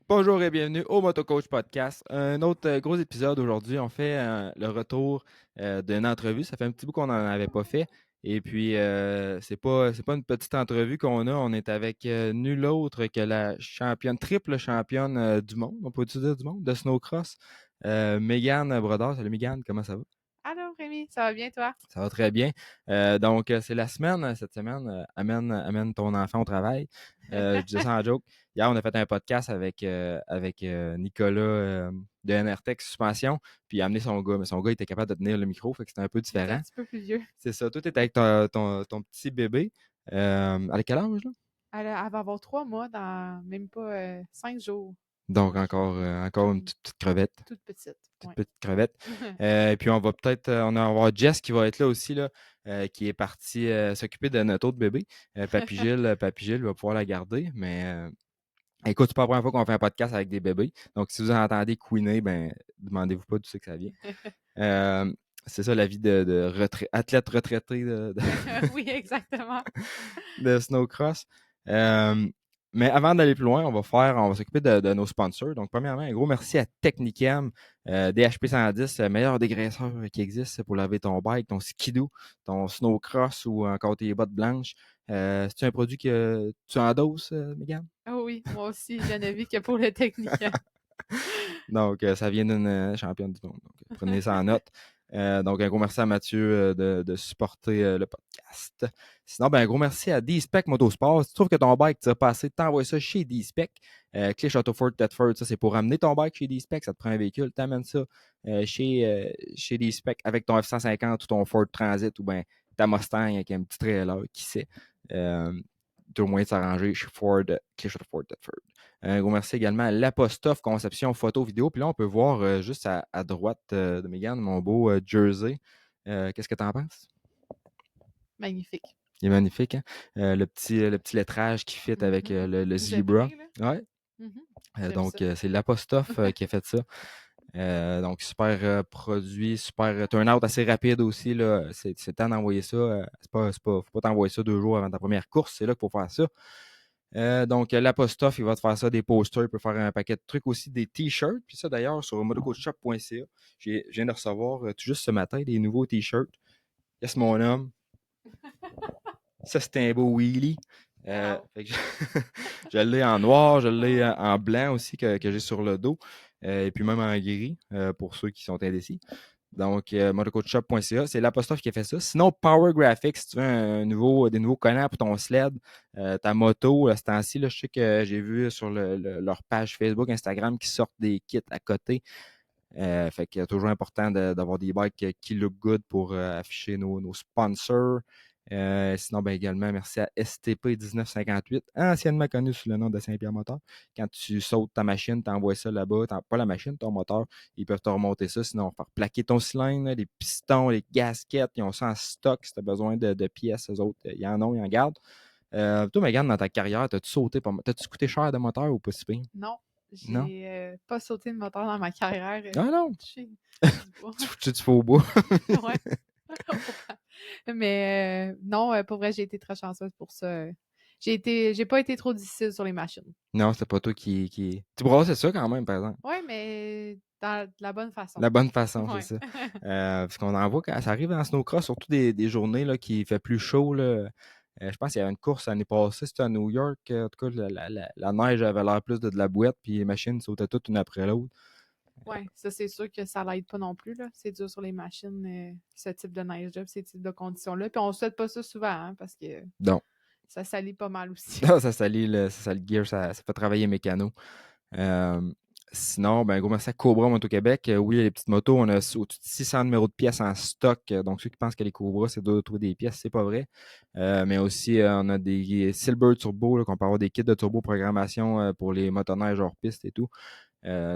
Bonjour et bienvenue au Motocoach Podcast. Un autre gros épisode aujourd'hui. On fait le retour d'une entrevue. Ça fait un petit bout qu'on n'en avait pas fait. Et puis, c'est pas une petite entrevue qu'on a. On est avec nul autre que la championne, triple championne du monde, on peut dire du monde, de snowcross, Mégane Brodeur. Salut Mégane, comment ça va? Allô Rémi, ça va bien toi? Ça va très bien. Donc, c'est la semaine, cette semaine. Amène ton enfant au travail. Je dis ça en joke. Hier, on a fait un podcast avec Nicolas de NRTech Suspension, puis il a amené son gars, mais son gars était capable de tenir le micro, fait que c'était un peu Il est un différent. petit peu plus vieux. C'est ça. Tout est avec ton petit bébé. À quel âge, là? Elle va avoir 3 mois dans même pas 5 jours. Donc, Donc, encore une tout, petite crevette. toute petite. Toute Ouais. petite crevette. Et puis on va peut-être, on va avoir Jess qui va être là aussi, là, qui est parti s'occuper de notre autre bébé. Papy Gilles va pouvoir la garder. Mais écoute, c'est pas la première fois qu'on fait un podcast avec des bébés. Donc si vous entendez couiner, ben demandez-vous pas d'où c'est que ça vient. Euh, c'est ça la vie de athlète retraité Oui, exactement. de snowcross. Euh, mais avant d'aller plus loin, on va s'occuper de nos sponsors. Donc, premièrement, un gros merci à Technicam, DHP 110, le meilleur dégraisseur qui existe pour laver ton bike, ton skidoo, ton snowcross ou encore tes bottes blanches. C'est un produit que tu endosses, Mégane? Oh oui, moi aussi, je ne vis que pour le technicien. Donc, ça vient d'une championne du monde. Donc, prenez ça en note. Donc, un gros merci à Mathieu de supporter le podcast. Sinon, ben, un gros merci à D-Spec Motorsport. Si tu trouves que ton bike tire pas assez, t'envoies ça chez D-Spec. Clé Châteaufort, Thetford, ça, c'est pour ramener ton bike chez D-Spec. Ça te prend un véhicule, t'amènes ça chez D-Spec avec ton F-150 ou ton Ford Transit ou ben ta Mustang avec un petit trailer, qui sait. Tout au moins de s'arranger chez Ford, Clé Châteaufort, Thetford. Un gros merci également à l'Apostrophe Conception Photo Vidéo. Puis là, on peut voir juste à droite de Mégane mon beau jersey. Qu'est-ce que tu en penses? Magnifique. Il est magnifique, hein? Le petit lettrage qui fit avec Mhm. le zebra. Zebré, là. Ouais. Mhm. J'aime Donc, ça. c'est l'Apostrophe qui a fait ça. Donc, super produit, super turn-out assez rapide aussi. Là. C'est temps d'envoyer ça. Faut pas t'envoyer ça 2 jours avant ta première course. C'est là qu'il faut faire ça. Donc, l'Apostrophe, il va te faire ça, des posters, il peut faire un paquet de trucs aussi, des t-shirts. Puis ça, d'ailleurs, sur motocoachshop.ca, je viens de recevoir tout juste ce matin des nouveaux t-shirts. Yes, mon homme. Ça, c'est un beau wheelie. Wow. Fait que je l'ai en noir, je l'ai en blanc aussi que j'ai sur le dos. Et puis même en gris pour ceux qui sont indécis. Donc, motocoachshop.ca, c'est l'apostrophe qui a fait ça. Sinon, Power Graphics, si tu veux des nouveaux collants pour ton sled, ta moto, ce temps-ci, là, je sais que j'ai vu sur leur page Facebook, Instagram, qui sortent des kits à côté. Fait qu'il est toujours important d'avoir des bikes qui look good pour afficher nos sponsors. Sinon, ben également, merci à STP 1958, anciennement connu sous le nom de Saint-Pierre Moteur. Quand tu sautes ta machine, tu envoies ça là-bas, pas la machine, ton moteur, ils peuvent te remonter ça, sinon faire plaquer ton cylindre, les pistons, les gaskettes, ils ont ça en stock si tu as besoin de pièces, eux autres, ils en ont, ils en gardent. Toi, Megan, dans ta carrière, t'as-tu sauté, t'as-tu coûté cher de moteur ou pas si pire? Non, Non? j'ai pas sauté de moteur dans ma carrière. Ah non! Touché du bois. Tu fais au bout. Ouais. Mais non, pour vrai, j'ai été très chanceuse pour ça. J'ai pas été trop difficile sur les machines. Non, c'est pas toi qui. Tu brassais ça quand même, par exemple. Ouais, mais de la bonne façon. La bonne façon, c'est Ouais. ça. Parce qu'on en voit quand ça arrive en snowcross, surtout des journées là, qui fait plus chaud. Là. Je pense qu'il y avait une course l'année passée, c'était à New York. En tout cas, la neige avait l'air plus de la boîte, puis les machines sautaient toutes une après l'autre. Ouais, ça c'est sûr que ça l'aide pas non plus, là. C'est dur sur les machines, ce type de neige-là, ces types de conditions-là. Puis on souhaite pas ça souvent, hein, parce que Donc, ça salit pas mal aussi. ça salit le gear, ça fait travailler mécano. Euh, Sinon, ben, gros merci à Cobra Moto-Québec. Oui, les petites motos, on a au-dessus de 600 numéros de pièces en stock. Donc, ceux qui pensent que les Cobra, c'est dur de trouver des pièces, c'est pas vrai. Mais aussi, on a des Silver Turbo, là, qu'on peut avoir des kits de turbo programmation pour les motoneiges hors piste et tout.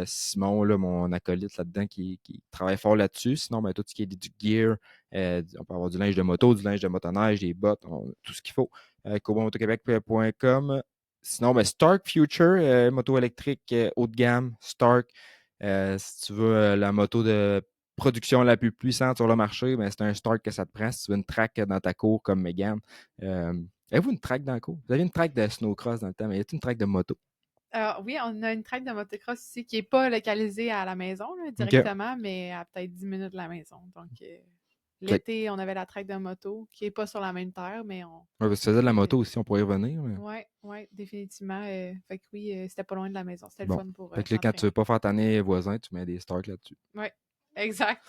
Simon, là, mon acolyte là-dedans, qui travaille fort là-dessus. Sinon, ben, tout ce qui est du gear, on peut avoir du linge de moto, du linge de motoneige, des bottes, tout ce qu'il faut. CobraMotoQuébec.com. Sinon, ben, Stark Future, moto électrique haut de gamme, Stark. Si tu veux la moto de production la plus puissante sur le marché, ben, c'est un Stark que ça te prend. Si tu veux une track dans ta cour comme Mégane, Avez-vous une track dans le cours? Vous aviez une track de snowcross dans le temps, mais y a-t-il une track de moto? Oui, on a une track de motocross ici qui n'est pas localisée à la maison là, OK. directement, mais à peut-être 10 minutes de la maison. Donc, Fait que, l'été, on avait la track de moto qui n'est pas sur la même terre, mais ouais, parce que tu faisais de la euh, moto aussi, on pourrait y revenir. Mais... ouais, définitivement. Fait que oui, c'était pas loin de la maison. C'était le Bon. fun pour Fait que là, quand tu veux s'entraîner. pas faire tanner les voisins, tu mets des stars là-dessus. Oui, exact.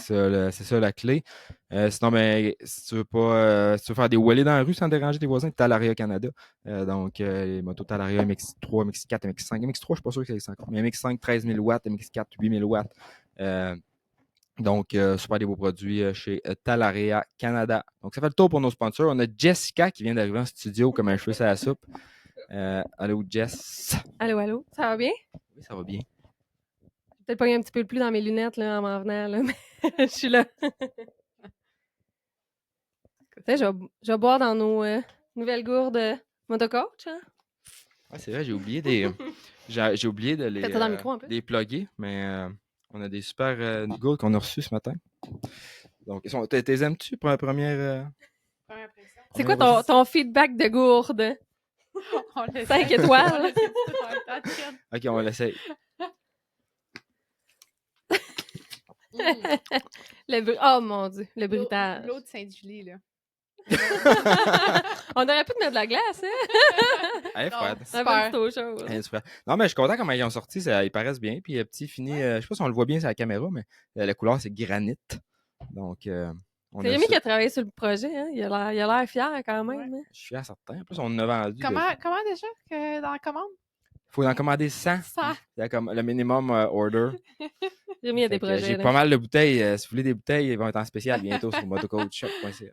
C'est ça la clé. Sinon, ben, si tu veux faire des wheelies dans la rue sans déranger tes voisins, Talaria Canada. Donc, les motos Talaria MX3, MX4, MX5. MX3, je suis pas sûr que ça existe encore. Mais MX5, 13 000 watts, MX4, 8 000 watts. Donc, super des beaux produits chez Talaria Canada. Donc, ça fait le tour pour nos sponsors. On a Jessica qui vient d'arriver en studio comme un cheveu sur la soupe. Allô, Jess. Allô, allô, ça va bien? Oui, ça va bien. J'ai peut-être pogné un petit peu le plus dans mes lunettes là, en m'en venant, là, mais je suis là. Tu sais, je vais boire dans nos nouvelles gourdes motocoach. Hein? Ouais, c'est vrai, j'ai oublié j'ai oublié de Faites ça dans le micro un peu. les plugger, mais on a des super gourdes qu'on a reçues ce matin. Donc, t'es aimes-tu pour la première. Première impression. C'est quoi Vas-y. ton feedback de gourde? On l'essaie. 5 étoiles. On l'essaie tout dans le temps de faire. Ok, on l'essaye. Oh mon Dieu, le L'eau bruitage. de Sainte-Julie, là. On aurait pu te mettre de la glace, hein? Elle est Non, froide. Ça va super. être autre chose. Elle est super. Non, mais je suis content comment ils ont sorti. Ils paraissent bien. Puis, petit fini, je sais pas si on le voit bien sur la caméra, mais la couleur, c'est granit. Donc, on C'est a Rémi ça. qui a travaillé sur le projet, hein? Il a l'air fier quand même. Ouais. Hein? Je suis à certain. En plus, on en a vendu. Comment déjà dans la commande? Il faut en commander 100. 100. C'est comme le minimum order. Rémi a des Fait que, projets. j'ai là. pas mal de bouteilles. Si vous voulez des bouteilles, ils vont être en spécial bientôt sur motocoachshop.ca.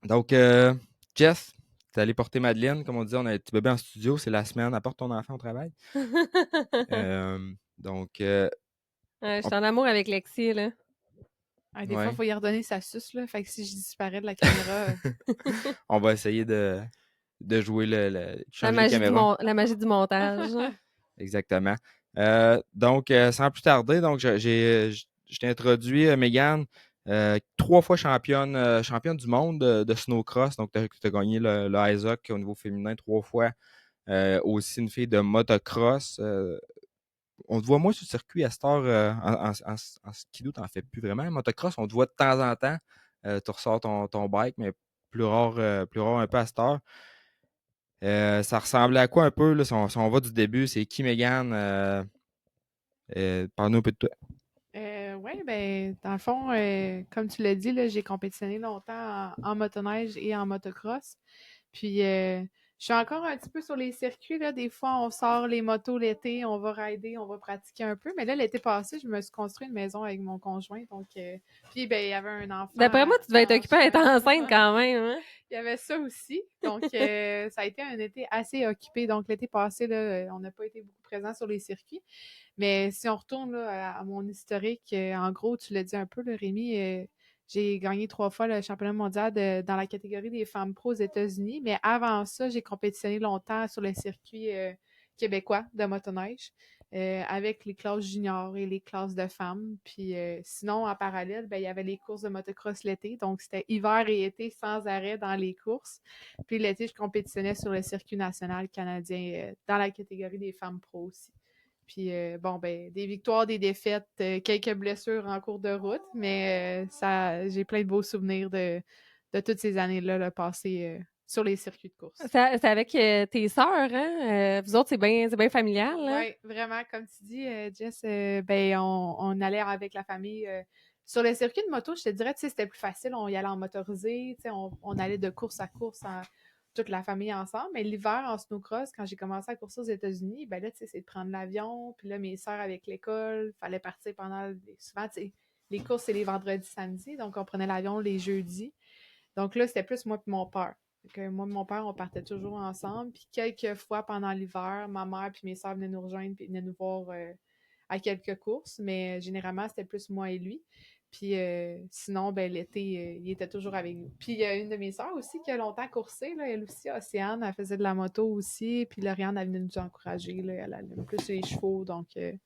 Donc, Jess, t'es allé porter Madeleine. Comme on disait, on a un petit bébé en studio. C'est la semaine. Apporte ton enfant au travail. Donc, Ouais, je suis en amour avec Lexi, là. Des fois, ouais, il faut y redonner sa suce, là. Fait que si je disparais de la caméra, on va essayer de jouer La changer les magie, caméras. la magie du montage. Hein. Exactement. Donc, sans plus tarder, donc je t'ai introduit Mégane, 3 fois championne du monde de snowcross. Donc, tu as gagné le ISOC au niveau féminin 3 fois. Aussi une fille de motocross. On te voit moins sur le circuit à cette heure en skidoo, t'en fais plus vraiment. Motocross, on te voit de temps en temps. Tu ressors ton bike, mais plus rare un peu à cette heure. Ça ressemblait à quoi un peu, là, si on va du début? C'est qui, Mégane? Parle-nous un peu de toi. oui, ben, dans le fond, comme tu l'as dit, là, j'ai compétitionné longtemps en motoneige et en motocross. Puis, je suis encore un petit peu sur les circuits, là. Des fois, on sort les motos l'été, on va rider, on va pratiquer un peu. Mais là, l'été passé, je me suis construit une maison avec mon conjoint. Donc, puis, ben, il y avait un enfant. D'après moi, tu devais être occupée à être enceinte quand même. Hein? Il y avait ça aussi. Donc, ça a été un été assez occupé. Donc, l'été passé, là, on n'a pas été beaucoup présents sur les circuits. Mais si on retourne là, à mon historique, en gros, tu l'as dit un peu, là, Rémi, j'ai gagné 3 fois le championnat mondial dans la catégorie des femmes pro aux États-Unis. Mais avant ça, j'ai compétitionné longtemps sur le circuit québécois de motoneige avec les classes juniors et les classes de femmes. Puis sinon, en parallèle, ben, il y avait les courses de motocross l'été. Donc, c'était hiver et été sans arrêt dans les courses. Puis l'été, je compétitionnais sur le circuit national canadien dans la catégorie des femmes pro aussi. Puis bon, ben, des victoires, des défaites, quelques blessures en cours de route, mais j'ai plein de beaux souvenirs de toutes ces années-là là, passées sur les circuits de course. C'est avec tes sœurs, hein? Vous autres, c'est bien familial. Hein? Oui, vraiment, comme tu dis, Jess, ben, on allait avec la famille. Sur les circuits de moto, je te dirais, tu sais, c'était plus facile. On y allait en motorisé, tu sais, on allait de course à course toute la famille ensemble. Mais l'hiver, en snowcross, quand j'ai commencé à courser aux États-Unis, ben là, tu sais, c'est de prendre l'avion. Puis là, mes sœurs avec l'école, fallait partir souvent, tu sais, les courses, c'est les vendredis, samedis. Donc, on prenait l'avion les jeudis. Donc là, c'était plus moi et mon père. Que moi et mon père, on partait toujours ensemble. Puis quelques fois pendant l'hiver, ma mère puis mes soeurs venaient nous rejoindre puis venaient nous voir à quelques courses. Mais généralement, c'était plus moi et lui. Puis sinon, ben, l'été, il était toujours avec nous. Puis il y a une de mes sœurs aussi qui a longtemps coursé. Là, elle aussi, Océane, elle faisait de la moto aussi. Puis Lauriane, elle venait nous encourager. Là, elle aime plus les chevaux. Donc, elle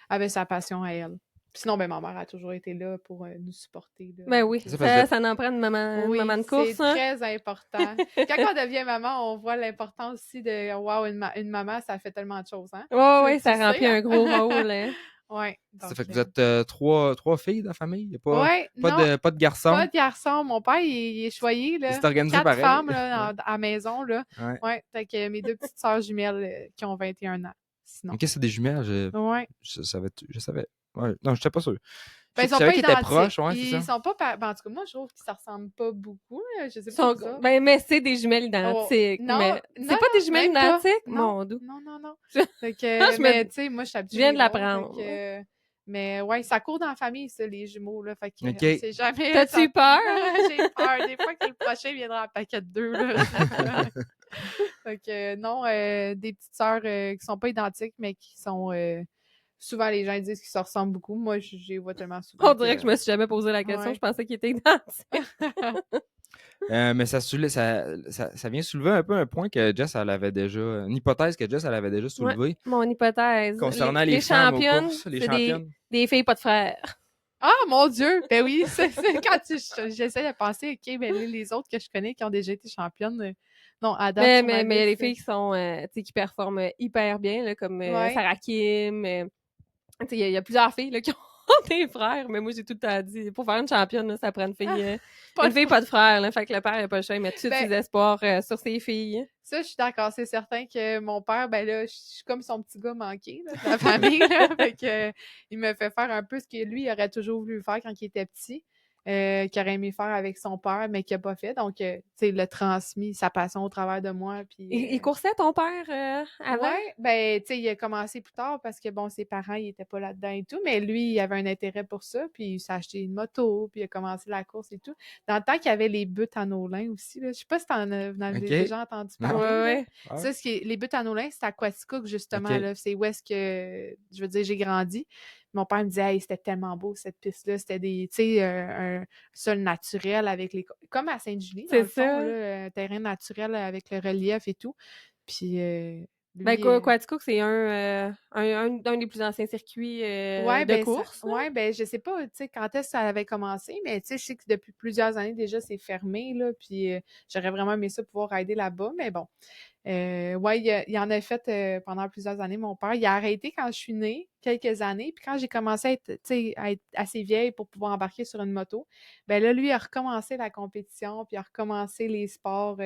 avait sa passion à elle. Sinon, ben, ma mère a toujours été là pour nous supporter. Là. Ben oui, C'est ça, parce que- ça en prend une maman Oui, de course, c'est hein? très important. Quand on devient maman, on voit l'importance aussi de wow, une maman, ça fait tellement de choses, hein? Ouais, Tu ça le sais, remplit hein? un gros rôle, hein. Ouais. Ça Donc, fait que vous êtes trois filles dans la famille? Il n'y a ouais, pas non, de pas garçons? de garçon. Mon père, il est choyé, là. C'est organisé 4 pareil. femmes, là, à la maison, là. Ouais. Ouais. Fait que mes 2 petites sœurs jumelles qui ont 21 ans. Sinon. Ok, c'est des jumelles. Ouais. Je savais. Ouais. Non, je n'étais pas sûr. Ben, ils Je sont savais pas qu'ils étaient identiques. proches, ouais, c'est Ils ça. sont pas ben, en tout cas, moi, je trouve qu'ils se ressemblent pas beaucoup, là. Je sais Ils pas sont... vous autres. Ben, mais c'est des jumelles Oh, identiques. non, Mais non, c'est pas des jumelles même pas. identiques? Non, Mon Dieu. non. Je- Fait que, Je mais me... tu sais, moi, je suis Je habituée viens de de les voir. l'apprendre. Fait que, mais ouais, ça court dans la famille, ça, les jumeaux, là. Fait que, Ok. on sait jamais. T'as-tu eu peur? J'ai peur. Des fois que le prochain viendra en paquet de 2, là. Fait que, non, des petites sœurs qui sont pas identiques, mais qui sont. Souvent, les gens disent qu'ils se ressemblent beaucoup. Moi, je les vois tellement souvent. On dirait que je me suis jamais posé la question. Ouais. Je pensais qu'ils étaient identiques. Mais ça vient soulever un peu un point que Jess, elle avait déjà. Une hypothèse que Jess, elle avait déjà soulevée. Mon hypothèse. Concernant les femmes aux championnes, courses, les c'est championnes. des filles pas de frères. Ah, mon Dieu! Ben oui, c'est quand j'essaie de penser, OK, ben les autres que je connais qui ont déjà été championnes, non, à date, sur ma Mais les liste, filles qui sont, tu sais, qui performent hyper bien, là, comme Ouais. Sarah Kim. Tu sais, il y a plusieurs filles là, qui ont des frères, mais moi, j'ai tout le temps dit, pour faire une championne, là, ça prend une fille, pas pas de frère. Là, fait que le père, il a pas le choix, il met tous Ben- ses espoirs sur ses filles. Ça, je suis d'accord. C'est certain que mon père, ben là, je suis comme son petit gars manqué, là, de la famille, là. Fait que, il me fait faire un peu ce que lui, il aurait toujours voulu faire quand il était petit, qu'il aurait aimé faire avec son père, mais qu'il n'a pas fait. Donc, tu sais, il a transmis sa passion au travers de moi. Puis, Il coursait ton père avant? ouais, ben, tu sais, il a commencé plus tard parce que, bon, ses parents, ils étaient pas là-dedans et tout, mais lui, il avait un intérêt pour ça, puis il s'est acheté une moto, puis il a commencé la course et tout. Dans le temps qu'il y avait les buts à Nolin aussi, là. Je sais pas si t'en as Ok. déjà entendu Non. parler. là. Ouais. Ouais. Ça, les buts à Nolin, c'est à Quaticook, justement, Ok. là. C'est où est-ce que, je veux dire, j'ai grandi. Mon père me disait, hey, c'était tellement beau, cette piste-là. C'était des, tu sais, un sol naturel avec les, comme à Sainte-Julie, dans C'est le fond, ça. là, un terrain naturel avec le relief et tout. Puis, Ben, lui, Quaticook, c'est un des plus anciens circuits ouais, de ben, course. ouais, ben, je sais pas, tu sais, quand est-ce que ça avait commencé, mais tu sais, je sais que depuis plusieurs années déjà, c'est fermé, là, puis j'aurais vraiment aimé ça pouvoir rider là-bas, mais bon. Ouais, il en a fait pendant plusieurs années, mon père. Il a arrêté quand je suis née, quelques années, puis quand j'ai commencé à être assez vieille pour pouvoir embarquer sur une moto, ben là, lui, il a recommencé la compétition, puis il a recommencé les sports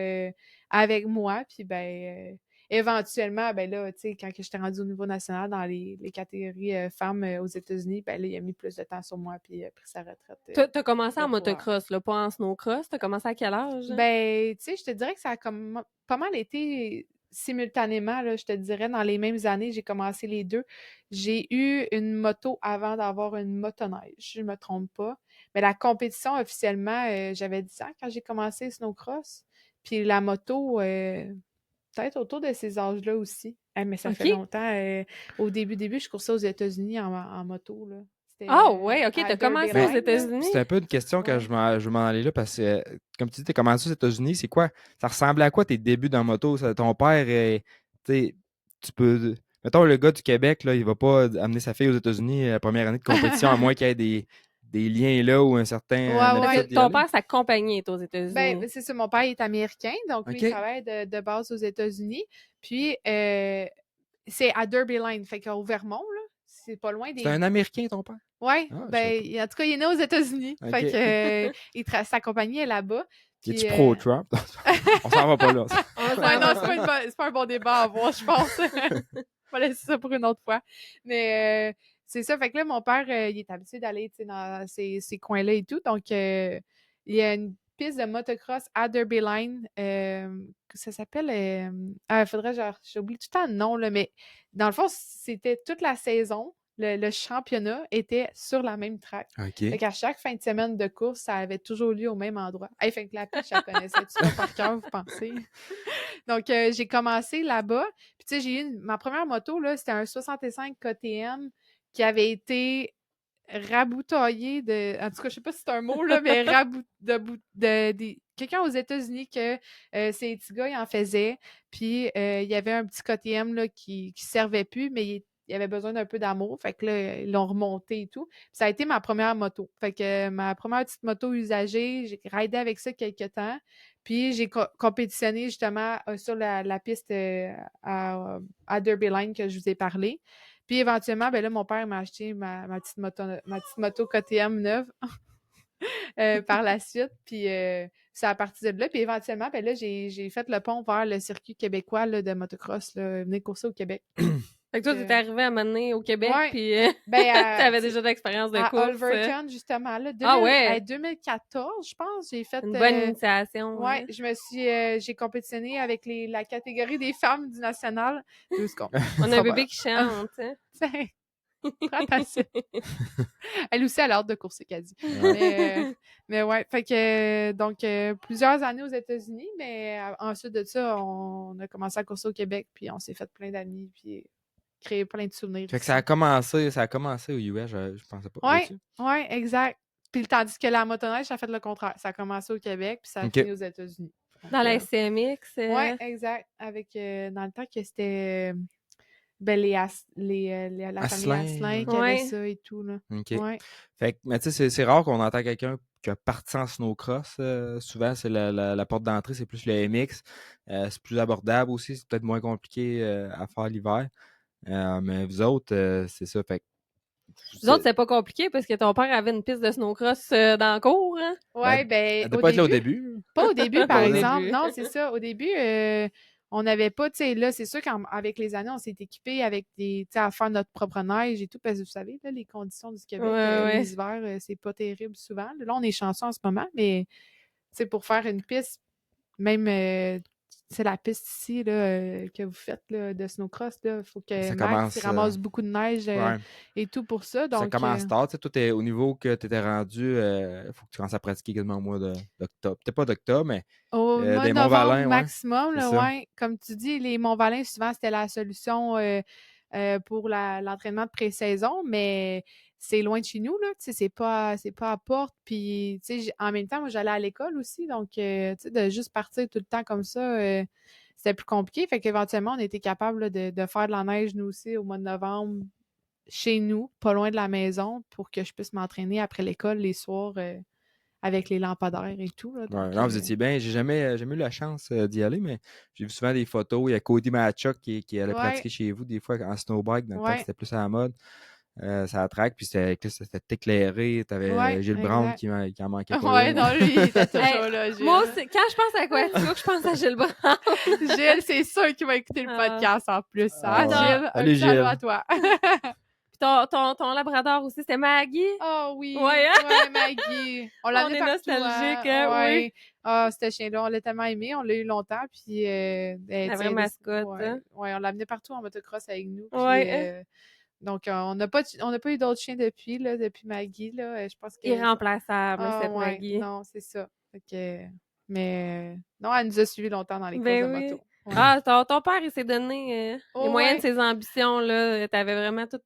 avec moi, puis ben... éventuellement, ben là, tu sais, quand j'étais rendue au niveau national dans les catégories femmes aux États-Unis, ben là, il a mis plus de temps sur moi, puis il a pris sa retraite. T'as commencé en de motocross, là, pas en snowcross. T'as commencé à quel âge? Ben, tu sais, je te dirais que ça a comme pas mal été simultanément, là, je te dirais, dans les mêmes années, j'ai commencé les deux. J'ai eu une moto avant d'avoir une motoneige, je ne me trompe pas. Mais la compétition, officiellement, j'avais 10 ans quand j'ai commencé snowcross. Puis la moto, peut-être autour de ces âges-là aussi. Mais ça fait Ok. longtemps. Au début, je coursais aux États-Unis en moto, là. C'était Ah ouais, ok, à t'as Derby commencé Line, aux là. États-Unis? C'est un peu une question que Ouais. je veux m'en aller là parce que, comme tu dis, tu as commencé aux États-Unis, c'est quoi? Ça ressemblait à quoi tes débuts dans la moto? Ton père, tu sais, tu peux. Mettons, le gars du Québec, là, il va pas amener sa fille aux États-Unis la première année de compétition, à moins qu'il y ait des liens là ou un certain Ouais, Parce habitude que d'y ton aller. père, sa compagnie est aux États-Unis. Ben, c'est ça, mon père est américain, donc lui, Ok. il travaille de base aux États-Unis. Puis, c'est à Derby Line, fait qu'au Vermont, là, c'est pas loin C'est des... un Américain, ton père? Ouais, Ah, je ben, savais en tout cas, il est né aux États-Unis. Ok. Fait que sa compagnie est là-bas. Es-tu Puis, pro-Trump? On s'en va pas là. ouais, non, c'est pas un bon débat à avoir, je pense. On va laisser ça pour une autre fois. Mais c'est ça, fait que là, mon père, il est habitué d'aller, tu sais, dans ces coins-là et tout. Donc, il y a une piste de motocross à Derby Line. Ça s'appelle... faudrait, genre, j'oublie tout le temps le nom, là, mais dans le fond, c'était toute la saison. Le championnat était sur la même track. OK. Fait qu'à chaque fin de semaine de course, ça avait toujours lieu au même endroit. Hey, fait que la piste, je la connaissais-tu pas par cœur, vous pensez? Donc, j'ai commencé là-bas. Puis, tu sais, j'ai eu ma première moto, là, c'était un 65 KTM qui avait été raboutoyé de... En tout cas, je sais pas si c'est un mot, là, mais quelqu'un aux États-Unis que ces petits gars, ils en faisaient. Puis, il y avait un petit KTM là, qui servait plus, mais il avait besoin d'un peu d'amour. Fait que là, ils l'ont remonté et tout. Puis ça a été ma première moto. Fait que ma première petite moto usagée, j'ai ridé avec ça quelques temps. Puis j'ai compétitionné justement sur la piste à Derby Line que je vous ai parlé. Puis éventuellement, ben là, mon père m'a acheté ma petite moto KTM neuve par la suite. Puis c'est à partir de là. Puis éventuellement, ben là, j'ai fait le pont vers le circuit québécois là, de motocross, là, venir courser au Québec. Fait que toi, t'es arrivé à un moment donné au Québec, Ouais. puis Ben, t'avais déjà d'expérience de à course. Holverton, justement, là, Ah ouais? 2014, je pense, j'ai fait... Une bonne initiation. Ouais, j'ai compétitionné avec la catégorie des femmes du national. 12 secondes. On a un bébé qui chante. Hein? Très facile. Elle aussi, elle a hâte de courser, quasi. Mais ouais, fait que donc plusieurs années aux États-Unis, mais ensuite de ça, on a commencé à courser au Québec, puis on s'est fait plein d'amis, puis créé plein de souvenirs. Fait que ici. ça a commencé aux US, je pensais pas. Ouais, ouais, exact. Puis tandis que la motoneige, ça a fait le contraire. Ça a commencé au Québec, puis ça a fini aux États-Unis. Donc, Dans la SCMX. ouais, exact. Avec dans le temps que c'était ben, la famille Asselin qui avait ça et tout. Là. OK. Ouais. Fait que, mais tu sais, c'est rare qu'on entend quelqu'un qui a parti en snowcross. Souvent, c'est la porte d'entrée, c'est plus le MX. C'est plus abordable aussi, c'est peut-être moins compliqué à faire l'hiver. Mais vous autres, c'est ça. Fait que, Vous autres, c'est pas compliqué parce que ton père avait une piste de snowcross dans le cours. Hein? Ouais, elle ben, doit pas être là au début. Pas au début, par Pas au exemple. début. Non, c'est ça. Au début, on n'avait pas, tu sais, là, c'est sûr qu'avec les années, on s'est équipé avec tu sais, à faire notre propre neige et tout, parce que vous savez, là, les conditions du Québec, Ouais. les hivers, c'est pas terrible souvent. Là, on est chanceux en ce moment, mais, tu sais, pour faire une piste, même, c'est la piste ici, là, que vous faites, là, de snowcross, là, il faut que Ça Max commence, ramasse beaucoup de neige Ouais. et tout pour ça. Ça Donc, commence tard. Tu sais, toi, au niveau que tu étais rendu, il faut que tu commences à pratiquer quasiment au mois d'octobre. Peut-être pas d'octobre, mais au mois des de novembre Monts-Valin, ouais. maximum, C'est là, ça. ouais. Comme tu dis, les Monts-Valin, souvent, c'était la solution pour l'entraînement de pré-saison, mais c'est loin de chez nous, là. Tu sais, c'est pas à Porte. Puis, tu sais, en même temps, moi, j'allais à l'école aussi. Donc, tu sais, de juste partir tout le temps comme ça, c'était plus compliqué. Fait qu'éventuellement, on était capable là, de faire de la neige, nous aussi, au mois de novembre, chez nous, pas loin de la maison, pour que je puisse m'entraîner après l'école les soirs avec les lampadaires et tout. Là, donc, Non, vous étiez bien. J'ai jamais eu la chance d'y aller, mais j'ai vu souvent des photos. Il y a Cody Matchuk qui allait pratiquer chez vous des fois en snowbike, dans le temps que c'était plus à la mode. Ça traque, puis c'était éclairé. T'avais Gilles Brown qui en manquait pas. Ouais, non, lui, il était toujours là, Gilles. Moi aussi, quand je pense à Quaticook, je pense à Gilles Brown. Gilles, c'est sûr qu'il va écouter le podcast en plus. Ah, Gilles, Salut, un salut Gilles. à toi. Puis ton labrador aussi, c'était Maggie. Oh oui, Ouais, hein? ouais, Maggie. On l'a est partout, nostalgique, hein? hein, Ouais. oui. Ah, ce chien-là, on l'a tellement aimé, on l'a eu longtemps, puis... La vraie mascotte, ouais, hein? ouais, on l'a amené partout en motocross avec nous, puis... Ouais. Donc, on n'a pas eu d'autres chiens depuis Maggie, là. Je pense que... Irremplaçable, cette ouais, Maggie. non, c'est ça. Fait que... Mais... Non, elle nous a suivis longtemps dans les courses de oui. moto. Ouais. Ah, ton père, il s'est donné les moyens de ses ambitions, là. T'avais vraiment tout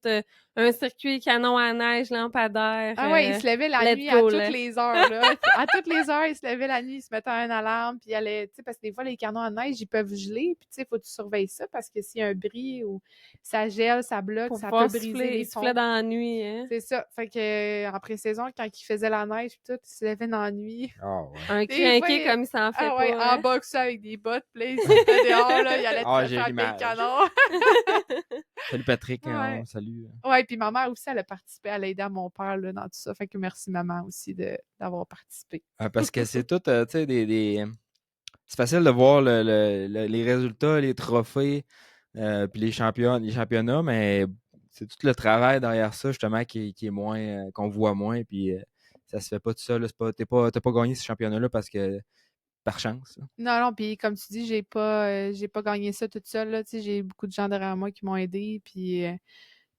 un circuit canon à neige, lampadaire. Ah ouais, il se levait la nuit à toutes les heures, là. À toutes les heures, il se levait la nuit, il se mettait une alarme, puis il allait, tu sais, parce que des fois, les canons à neige, ils peuvent geler, puis tu sais, il faut que tu surveilles ça, parce que s'il y a un bris ou ça gèle, ça bloque, ça peut briser les ponts. Il soufflait dans la nuit, hein. C'est ça. Fait que, en pré-saison, quand il faisait la neige, puis tout, il se levait dans la nuit. Ah ouais. Un crinqué comme il s'en fait ah ouais, pas. en boxe avec des bottes, puis là, il se mettait dehors, là, il allait te frapper le canon. Salut Patrick, on salue. Ouais, puis ma mère aussi, elle a participé, elle a aidé à mon père là, dans tout ça. Fait que merci maman aussi d'avoir participé. Parce que c'est tout, tu sais, c'est facile de voir les résultats, les trophées, puis les championnats, mais c'est tout le travail derrière ça, justement, qui est moins, qu'on voit moins, puis ça se fait pas tout seul. T'as pas gagné ce championnat-là parce que par chance. Là. Non, puis comme tu dis, j'ai pas gagné ça toute seule. Là, j'ai beaucoup de gens derrière moi qui m'ont aidé, puis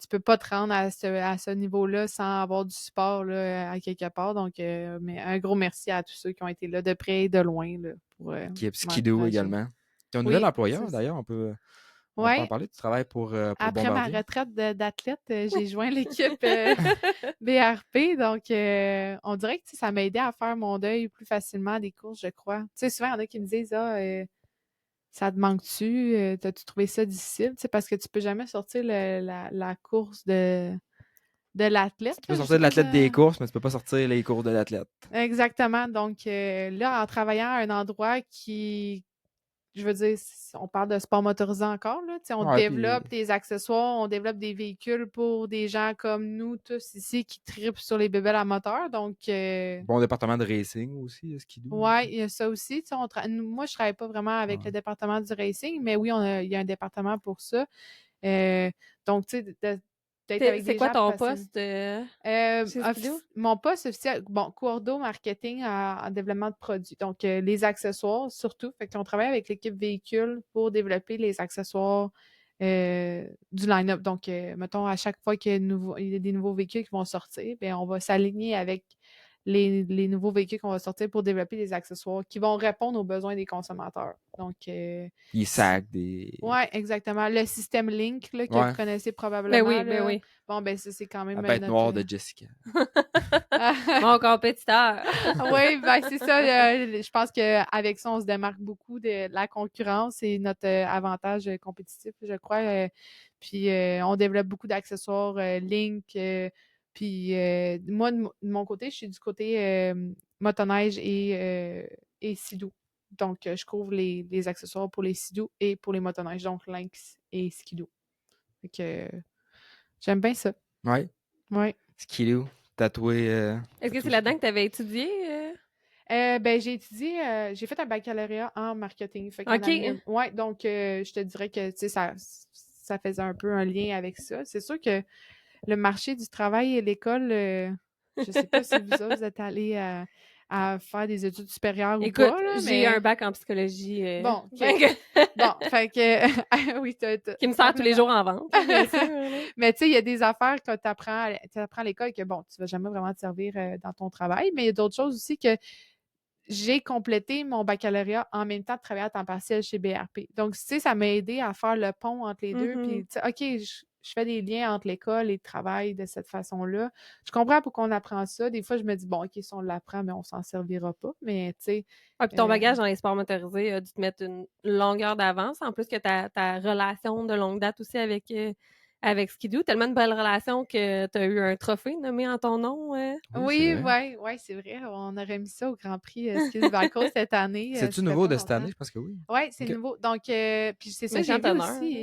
tu peux pas te rendre à ce niveau-là sans avoir du support là, à quelque part. Donc, mais un gros merci à tous ceux qui ont été là de près et de loin. Là, pour, Skidoo également. Tu as un nouvel employeur, d'ailleurs, on peut en parler. Tu travailles pour Après Bombardier. ma retraite d'athlète, j'ai joint l'équipe BRP. Donc, on dirait que ça m'a aidé à faire mon deuil plus facilement des courses, je crois. Tu sais, souvent, il y en a qui me disent ça te manque-tu? T'as-tu trouvé ça difficile? Tu sais, parce que tu peux jamais sortir la course de l'athlète. Tu peux Là, je sortir sais de pas l'athlète des courses, mais tu peux pas sortir les cours de l'athlète. Exactement. Donc là, en travaillant à un endroit je veux dire, on parle de sport motorisé encore, là. Tu sais, on Ouais, puis développe des accessoires, on développe des véhicules pour des gens comme nous tous ici qui tripent sur les bébelles à moteur. Donc, bon département de racing aussi, skidoo. ouais, il y a ça aussi. Tu sais, moi, je travaille pas vraiment avec le département du racing, mais oui, il y a un département pour ça. Donc, tu sais, d'être avec C'est des quoi gens ton passionnés. poste chez Skidoo? Mon poste officiel, bon, coordo marketing en développement de produits. Donc, les accessoires surtout. Fait qu'on travaille avec l'équipe véhicule pour développer les accessoires du line-up. Donc, mettons, à chaque fois qu'il y a des nouveaux véhicules qui vont sortir, bien, on va s'aligner avec les nouveaux véhicules qu'on va sortir pour développer des accessoires qui vont répondre aux besoins des consommateurs. Donc, Ils sacent des. oui, exactement. Le système Link, là, que Ouais. vous connaissez probablement. Ben oui, là. ben oui. Bon, ben ça, c'est quand même La bête notre... noire de Jessica. Mon compétiteur. Oui, ben c'est ça. Je pense qu'avec ça, on se démarque beaucoup de la concurrence et notre avantage compétitif, je crois. Puis on développe beaucoup d'accessoires Link. Puis moi, de mon côté, je suis du côté motoneige et Skidoo. Donc, je couvre les accessoires pour les Skidoo et pour les motoneiges, donc Lynx et Skidoo. Fait que j'aime bien ça. Ouais. Ouais. Skidoo, tatoué. Est-ce que c'est là-dedans que tu avais étudié? Ben, j'ai fait un baccalauréat en marketing. Fait OK. Ouais, donc je te dirais que tu sais, ça faisait un peu un lien avec ça. C'est sûr que le marché du travail et l'école, je sais pas si vous autres, vous êtes allés à faire des études supérieures ou Écoute, pas, là, j'ai un mais bac en psychologie. bon, OK. Fait que- Bon, fait que oui, qui me sert tous les jours en vente, bien sûr. là. Mais tu sais, il y a des affaires que tu apprends à l'école que, bon, tu vas jamais vraiment te servir dans ton travail, mais il y a d'autres choses aussi que j'ai complété mon baccalauréat en même temps de travailler à temps partiel chez BRP. Donc, tu sais, ça m'a aidé à faire le pont entre les deux. Puis, tu sais, OK, je fais des liens entre l'école et le travail de cette façon-là. Je comprends pourquoi on apprend ça. Des fois, je me dis, bon, OK, si on l'apprend, mais on s'en servira pas. Mais, tu sais. Ah, puis ton bagage dans les sports motorisés a dû te mettre une longueur d'avance. En plus que ta relation de longue date aussi avec Skidoo. Tellement une belle relation que tu as eu un trophée nommé en ton nom. Oui, c'est vrai. On aurait mis ça au Grand Prix Ski Valco cette année. C'est-tu nouveau de cette année? Je pense que oui. Oui, c'est Ok. nouveau. Donc, puis c'est ça, Méchant j'ai vu honneur, aussi. là.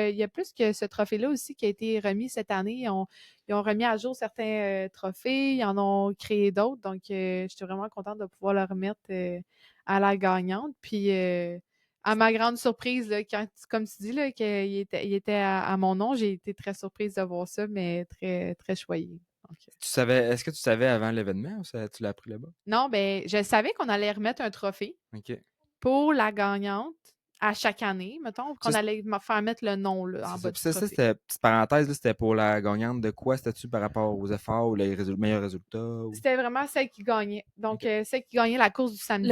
Il y a plus que ce trophée-là aussi qui a été remis cette année. Ils ont remis à jour certains trophées. Ils en ont créé d'autres. Donc, j'étais vraiment contente de pouvoir le remettre à la gagnante. Puis, à ma grande surprise, là, comme tu dis, là, qu'il était à mon nom, j'ai été très surprise de voir ça, mais très, très choyée. Donc, Est-ce que tu savais avant l'événement ou tu l'as appris là-bas? non, ben, je savais qu'on allait remettre un trophée OK. pour la gagnante à chaque année, mettons, qu'on Ça, allait me faire mettre le nom là, en c'est ça. bas Puis du ça, trophée. c'était petite parenthèse, là, c'était pour la gagnante de quoi? C'était-tu par rapport aux efforts ou les meilleurs résultats? Ou... C'était vraiment celle qui gagnait. Donc, celle qui gagnait la course du samedi.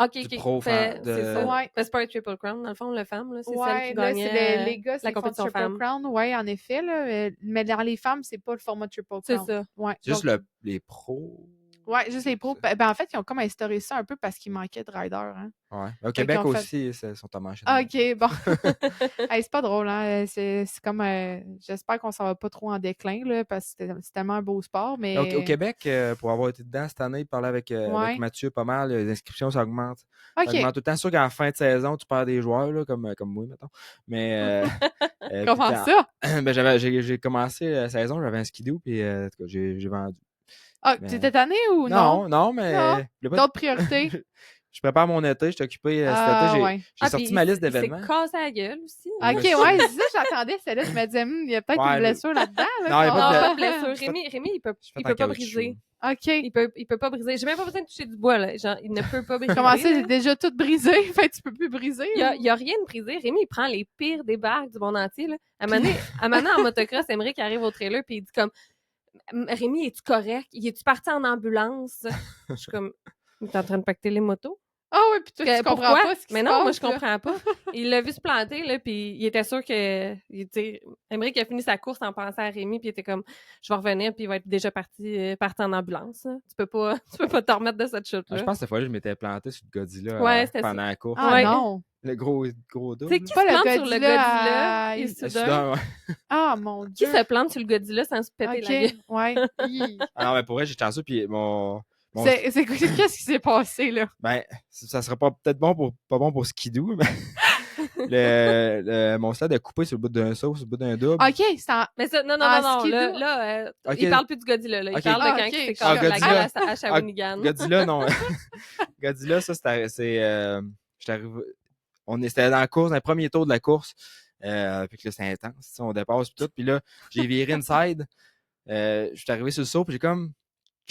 OK, Du OK. pro C'est ça. Ouais. C'est pas un Triple Crown, dans le fond, le femme. Là, c'est celle qui Ouais, là, c'est gagnait les gars, la c'est font compétition Triple femme. Crown. Ouais, en effet, là. Mais dans les femmes, c'est pas le format Triple Crown. C'est ça. Ouais. C'est juste Donc, les pros. ouais, juste les pros. Ça. Ben, en fait, ils ont comme instauré ça un peu parce qu'il manquait de riders. Hein. Ouais. Au Fait qu'ils Québec ont fait- aussi, ils sont en manche. Ah, OK, bon. Hey, c'est pas drôle, hein? C'est comme. J'espère qu'on s'en va pas trop en déclin, là, parce que c'est tellement un beau sport, Au mais. Québec, pour avoir été dedans cette année, parler avec Ouais. Mathieu pas mal, les inscriptions, ça augmente. Ça OK. augmente tout le temps. C'est sûr qu'à la fin de saison, tu perds des joueurs, là, comme moi, mettons. Mais. Comment puis, ça? ben, j'ai commencé la saison, j'avais un skidoo, puis en tout cas, j'ai vendu. Ah, Mais... t'étais tanné ou non? Non, mais. Non. je voulais pas- D'autres priorités? Je prépare mon été, je suis occupé cet été. Ah, J'ai ouais. sorti puis ma liste il s'est d'événements. cassé la gueule aussi. OK, Monsieur. ouais, c'est ça, j'attendais. C'est là, je me disais, il y a peut-être Ouais, une blessure là-dedans. Là, non, il y a Non, pas de pas de blessure. Rémi, il peut fais pas en caoutchouc. briser. OK. Il peut pas briser. J'ai même pas besoin de toucher du bois, là. Genre, il ne peut pas briser. Comment ça, là. c'est déjà tout brisé? Fait que tu peux plus briser? Il y a rien de brisé. Rémi, il prend les pires débarques du monde entier, là. À un moment, en motocross, Émeric arrive au trailer, puis il dit comme, Rémi, es-tu correct? Es-tu parti en ambulance? Je suis comme, t'es en train de pacter les motos? Ah ouais, puis toi, tu comprends Pourquoi? pas ce qui Mais se non, moi, passe, je comprends pas. Il l'a vu se planter, là, puis il était sûr que... Aymeric a fini sa course en pensant à Rémi, puis il était comme, je vais revenir, puis il va être déjà parti en ambulance. Là. Tu peux pas te remettre de cette Je chute-là. pense que cette fois-là, je m'étais planté sur le Godzilla Ouais, c'était pendant ça. la course. Ah Ouais. non! Le gros Tu sais, double. qui Pas se le plante sur le Godzilla à- et Le soudain? Soudan, ouais. Ah mon Qui Dieu! se plante sur le Godzilla sans se péter la gueule? OK, ouais. Hi. Ah non, mais pour vrai, j'ai chanceux, puis mon Qu'est-ce qui s'est passé, là? ben, ça serait peut-être pas bon pour Skidoo, mais mon stade a coupé sur le bout d'un saut, sur le bout d'un double. OK, c'est en... Mais ça, non, Skidoo? là, Ok. il parle plus du Godzilla, là. Il Ok. parle de Ah, quand ok, il s'est je cassé suis la comme- gueule à Shawinigan. Godzilla, non. Godzilla, ça, j'étais arrivé... C'était dans la course, dans le premier tour de la course. Puis que là, c'était intense. Tu sais, on dépasse, puis tout. Puis là, j'ai viré inside. Je suis arrivé sur le saut, puis j'ai comme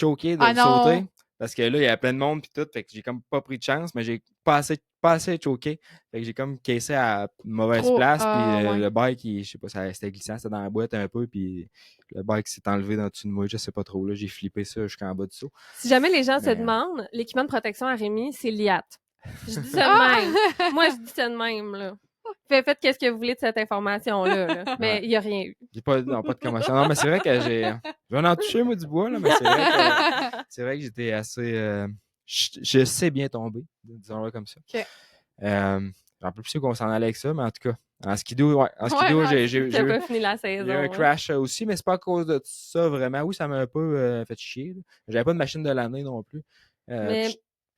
choqué de Ah non! sauter. Parce que là, il y avait plein de monde, puis tout. Fait que j'ai comme pas pris de chance, mais j'ai pas assez choqué. Fait que j'ai comme caissé à une mauvaise Trop. place. Puis Ouais. le bike, je sais pas, c'était glissant, c'était dans la boîte un peu. Puis le bike s'est enlevé dans dessus de moi, je sais pas trop. Là, j'ai flippé ça jusqu'en bas du saut. Si jamais les gens se Mais- demandent, l'équipement de protection à Rémi, c'est l'IAT. Je dis ça de Ah! même. Moi, je dis ça de même, là. Faites qu'est-ce que vous voulez de cette information-là, là. Mais Ouais. il n'y a rien eu. J'ai pas de commotion. Non, mais c'est vrai que j'en ai touché, moi, du bois, là, mais c'est vrai que j'étais assez. Je sais bien tomber, disons-le comme ça. OK. J'en peux plus sûr qu'on s'en allait avec ça, mais en tout cas, en skidoo, ouais. En skidoo, Ouais, j'ai T'as eu pas fini la saison. un hein. crash aussi, mais c'est pas à cause de ça, vraiment. Oui, ça m'a un peu fait chier. Là. J'avais pas de machine de l'année non plus. Mais-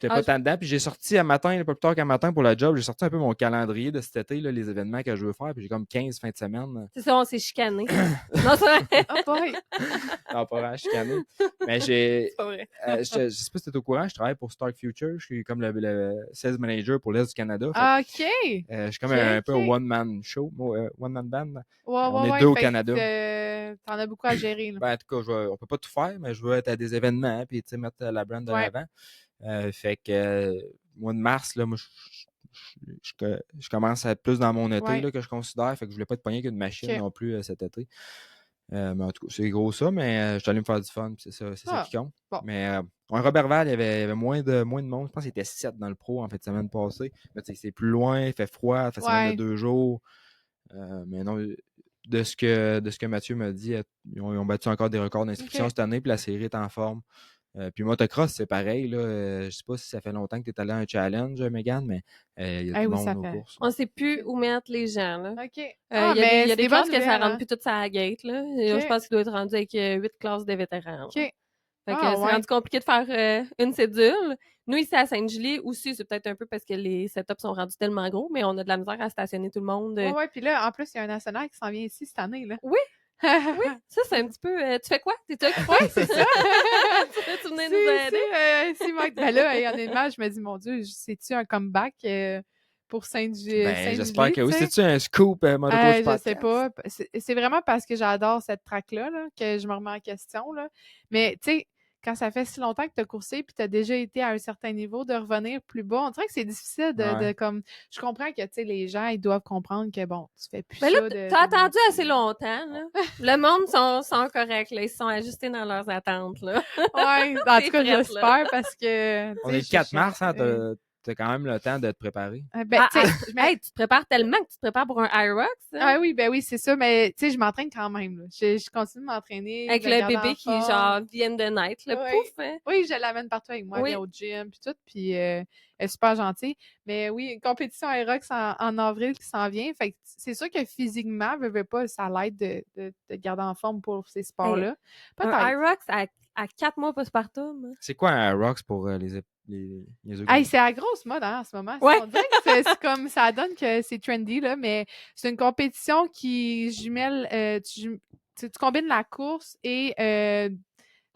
J'étais pas tant dedans. Puis j'ai sorti un matin, pas plus tard qu'un matin pour la job, j'ai sorti un peu mon calendrier de cet été, là, les événements que je veux faire. Puis j'ai comme 15 fins de semaine. C'est ça, on s'est chicané. Non, c'est vrai. Oh boy! Non, pas vraiment chicané. Mais j'ai. C'est pas vrai. Je sais pas si tu es au courant, je travaille pour Stark Future. Je suis comme le sales manager pour l'Est du Canada. Fait OK! que, je suis comme Ok, un peu un ok. one-man show, one-man band. Ouais, On est ouais, deux au fait Canada. que, t'en as beaucoup à gérer, là. Ben, en tout cas, on peut pas tout faire, mais je veux être à des événements puis mettre la brand de Ouais. l'avant. Fait que mois de mars, là, moi, je commence à être plus dans mon été Ouais. là, que je considère. Fait que je voulais pas être pogné qu'une machine Ok. non plus cet été. Mais en tout cas, c'est gros ça, mais je suis allé me faire du fun, c'est ça Ah, qui compte. bon. Mais en Robertval, il y avait moins de monde. Je pense qu'il était 7 dans le pro en fait semaine passée. Mais c'est plus loin, il fait froid, ça fait semaine Ouais. de 2 jours. Mais non, de ce que Mathieu m'a dit, ils ont battu encore des records d'inscription Ok. cette année, puis la série est en forme. Puis motocross, c'est pareil. Là, je sais pas si ça fait longtemps que tu es allé à un challenge, Megan, mais il y a Eh du oui, monde ça aux fait. courses. On sait plus où mettre les gens, là. OK. Il y a des classes que ça rentre hein? plus toutes à la gate, là. Et Ok. Je pense qu'il doit être rendu avec 8 classes de vétérans. OK. Fait que Ah, c'est ouais. rendu compliqué de faire une cédule. Nous, ici à Saint-Julie, aussi, c'est peut-être un peu parce que les setups sont rendus tellement gros, mais on a de la misère à stationner tout le monde. Ouais, ouais. Puis là, en plus, il y a un national qui s'en vient ici cette année, là. Oui. Oui, ça, c'est un petit peu... tu fais quoi? T'es occupé? Ouais, c'est ça. Tu venais nous aider? Si, Mike. Ben là, honnêtement, je me dis, mon Dieu, c'est-tu un comeback pour Saint-Julie? Ben, j'espère que oui. C'est-tu un scoop Motocross Je Podcast? sais pas. C'est vraiment parce que j'adore cette track-là là, que je me remets en question. Là. Mais tu sais, quand ça fait si longtemps que tu as coursé puis tu as déjà été à un certain niveau, de revenir plus bas, on dirait que c'est difficile de comme. Je comprends que tu sais, les gens, ils doivent comprendre que bon, tu fais plus Mais ça. là, t'as attendu assez longtemps, là. Le monde sont corrects, là. Ils se sont ajustés dans leurs attentes, là. Ouais, en C'est tout cas, prête, là. j'espère parce que. On est le 4 mars, hein, t'as quand même le temps de te préparer. Ben, tu sais, Hey, tu te prépares tellement que tu te prépares pour un Irox, hein? ah oui, ben oui, c'est ça, mais tu sais, je m'entraîne quand même. Là. Je continue de m'entraîner. Avec de me le garder bébé en qui, forme. genre, vient de naître, là. Oui. Pouf! Hein? Oui, je l'amène partout avec moi, elle Oui. vient au gym, puis tout, puis elle est super gentille. Mais oui, une compétition Aerox en avril qui s'en vient. Fait que c'est sûr que physiquement, veut pas, ça l'aide de te garder en forme pour ces sports-là. Un Peut-être. Irox à 4 mois postpartum. C'est quoi un Rocks pour les Hey, c'est la grosse mode hein, en ce moment. Ouais. On dirait que c'est comme ça donne que c'est trendy, là, mais c'est une compétition qui jumelle. Tu combines la course et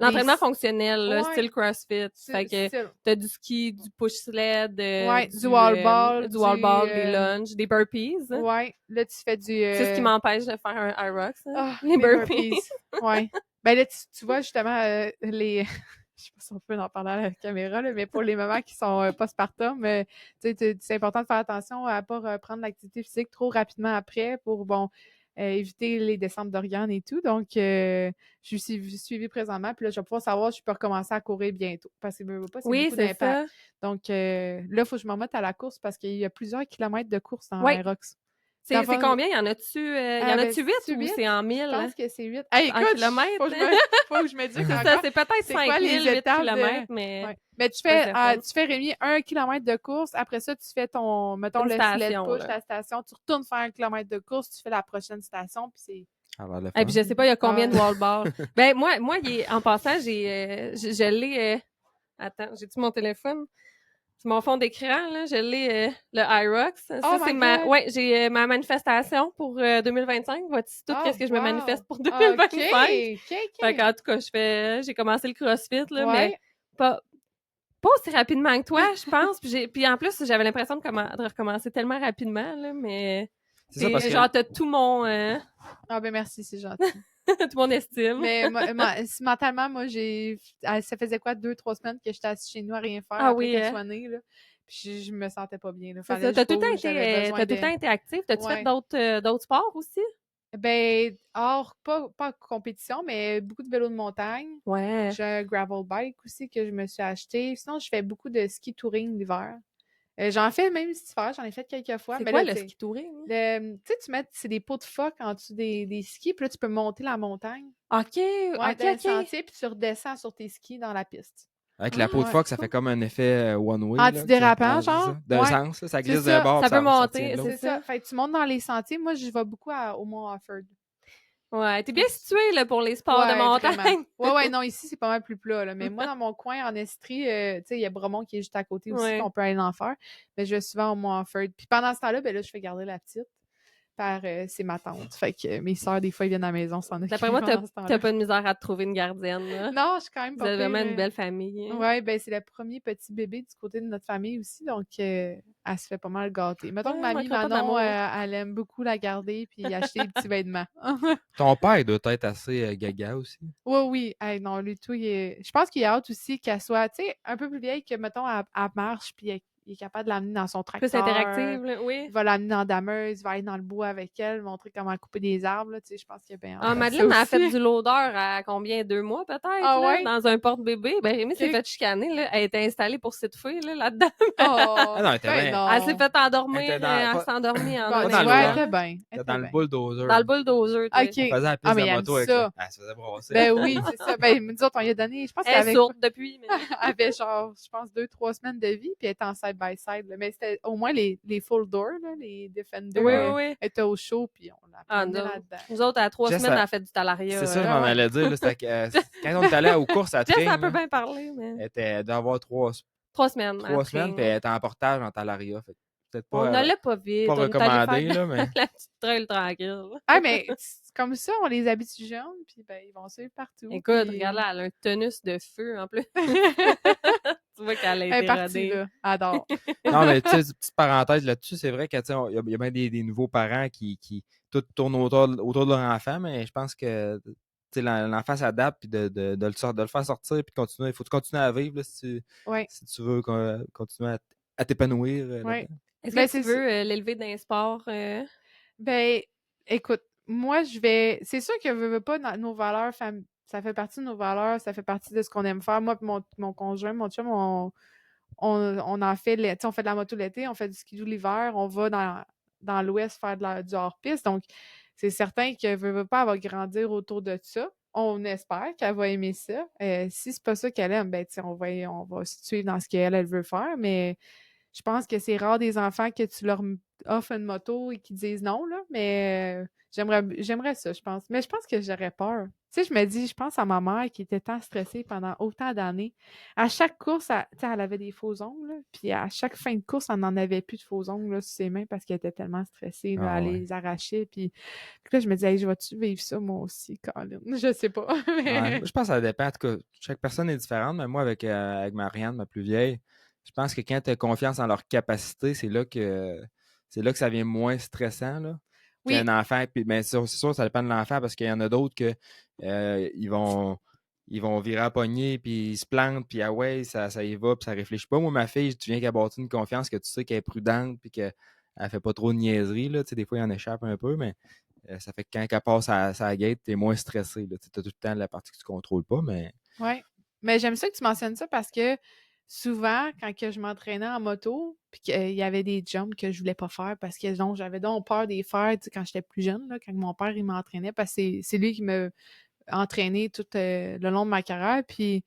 L'entraînement fonctionnel, là, Ouais. style CrossFit. Fait que t'as du ski, du push sled, du wall ball, du wall ball, des lunges, des burpees. Ouais, là tu fais du. C'est ce qui m'empêche de faire un Irox. Hein? Ah, les burpees. Ouais. Ben là, tu vois justement les. Je sais pas si on peut en parler à la caméra, là, mais pour les mamans qui sont postpartum, c'est important de faire attention à ne pas reprendre l'activité physique trop rapidement après pour, bon, éviter les descentes d'organes et tout. Donc, je suis suivie présentement. Puis là, je vais pouvoir savoir si je peux recommencer à courir bientôt. Parce que veux pas, c'est Oui, beaucoup c'est d'impact. ça. Donc, là, il faut que je me remette à la course parce qu'il y a plusieurs kilomètres de course dans Oui. Aerox. C'est combien? Y en a-tu 8 ou c'est en 1000? Je pense que c'est 8. Hey, En écoute, kilomètres? faut que je me dise C'est ça, encore. c'est peut-être C'est quoi 5000, les 8 étapes kilomètres, de... mais Ouais. Mais tu pas fais, certaine. Rémi, 1 kilomètre de course. Après ça, tu fais ton, mettons, Une le filet de station, push, là. ta station. Tu retournes faire 1 kilomètre de course. Tu fais la prochaine station. Puis c'est... Alors, le Et fun. puis je sais pas, il y a combien de Ah. wall balls. Ben moi, en passant, je l'ai. Attends, j'ai-tu mon téléphone? C'est mon fond d'écran, là. Je l'ai, le IROX. Ça, Oh c'est my ma. God! Ouais, j'ai ma manifestation pour 2025. Vois-tu tout Oh, qu'est-ce que je me wow! manifeste pour OK, 2025? OK. Fait qu'en tout cas, j'ai commencé le CrossFit, là, mais Ouais. pas aussi rapidement que toi, je pense. Puis en plus, j'avais l'impression de recommencer tellement rapidement, là, mais C'est ça, parce que genre, t'as tout mon, Ah ben merci, c'est gentil. tout mon estime. Mais mentalement, moi, ça faisait quoi, 2-3 semaines que j'étais assise chez nous à rien faire Ah après oui, qu'elle hein? soit née, là. Puis je me sentais pas bien, là. C'est Fallait ça. que je T'as tout le temps bouge, j'avais besoin tout le temps été active. T'as-tu fait Ouais. d'autres sports aussi? Ben, pas compétition, mais beaucoup de vélo de montagne. Ouais. J'ai un gravel bike aussi que je me suis acheté. Sinon, je fais beaucoup de ski touring l'hiver. J'en fais même cet hiver, j'en ai fait quelques fois. C'est Mais quoi là, le ski touring? tu sais, c'est des pots de phoque en dessous des skis, puis là, tu peux monter la montagne. OK, Ouais, OK, dans le OK. sentier, puis tu redescends sur tes skis dans la piste. avec la peau de Ouais. phoque, ça fait comme un effet one-way. là, Antidérapant, tu sais. genre? Ouais, c'est ça. D'un Ouais. sens, là, ça C'est glisse ça. d'un bord, Ça puis peut ça monter, retient de l'autre. C'est ça. Fait que tu montes dans les sentiers. Moi, je vais beaucoup au Mont Offord. Ouais, t'es bien situé là, pour les sports de Ouais, montagne. vraiment. Ouais, non, ici, c'est pas mal plus plat, là. Mais moi, dans mon coin, en Estrie, tu sais, il y a Bromont qui est juste à côté aussi, Ouais. qu'on peut aller en faire. Mais je vais souvent au Mont Offord. Puis pendant ce temps-là, ben là, je fais garder la petite. C'est ma tante. Fait que mes sœurs, des fois, ils viennent à la maison s'en occuper D'après moi, pendant ce temps-là. t'as pas de misère à te trouver une gardienne, là. Non, je suis quand même Vous pas êtes vraiment pire, une belle famille. Ouais, ben c'est le premier petit bébé du côté de notre famille aussi, donc elle se fait pas mal gâter. Mettons que Ouais, mamie manquera pas Manon, d'amour. elle aime beaucoup la garder puis acheter des petits vêtements. Ton père, il doit être assez gaga aussi. Oui, oui. Hey, non, lui, tout, je pense qu'il a hâte aussi qu'elle soit, tu sais, un peu plus vieille que, mettons, elle marche puis il est capable de l'amener dans son tracteur. Plus interactive, là, oui. Il va l'amener dans la dameuse, il va aller dans le bois avec elle, montrer comment couper des arbres, là, tu sais, je pense qu'il y a bien hâte Ah, à Madeleine ça a fait aussi. du loader à combien? 2 mois, peut-être, Ah là, ouais? dans un porte-bébé. Ben, Rémi s'est Ok. fait chicaner, là. Elle était installée pour cette fille, là-dedans. Oh, non, elle était ben bien. non. Elle s'est fait endormir. Elle était dans- Elle s'est endormie en Bon, un tu dans le vois, elle vent. était bien. Elle C'était était dans le bien. bulldozer. Dans le bulldozer, toi. OK. On faisait la piste Ah, mais de elle moto aime avec ça. ça. Elle se faisait brasser. Ben oui, c'est ça. Ben, nous autres, on lui a donné, je pense qu'elle Elle est avait, sourde depuis, mais... elle avait genre, je pense, 2-3 semaines de vie, puis elle était en side-by-side. Là. Mais c'était au moins les full door, là, les Defender. Oui, Ouais. oui, oui. Elle était au show, puis on l'a Ah, promenée non. là-dedans. Nous autres, à 3 Jess, semaines, ça- elle a fait du talariat. C'est ça, je ouais, m'en ouais. allais dire. Là, c'était quand on est allé aux courses à Jess, Train, elle peut là, bien parler, mais... elle devait avoir 3 3 semaines. à semaines, Train, puis elle était en portage en Talaria. Fait que peut-être On pas, n'allait pas vite. pas On est allé recommandé, faire là, mais. la petite trail tranquille. Ah, mais comme ça, on les habitue jeunes, puis ben, ils vont suivre partout. Écoute, puis... regarde là, elle a un tonus de feu en plus. Tu vois qu'elle a Elle est été partie, rodée. là. Adore. Non, mais tu sais, petite parenthèse là-dessus, c'est vrai qu'il y a bien des nouveaux parents qui tout tournent autour de leur enfant, mais je pense que tu sais, l'enfant s'adapte, puis de le faire sortir, puis de continuer. Il faut continuer à vivre là, Ouais. si tu veux continuer à t'épanouir Ouais. là-dedans. Est-ce Ben, que tu veux l'élever d'un sport? Ben, écoute, moi, c'est sûr que veux pas, nos valeurs, ça fait partie de nos valeurs, ça fait partie de ce qu'on aime faire. Moi et mon conjoint, mon chum, on en fait, tu sais, on fait de la moto l'été, on fait du skidoo l'hiver, on va dans l'ouest faire du hors-piste. Donc, c'est certain que veut pas, elle va grandir autour de ça. On espère qu'elle va aimer ça. Si c'est pas ça qu'elle aime, ben, tu sais, on va se suivre dans ce qu'elle veut faire, mais je pense que c'est rare des enfants que tu leur offres une moto et qu'ils disent non, là, mais j'aimerais ça, je pense. Mais je pense que j'aurais peur. Tu sais, je me dis, je pense à ma mère qui était tant stressée pendant autant d'années. À chaque course, tu sais, elle avait des faux ongles, là, puis à chaque fin de course, elle n'en avait plus de faux ongles là, sur ses mains parce qu'elle était tellement stressée, là, Ah elle ouais. les arrachait. Puis là, je me disais, hey, je vais-tu vivre ça moi aussi, Colin? Je sais pas. Ouais, je pense que ça dépend. En tout cas, chaque personne est différente, mais moi, avec Marianne, ma plus vieille, je pense que quand tu as confiance en leurs capacités, c'est là que ça devient moins stressant. Là. Oui. Qu'un enfant, puis ben, c'est sûr, ça dépend de l'enfant parce qu'il y en a d'autres que ils vont virer à pogner, puis ils se plantent, puis ah ouais, ça y va, puis ça réfléchit pas. Moi, ma fille, tu viens qu'elle bâtit une confiance que tu sais qu'elle est prudente, puis qu'elle fait pas trop de niaiseries. Là. Tu sais, des fois, il en échappe un peu, mais Ça fait que quand elle passe à la gate, t'es moins stressé. Tu as tout le temps la partie que tu contrôles pas, mais. Oui. Mais j'aime ça que tu mentionnes ça parce que souvent, quand que je m'entraînais en moto, puis qu'il y avait des jumps que je voulais pas faire parce que donc, j'avais donc peur des faire quand j'étais plus jeune, là, quand mon père il m'entraînait, parce que c'est lui qui m'a entraîné tout le long de ma carrière. Puis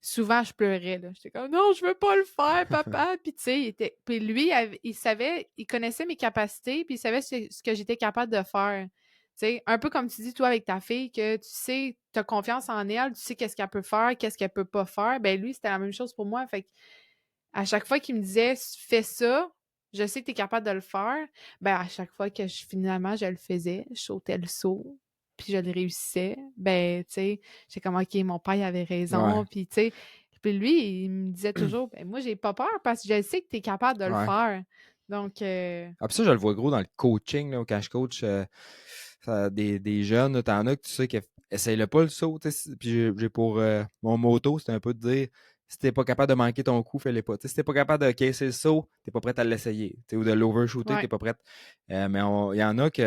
souvent, je pleurais. Là. J'étais comme non, je veux pas le faire, papa. Puis tu sais, puis lui, il savait, il connaissait mes capacités, puis il savait ce que j'étais capable de faire. Tu sais, un peu comme tu dis, toi, avec ta fille, que tu sais, tu as confiance en elle, tu sais qu'est-ce qu'elle peut faire, qu'est-ce qu'elle peut pas faire. Ben lui, c'était la même chose pour moi. Fait que à chaque fois qu'il me disait fais ça, je sais que tu es capable de le faire. Ben à chaque fois que finalement je le faisais, je sautais le saut, puis je le réussissais. Ben, tu sais, j'ai comme OK, mon père il avait raison. Ouais. Puis, tu sais, puis lui, il me disait toujours ben, moi, j'ai pas peur parce que je sais que tu es capable de le Ouais. faire. Donc, Ah, puis ça, je le vois gros dans le coaching, là, quand je coach des jeunes. T'en as que tu sais qu'ils essaye pas le saut. Puis j'ai pour mon motto, c'est un peu de dire si t'es pas capable de manquer ton coup, fais-le pas. Si t'es pas capable de casser le saut, t'es pas prêt à l'essayer. Ou de l'overshooter, ouais, t'es pas prêt. Mais il y en a qui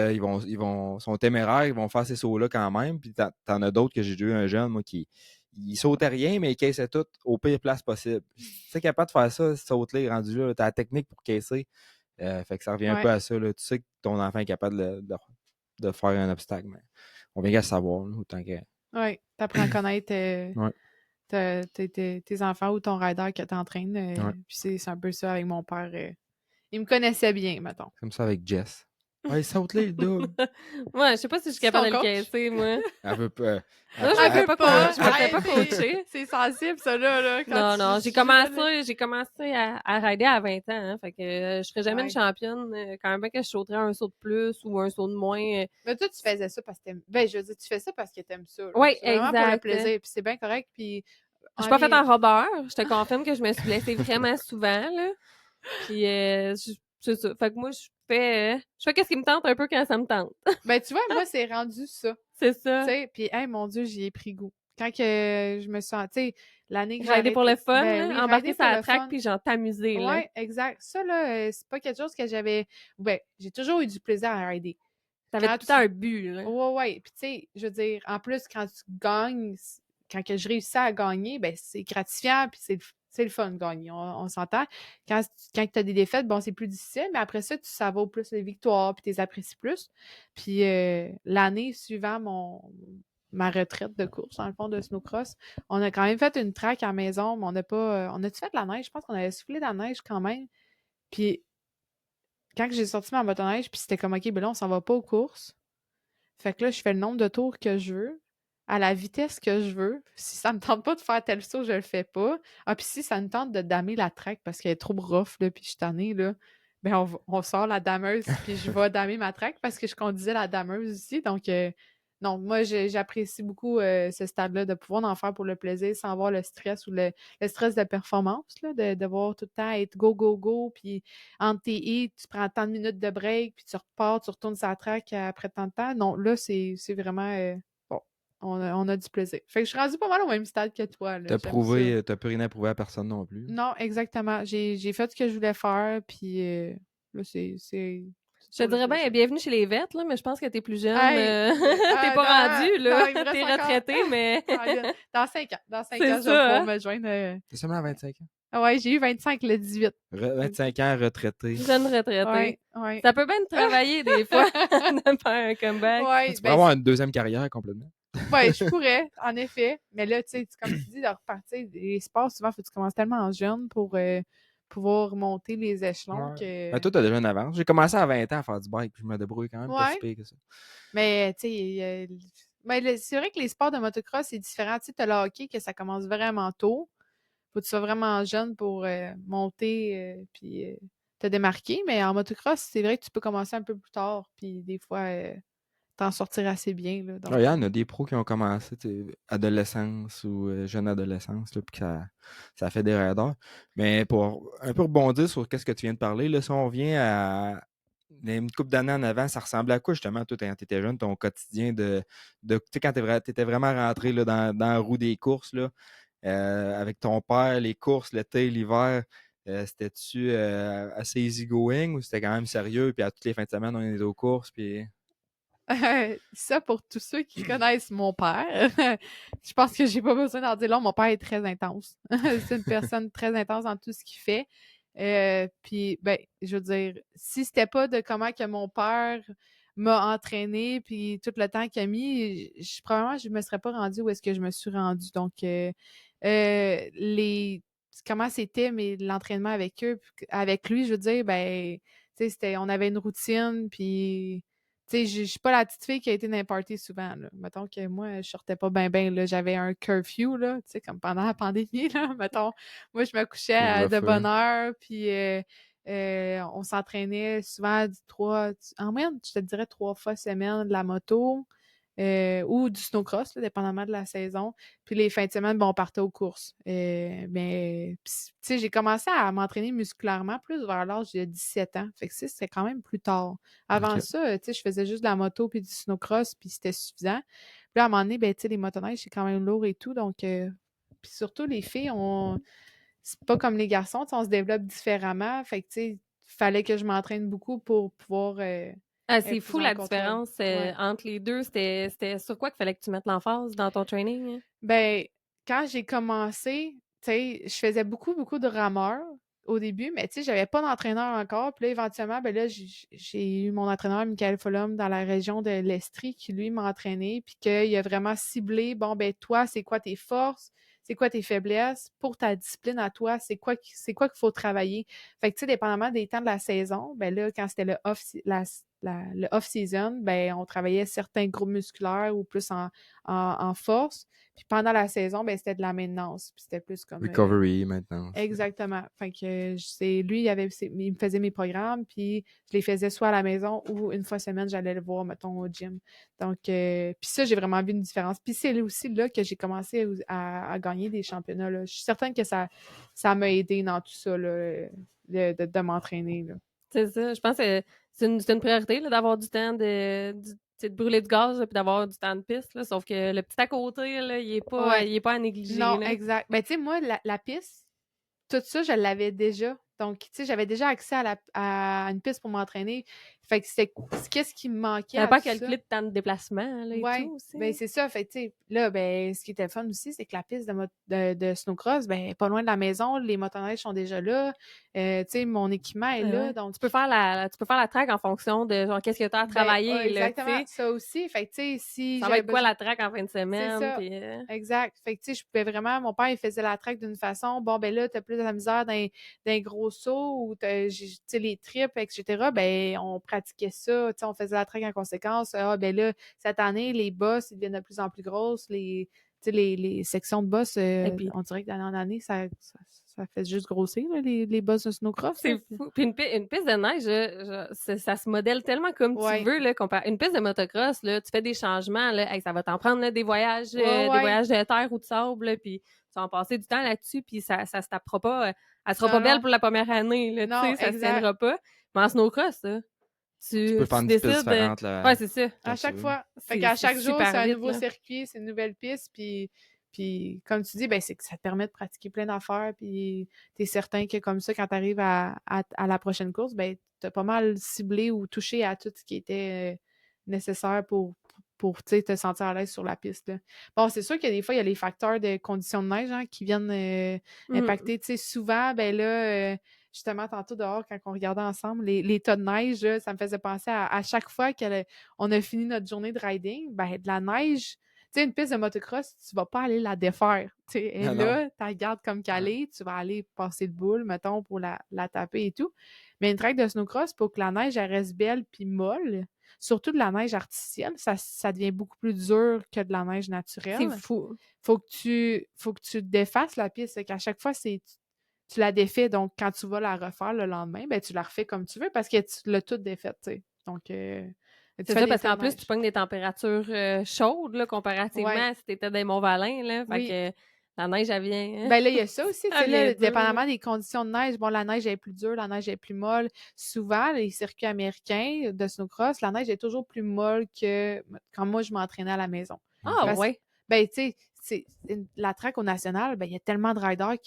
sont téméraires, ils vont faire ces sauts-là quand même. Puis t'en as d'autres que j'ai eu un jeune, moi, qui il sautait rien, mais il caissait tout au pire place possible. Si t'es capable de faire ça, saute-là, rendu là, t'as la technique pour casser. Fait que ça revient un peu ouais, à ça. Là. Tu sais que ton enfant est capable de faire un obstacle, mais on vient qu'à savoir, là, autant que. ouais. T'apprends à connaître Ouais, tes enfants ou ton rider que t'entraînes. ouais. Puis c'est un peu ça avec mon père. Il me connaissait bien, mettons. Comme ça avec Jess. Ouais, saute-là, le double. Moi, je sais pas si je suis C'est capable ton de le coach? caisser, moi. Elle veut pas. Non, je me Elle fais veut pas, pas. je me fais Hey, pas coacher. c'est sensible, ça, là, quand Non, non, tu juges, là. j'ai commencé à rider à 20 ans, hein, fait que je serais jamais une Ouais. championne quand même que je sauterais un saut de plus ou un saut de moins. Mais toi, tu faisais ça parce que t'aimes. Ben, je veux dire, tu fais ça parce que t'aimes ça, là. Oui, C'est vraiment pour le exact. plaisir, puis c'est bien correct, puis Je suis en pas faite les... en robeur. Je te confirme que je me suis blessée vraiment souvent, là. Puis, c'est ça. Fait que moi, je fais qu'est-ce qui me tente un peu quand ça me tente. Ben, tu vois, moi, c'est rendu ça, C'est tu ça. sais, puis, hey, mon Dieu, j'y ai pris goût. Quand que je me suis... Tu sais, l'année que j'ai Rider pour le arrêté... fun, Ben là. oui, rider Embarquer sur pour la le track fun. puis genre t'amuser, là. Ouais, exact. Ça, là, c'est pas quelque chose que j'avais... Ben, j'ai toujours eu du plaisir à rider. T'avais Quand tout le temps tu... un but, là. Ouais, ouais. Puis, tu sais, je veux dire, en plus, quand tu gagnes, quand que je réussis à gagner, ben, c'est gratifiant, puis c'est le fun de gagner, on s'entend. Quand tu as des défaites, bon, c'est plus difficile, mais après ça, tu savoures plus les victoires, puis tu les apprécies plus. Puis, l'année suivant ma retraite de course, dans le fond, de snowcross, on a quand même fait une track à la maison, mais on n'a pas... on a-tu fait de la neige? Je pense qu'on avait soufflé de la neige quand même. Puis, quand j'ai sorti ma motoneige, puis c'était comme, OK, ben là, on s'en va pas aux courses. Fait que là, je fais le nombre de tours que je veux, à la vitesse que je veux. Si ça me tente pas de faire tel saut, je le fais pas. Ah, puis si ça me tente de damer la track parce qu'elle est trop rough, là, puis je suis tannée, là, ben on sort la dameuse, puis je vais damer ma track parce que je conduisais la dameuse aussi. Donc, non, moi, j'apprécie beaucoup ce stade-là, de pouvoir en faire pour le plaisir sans avoir le stress ou le stress de performance, là, de devoir tout le temps être go, go, go, puis entre tes hits, tu prends tant de minutes de break, puis tu repars, tu retournes sur la track après tant de temps. Non, là, c'est vraiment... bon, on a du plaisir. Fait que je suis rendue pas mal au même stade que toi, là. J'aime ça. T'as plus rien à prouver à personne non plus. Non, exactement. J'ai fait ce que je voulais faire, puis là, c'est Je te pour le dirais bien, plaisir. bienvenue chez les Vêtres, là, mais je pense que t'es plus jeune. Hey! T'es pas Non, rendu, là. non, il me reste T'es encore... retraité, mais. Dans 5 ans. Dans 5 C'est ans, je vais pouvoir ça, hein? me joindre. T'as seulement 25 ans. Ah ouais, j'ai eu 25 le 18. 25 ans, retraité. Jeune retraité. Ouais, ouais. Ça peut bien te travailler des fois de faire un comeback. Ouais, Tu ben, pourrais avoir une deuxième carrière complètement. ouais, je pourrais, en effet. Mais là, tu sais, comme tu dis, de repartir, les sports, souvent, faut que tu commences tellement jeune pour pouvoir monter les échelons Ouais. que... Ben, toi, t'as déjà une avance. J'ai commencé à 20 ans à faire du bike, puis je me débrouille quand même pas si Ouais, pire que ça. mais tu sais, ben, c'est vrai que les sports de motocross, c'est différent. Tu sais, t'as le hockey, que ça commence vraiment tôt. Faut que tu sois vraiment jeune pour monter puis te démarquer. Mais en motocross, c'est vrai que tu peux commencer un peu plus tard, puis des fois, t'en sortir assez bien, là. Il Donc, y en a des pros qui ont commencé, tu sais, adolescence ou jeune adolescence, là, puis que ça fait des raideurs. Mais pour un peu rebondir sur ce que tu viens de parler, là, si on revient à une couple d'années en avant, ça ressemblait à quoi justement, toi, quand tu étais jeune, ton quotidien tu sais, quand tu étais vraiment rentré là, dans la roue des courses, là, avec ton père, les courses, l'été, l'hiver, c'était-tu assez easygoing ou c'était quand même sérieux, puis à toutes les fins de semaine, on est aux courses, puis... Ça, pour tous ceux qui connaissent mon père, je pense que j'ai pas besoin d'en dire long. Mon père est très intense. C'est une personne très intense dans tout ce qu'il fait. Puis, ben, je veux dire, si c'était pas de comment que mon père m'a entraîné puis tout le temps qu'il a mis, probablement, je me serais pas rendue où est-ce que je me suis rendue. Donc, comment c'était, mais l'entraînement avec eux, avec lui, je veux dire, ben, tu sais, on avait une routine, puis tu sais, je suis pas la petite fille qui a été dans les parties souvent, là. Mettons que moi, je sortais pas ben, là. J'avais un curfew, là, tu sais, comme pendant la pandémie, là. Mettons, moi, je me couchais de bonne heure, puis on s'entraînait souvent en moyenne, je te dirais 3 fois semaine de la moto. Ou du snowcross, là, dépendamment de la saison. Puis les fins de semaine, bon, on partait aux courses. Mais, tu sais, j'ai commencé à m'entraîner musculairement plus vers l'âge de 17 ans. Fait que c'était quand même plus tard. Avant OK. ça, tu sais, je faisais juste de la moto puis du snowcross, puis c'était suffisant. Puis là, à un moment donné, ben, tu sais, les motoneiges, c'est quand même lourd et tout. Donc, puis surtout, les filles, c'est pas comme les garçons, tu sais, on se développe différemment. Fait que, tu sais, fallait que je m'entraîne beaucoup pour pouvoir Ah, être c'est plus fou en la contrôle. différence Ouais. entre les deux. C'était sur quoi qu'il fallait que tu mettes l'emphase dans ton training? Hein? Ben, quand j'ai commencé, tu sais, je faisais beaucoup, beaucoup de rameurs au début, mais tu sais, j'avais pas d'entraîneur encore. Puis là, éventuellement, ben là, j'ai eu mon entraîneur, Michael Follum, dans la région de l'Estrie, qui, lui, m'a entraîné, puis qu'il a vraiment ciblé, bon, ben, toi, c'est quoi tes forces? C'est quoi tes faiblesses? Pour ta discipline à toi, c'est quoi qu'il faut travailler? Fait que, tu sais, dépendamment des temps de la saison, ben là, quand c'était le off-season, ben, on travaillait certains groupes musculaires ou plus en force. Puis pendant la saison, ben, c'était de la maintenance. Puis c'était plus comme. Recovery maintenant. Exactement. Fait que lui, il me faisait mes programmes, puis je les faisais soit à la maison ou une fois semaine, j'allais le voir, mettons, au gym. Donc, puis ça, j'ai vraiment vu une différence. Puis c'est aussi là que j'ai commencé à gagner des championnats, là. Je suis certaine que ça m'a aidé dans tout ça, là, de m'entraîner, là. C'est ça. Je pense que c'est une priorité là, d'avoir du temps de brûler du gaz puis d'avoir du temps de piste. Là, sauf que le petit à côté, là, Ouais. il est pas à négliger. Non, Là. exact. Ben, tu sais, moi, la piste, tout ça, je l'avais déjà. Donc, tu sais, j'avais déjà accès à une piste pour m'entraîner. Fait que qu'est-ce qui me manquait T'avais à pas tout ça? calculé de temps de déplacement là, et Ouais, tout aussi. ben c'est ça. Fait que, tu sais, là, ben, ce qui était fun aussi, c'est que la piste de snowcross, ben, pas loin de la maison, les motoneiges sont déjà là. Tu sais, mon équipement est là. Ouais. Donc, Tu peux faire la track en fonction de genre qu'est-ce que tu as à ben, travailler. Là, exactement, ça aussi. Fait que, tu sais, si ça va j'avais être quoi besoin. la track en fin de C'est semaine? ça. Puis, Exact. Fait que, tu sais, je pouvais vraiment. Mon père, il faisait la track d'une façon. Bon, ben là, t'as plus de la misère d'un gros saut ou tu sais, les tripes, etc. Ben, on pratiquait ça. Tu sais, on faisait la track en conséquence. Ah, ben là, cette année, les bosses, ils deviennent de plus en plus grosses. Tu sais, les sections de bosses, et puis, on dirait que d'année en année, ça fait juste grossir, là, les bosses de snowcross. Là. c'est fou. Puis une piste de neige, ça se modèle tellement comme tu Ouais. veux. Là, une piste de motocross, là, tu fais des changements, là, hey, ça va t'en prendre là, des voyages Ouais. de terre ou de sable, là, puis tu vas en passer du temps là-dessus, puis ça se tapera pas. Elle sera pas Non, belle non. pour la première année, là, tu Non, sais, ça se exact. tiendra pas. Mais en snowcross, là, Tu peux faire tu une petite piste décides de... différente Ouais, là, c'est ça. quand À tu chaque veux. fois. Fait qu'à C'est chaque jour, super c'est un vite, nouveau là. circuit, c'est une nouvelle piste, puis comme tu dis, ben c'est que ça te permet de pratiquer plein d'affaires, puis t'es certain que comme ça, quand t'arrives à la prochaine course, ben t'as pas mal ciblé ou touché à tout ce qui était nécessaire pour tu sais, te sentir à l'aise sur la piste, là. Bon, c'est sûr qu'il y a des fois, il y a les facteurs de conditions de neige, hein, qui viennent impacter, tu sais, souvent, ben là, justement, tantôt dehors, quand on regardait ensemble les tas de neige, là, ça me faisait penser à chaque fois qu'on a fini notre journée de riding, ben de la neige, tu sais, une piste de motocross, tu vas pas aller la défaire. Tu sais, elle est Non, non. là, tu la gardes comme qu'elle est, tu vas aller passer le boule, mettons, pour la taper et tout. Mais une track de snowcross, pour que la neige, elle reste belle puis molle, surtout de la neige artificielle, ça devient beaucoup plus dur que de la neige C'est naturelle. fou. Faut que tu défasses la piste. C'est qu'à chaque fois, tu la défais. Donc, quand tu vas la refaire le lendemain, ben, tu la refais comme tu veux parce que tu l'as toute défaite, tu sais. Donc, tu C'est fais ça, des parce tas qu'en de plus, tu neige. pognes des températures chaudes, là, Ouais, comparativement à si t'étais dans les Monts-Valin, là. Fait oui. que la neige, elle vient, Ben là, il y a ça aussi, tu sais, elle vient là, dure, là. dépendamment des conditions de neige, bon, la neige est plus dure, la neige est plus molle. Souvent, les circuits américains de snowcross, la neige est toujours plus molle que quand moi, je m'entraînais à la maison. Ah OK. Parce ouais. ben, tu sais, la track au national, ben, il y a tellement de riders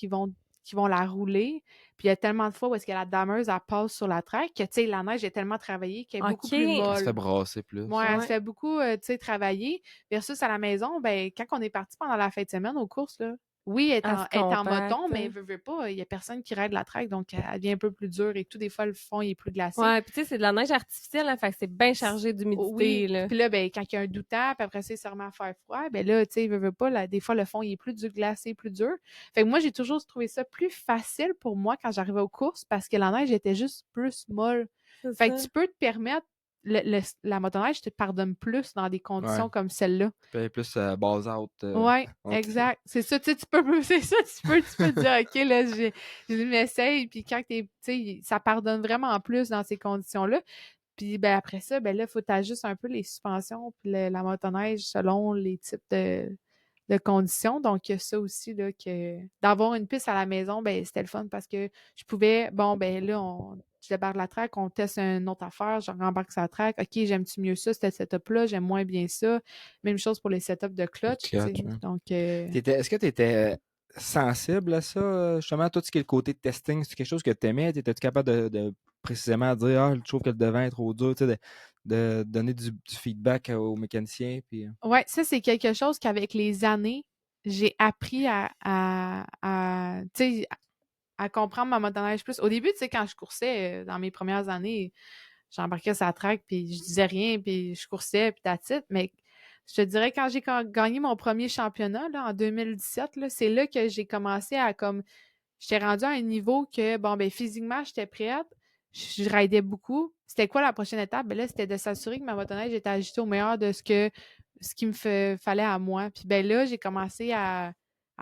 qui vont la rouler. Puis il y a tellement de fois où est-ce que la dameuse, elle passe sur la track que, tu sais, la neige est tellement travaillée qu'elle est beaucoup plus OK. Elle se fait molle. brasser plus. Ouais, elle se Ouais. fait beaucoup, tu sais, travailler. Versus à la maison, ben, quand on est parti pendant la fin de semaine aux courses, là, oui, Elle se elle est en compacte. moton, mais veut pas, il y a personne qui ride la track, donc elle devient un peu plus dure et tout. Des fois, le fond, il est plus glacé. Ouais, puis tu sais, c'est de la neige artificielle, hein, fait que c'est bien chargé d'humidité, Oui, là. puis là, ben, quand il y a un doutant, puis après ça, il se remet à faire froid, ben là, tu sais, veut pas, là, des fois, le fond, il est plus glacé, plus dur. Fait que moi, j'ai toujours trouvé ça plus facile pour moi quand j'arrivais aux courses parce que la neige était juste plus molle. C'est Fait que ça. tu peux te permettre, la motoneige te pardonne plus dans des conditions Ouais. comme celle-là. Puis plus base out. Ouais, OK. exact. C'est ça, tu sais, c'est ça, tu peux te dire, OK, là, je m'essaye, puis quand tu sais, ça pardonne vraiment plus dans ces conditions-là. Puis ben, après ça, ben là, il faut t'ajuster un peu les suspensions puis la motoneige selon les types de conditions. Donc, il y a ça aussi, là, que d'avoir une piste à la maison, ben c'était le fun parce que je pouvais, bon, ben là, je débarque la track, on teste une autre affaire, je rembarque sa track. OK, j'aime-tu mieux ça, ce setup-là? J'aime moins bien ça. Même chose pour les setups de clutch, tu sais. Clutch, ouais. Donc, Est-ce que tu étais sensible à ça, justement, tout ce qui est le côté de testing? C'est quelque chose que tu aimais? Étais-tu capable de précisément dire, je trouve que le devant est trop dur, tu sais, de donner du feedback aux mécaniciens? Puis, ouais, ça, c'est quelque chose qu'avec les années, j'ai appris tu sais, à comprendre ma motoneige plus. Au début, tu sais, quand je coursais, dans mes premières années, j'embarquais sur la track, puis je disais rien, puis je coursais, puis that's it. Mais je te dirais, quand j'ai gagné mon premier championnat, là, en 2017, là, c'est là que j'ai commencé à, comme, j'étais rendue à un niveau que, bon, ben physiquement, j'étais prête, je raidais beaucoup. C'était quoi la prochaine étape? Ben là, c'était de s'assurer que ma motoneige était ajustée au meilleur de ce qui me fallait à moi. Puis ben là, j'ai commencé à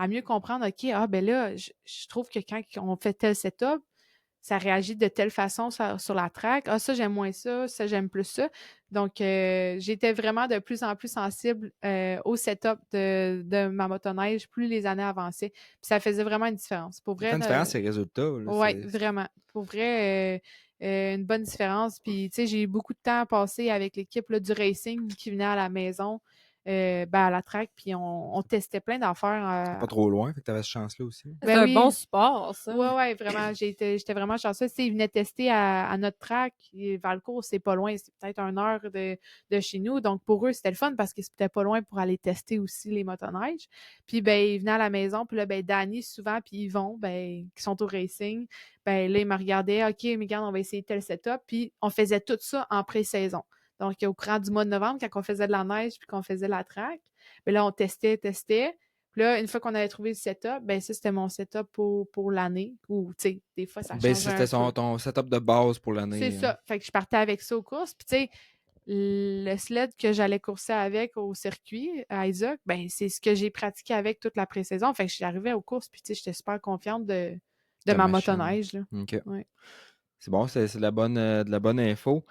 mieux comprendre, OK, ben là, je trouve que quand on fait tel setup, ça réagit de telle façon sur la track. Ah, ça, j'aime moins ça, ça, j'aime plus ça. Donc, j'étais vraiment de plus en plus sensible au setup de ma motoneige plus les années avançaient. Puis ça faisait vraiment une différence. Pour ça fait vrai, une différence, ces résultats. Là, oui, vraiment. Pour vrai, une bonne différence. Puis, tu sais, j'ai eu beaucoup de temps à passer avec l'équipe là, du racing qui venait à la maison, ben, à la track, puis on testait plein d'affaires. c'est pas trop loin, fait que tu avais cette chance-là aussi. C'est Ben un oui, bon support, ça. ouais, vraiment. J'étais vraiment chanceuse. Tu sais, ils venaient tester à notre track. Et Valcourt, c'est pas loin. C'est peut-être 1 heure de chez nous. Donc, pour eux, c'était le fun parce que c'était pas loin pour aller tester aussi les motoneiges. Puis, ben, ils venaient à la maison. Puis là, ben, Danny, souvent, puis Yvon, ben, qui sont au racing, ben, là, ils me regardaient. OK, mais regarde, on va essayer tel setup. Puis, on faisait tout ça en pré-saison. Donc, au courant du mois de novembre, quand on faisait de la neige puis qu'on faisait la track, ben là, on testait. Puis là, une fois qu'on avait trouvé le setup, ben ça, c'était mon setup pour l'année. Ou, tu sais, des fois, ça Ben, changeait un c'était peu. ton setup de base pour C'est l'année. ça. Fait que je partais avec ça aux courses. Puis, tu sais, le sled que j'allais courser avec au circuit, à Isaac, ben c'est ce que j'ai pratiqué avec toute la pré-saison. Fait que j'arrivais aux courses, puis, tu sais, j'étais super confiante de Ta ma machine. motoneige, là. OK. Ouais. C'est bon, c'est de la bonne info.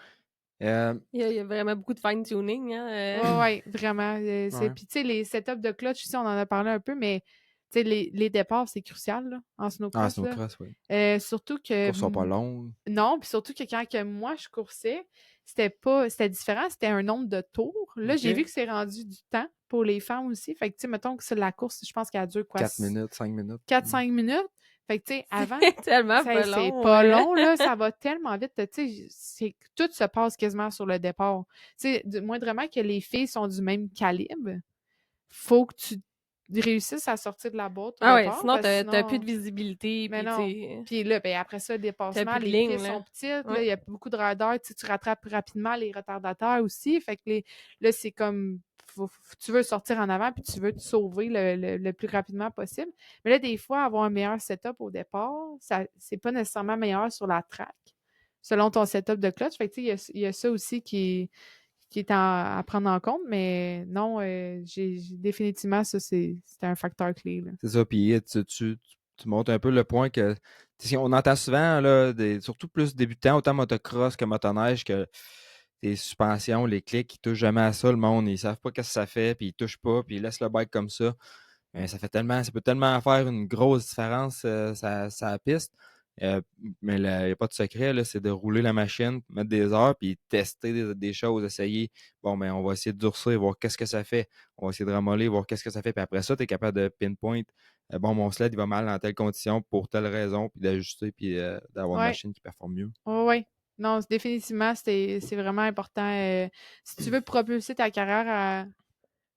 Il y a vraiment beaucoup de fine-tuning, hein. Ouais, vraiment. Ouais. Puis, tu sais, les setups de clutch aussi, on en a parlé un peu, mais, tu sais, les départs, c'est crucial, là, en Ah, snowcross, là. snowcross, oui. Surtout Les que courses sont pas longues. non, puis surtout que quand que moi je coursais, c'était différent, c'était un nombre de tours. Là, j'ai vu OK. que c'est rendu du temps pour les femmes aussi. Fait que, tu sais, mettons que c'est la course, je pense qu'elle dure quoi? 4 minutes, 5 minutes. 4-5 minutes. Fait que, tu sais, avant, C'est tellement pas c'est long, pas ouais. long, là, ça va tellement vite. Tu sais, tout se passe quasiment sur le départ. Tu sais, moindrement que les filles sont du même calibre, faut que tu réussisses à sortir de la boîte au Ah ouais, départ, sinon parce que t'as plus de sinon. visibilité, Mais puis tu non. sais, Puis là, ben après ça, le t'as dépassement, plus de les ligne, pistes sont là. petites, là, Ouais. il y a beaucoup de riders, tu rattrapes rapidement les retardateurs aussi. Fait que là, c'est comme, tu veux sortir en avant, puis tu veux te sauver le plus rapidement possible. Mais là, des fois, avoir un meilleur setup au départ, ça, c'est pas nécessairement meilleur sur la track, selon ton setup de clutch. Fait que, tu sais, il y a ça aussi qui est à prendre en compte, mais non, définitivement, ça, c'est un facteur clé, là. C'est ça. Puis tu montres un peu le point que on entend souvent, là, surtout plus débutants, autant motocross que motoneige, que les suspensions, les clics, ils touchent jamais à ça. Le monde, ils savent pas qu'est-ce que ça fait, puis ils touchent pas, puis ils laissent le bike comme ça. Ça peut tellement faire une grosse différence, ça piste. Mais il n'y a pas de secret, là, c'est de rouler la machine, mettre des heures, puis tester des choses, essayer. Bon, ben, on va essayer de durcir, voir qu'est-ce que ça fait. On va essayer de ramollir, voir qu'est-ce que ça fait. Puis après ça, tu es capable de pinpoint bon, mon sled, il va mal dans telle condition pour telle raison, puis d'ajuster, puis d'avoir une Ouais. machine qui performe mieux. Oui. Non, définitivement, c'est vraiment important. Si tu veux propulser ta carrière à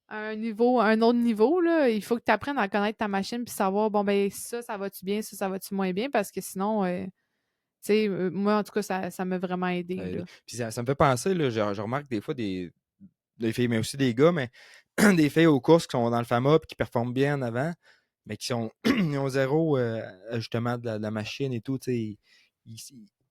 un autre niveau, là, il faut que tu apprennes à connaître ta machine puis savoir, bon, ben ça va-tu bien, ça va-tu moins bien, parce que sinon, tu sais, moi, en tout cas, ça m'a vraiment aidé, là. Puis ça me fait penser, là, je remarque des fois des filles, mais aussi des gars, mais des filles aux courses qui sont dans le FAMA puis qui performent bien en avant, mais qui sont ils ont zéro ajustement de la machine et tout. Tu sais,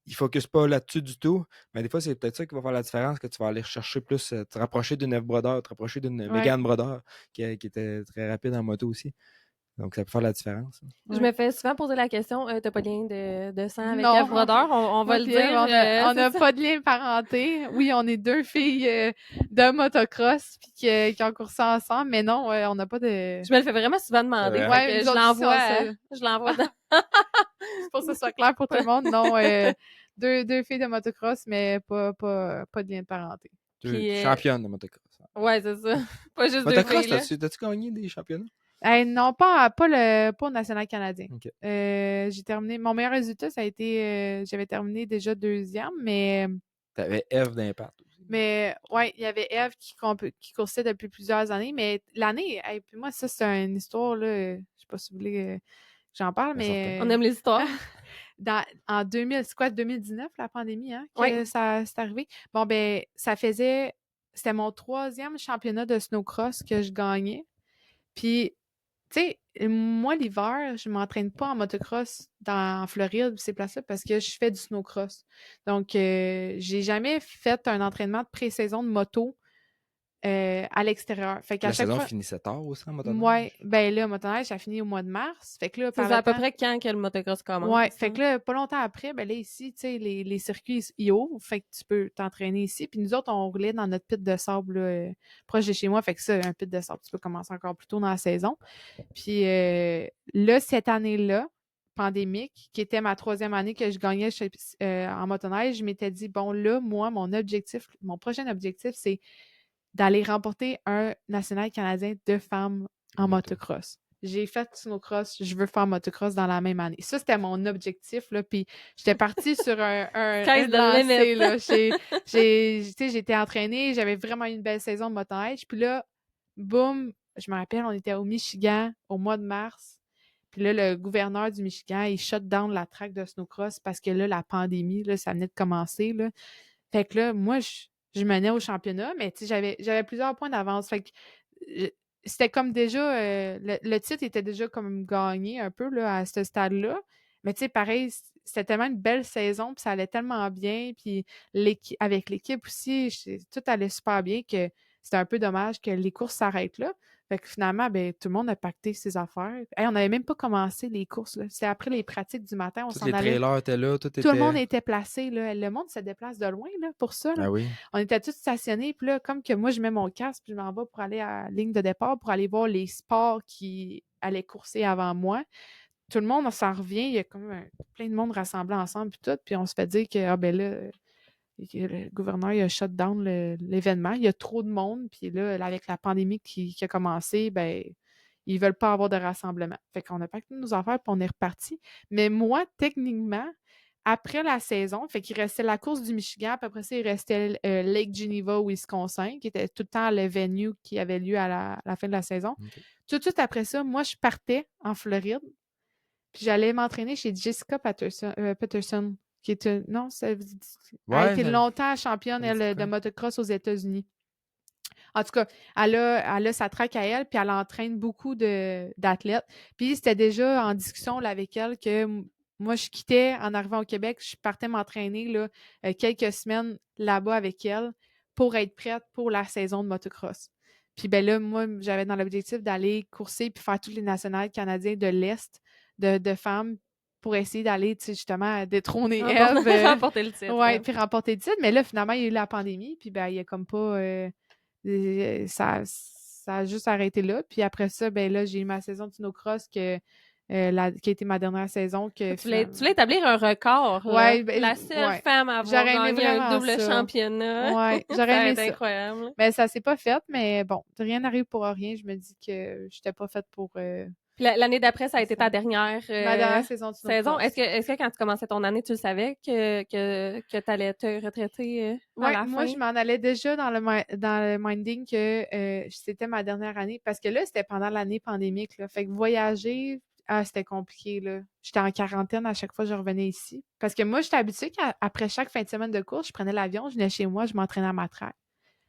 ils focusent pas là-dessus du tout. Mais des fois, c'est peut-être ça qui va faire la différence, que tu vas aller chercher plus, te rapprocher d'une F Brodeur, te rapprocher d'une Ouais. Mégane Brodeur, qui était très rapide en moto aussi. Donc, ça peut faire la différence. Je me fais souvent poser la question, t'as pas de lien de sang avec Non. F Brodeur? On va Moi le puis elle, dire. on n'a c'est ça. pas de lien parenté. Oui, on est deux filles de motocross puis qui ont coursé ensemble, mais non, on n'a pas de... Je me le fais vraiment souvent demander. Ouais. fait Ouais, que nous je autres aussi, l'envoie. Je l'envoie dans... C'est pour que ce soit clair pour tout le monde. Non, deux filles de motocross, mais pas de lien de parenté. Puis, Championne de motocross. Ouais, c'est ça. Pas juste deux Motocross, filles, là. t'as-tu gagné des championnats? Non, pas au national canadien. Ok. J'ai terminé. Mon meilleur résultat, ça a été. J'avais terminé déjà 2e, mais. T'avais F d'impact aussi. Mais ouais, il y avait Eve qui coursait depuis plusieurs années, mais l'année, puis moi, ça, c'est une histoire, là. Je sais pas si vous voulez que j'en parle, Bien mais. certain. On aime les histoires. En 2019, la pandémie, hein, que Ouais. ça c'est arrivé. Bon, ben, c'était mon 3e championnat de snowcross que je gagnais. Puis, tu sais, moi, l'hiver, je m'entraîne pas en motocross en Floride, ces places-là, parce que je fais du snowcross. Donc, j'ai jamais fait un entraînement de pré-saison de moto à l'extérieur. Fait qu'à La chaque saison fois, finissait tard aussi en motoneige? ouais, ben là, motoneige, ça finit au mois de mars. Fait que là, C'est par ça, le à peu temps... près quand que le motocross commence. Ouais, fait que là, pas longtemps après, ben là, ici, tu sais, les circuits, ils ouvrent, fait que tu peux t'entraîner ici. Puis nous autres, on roulait dans notre pit de sable, là, proche de chez moi. Fait que ça, un pit de sable, tu peux commencer encore plus tôt dans la saison. Puis là, cette année-là, pandémique, qui était ma 3e année que je gagnais en motoneige, je m'étais dit, bon, là, moi, mon prochain objectif, c'est d'aller remporter un national canadien de femmes en motocross. J'ai fait snowcross, je veux faire motocross dans la même année. Ça, c'était mon objectif, là, puis j'étais partie sur Sky's the lancé, limit. là. J'étais entraînée, j'avais vraiment eu une belle saison de motoneige, puis là, boum, je me rappelle, on était au Michigan au mois de mars, puis là, le gouverneur du Michigan, il shut down la track de snowcross parce que là, la pandémie, là, ça venait de commencer, là. Fait que là, moi, je menais au championnat, mais tu sais, j'avais plusieurs points d'avance. Fait que c'était comme déjà, le titre était déjà comme gagné un peu là, à ce stade-là. Mais tu sais, pareil, c'était tellement une belle saison, puis ça allait tellement bien, puis avec l'équipe aussi, tout allait super bien que c'était un peu dommage que les courses s'arrêtent là. Fait que finalement, ben, tout le monde a pacté ses affaires. Hey, on n'avait même pas commencé les courses, là. C'était après les pratiques du matin, on Tous s'en les allait. trailers étaient là, tout était... Tout le monde était placé, là. Le monde se déplace de loin, là, pour ça, là. Ah oui. On était tous stationnés, puis là, comme que moi, je mets mon casque, puis je m'en vais pour aller à la ligne de départ, pour aller voir les sports qui allaient courser avant moi. Tout le monde, on s'en revient, il y a comme plein de monde rassemblé ensemble, puis tout, puis on se fait dire que, ah ben là, le gouverneur, il a shut down l'événement, il y a trop de monde, puis là, avec la pandémie qui a commencé, ben, ils veulent pas avoir de rassemblement. Fait qu'on a pacté nos affaires, puis on est reparti. Mais moi, techniquement, après la saison, fait qu'il restait la course du Michigan, puis après ça, il restait Lake Geneva, Wisconsin, qui était tout le temps le venue qui avait lieu à la fin de la saison. Okay. Tout de suite après ça, moi, je partais en Floride, puis j'allais m'entraîner chez Jessica Peterson, qui est elle a été longtemps championne de motocross aux États-Unis. En tout cas, elle a sa track à elle, puis elle entraîne beaucoup d'athlètes. Puis c'était déjà en discussion là, avec elle que moi, je quittais en arrivant au Québec, je partais m'entraîner là, quelques semaines là-bas avec elle pour être prête pour la saison de motocross. Puis ben là, moi, j'avais dans l'objectif d'aller courser puis faire tous les nationales canadiens de l'Est de femmes pour essayer d'aller, tu sais, justement, détrôner Eve. Remporter le titre. Ouais, puis remporter le titre. Mais là, finalement, il y a eu la pandémie, puis ben, il y a comme pas... ça a juste arrêté là. Puis après ça, ben là, j'ai eu ma saison de snowcross qui a été ma dernière saison. Tu voulais établir un record. Ouais, ben, la seule femme à avoir gagné un double championnat. Ouais, j'aurais aimé ça. Incroyable. Mais ça s'est pas fait, mais bon, rien n'arrive pour rien. Je me dis que je n'étais pas faite pour... Puis l'année d'après, ça a été ta dernière Ma dernière saison de saison. snowcross. Est-ce que quand tu commençais ton année, tu le savais que tu allais te retraiter à Ouais, la moi, fin? je m'en allais déjà dans le minding que c'était ma dernière année. Parce que là, c'était pendant l'année pandémique, là. Fait que voyager, c'était compliqué, là. J'étais en quarantaine à chaque fois que je revenais ici. Parce que moi, j'étais habituée qu'après chaque fin de semaine de course, je prenais l'avion, je venais chez moi, je m'entraînais à ma track.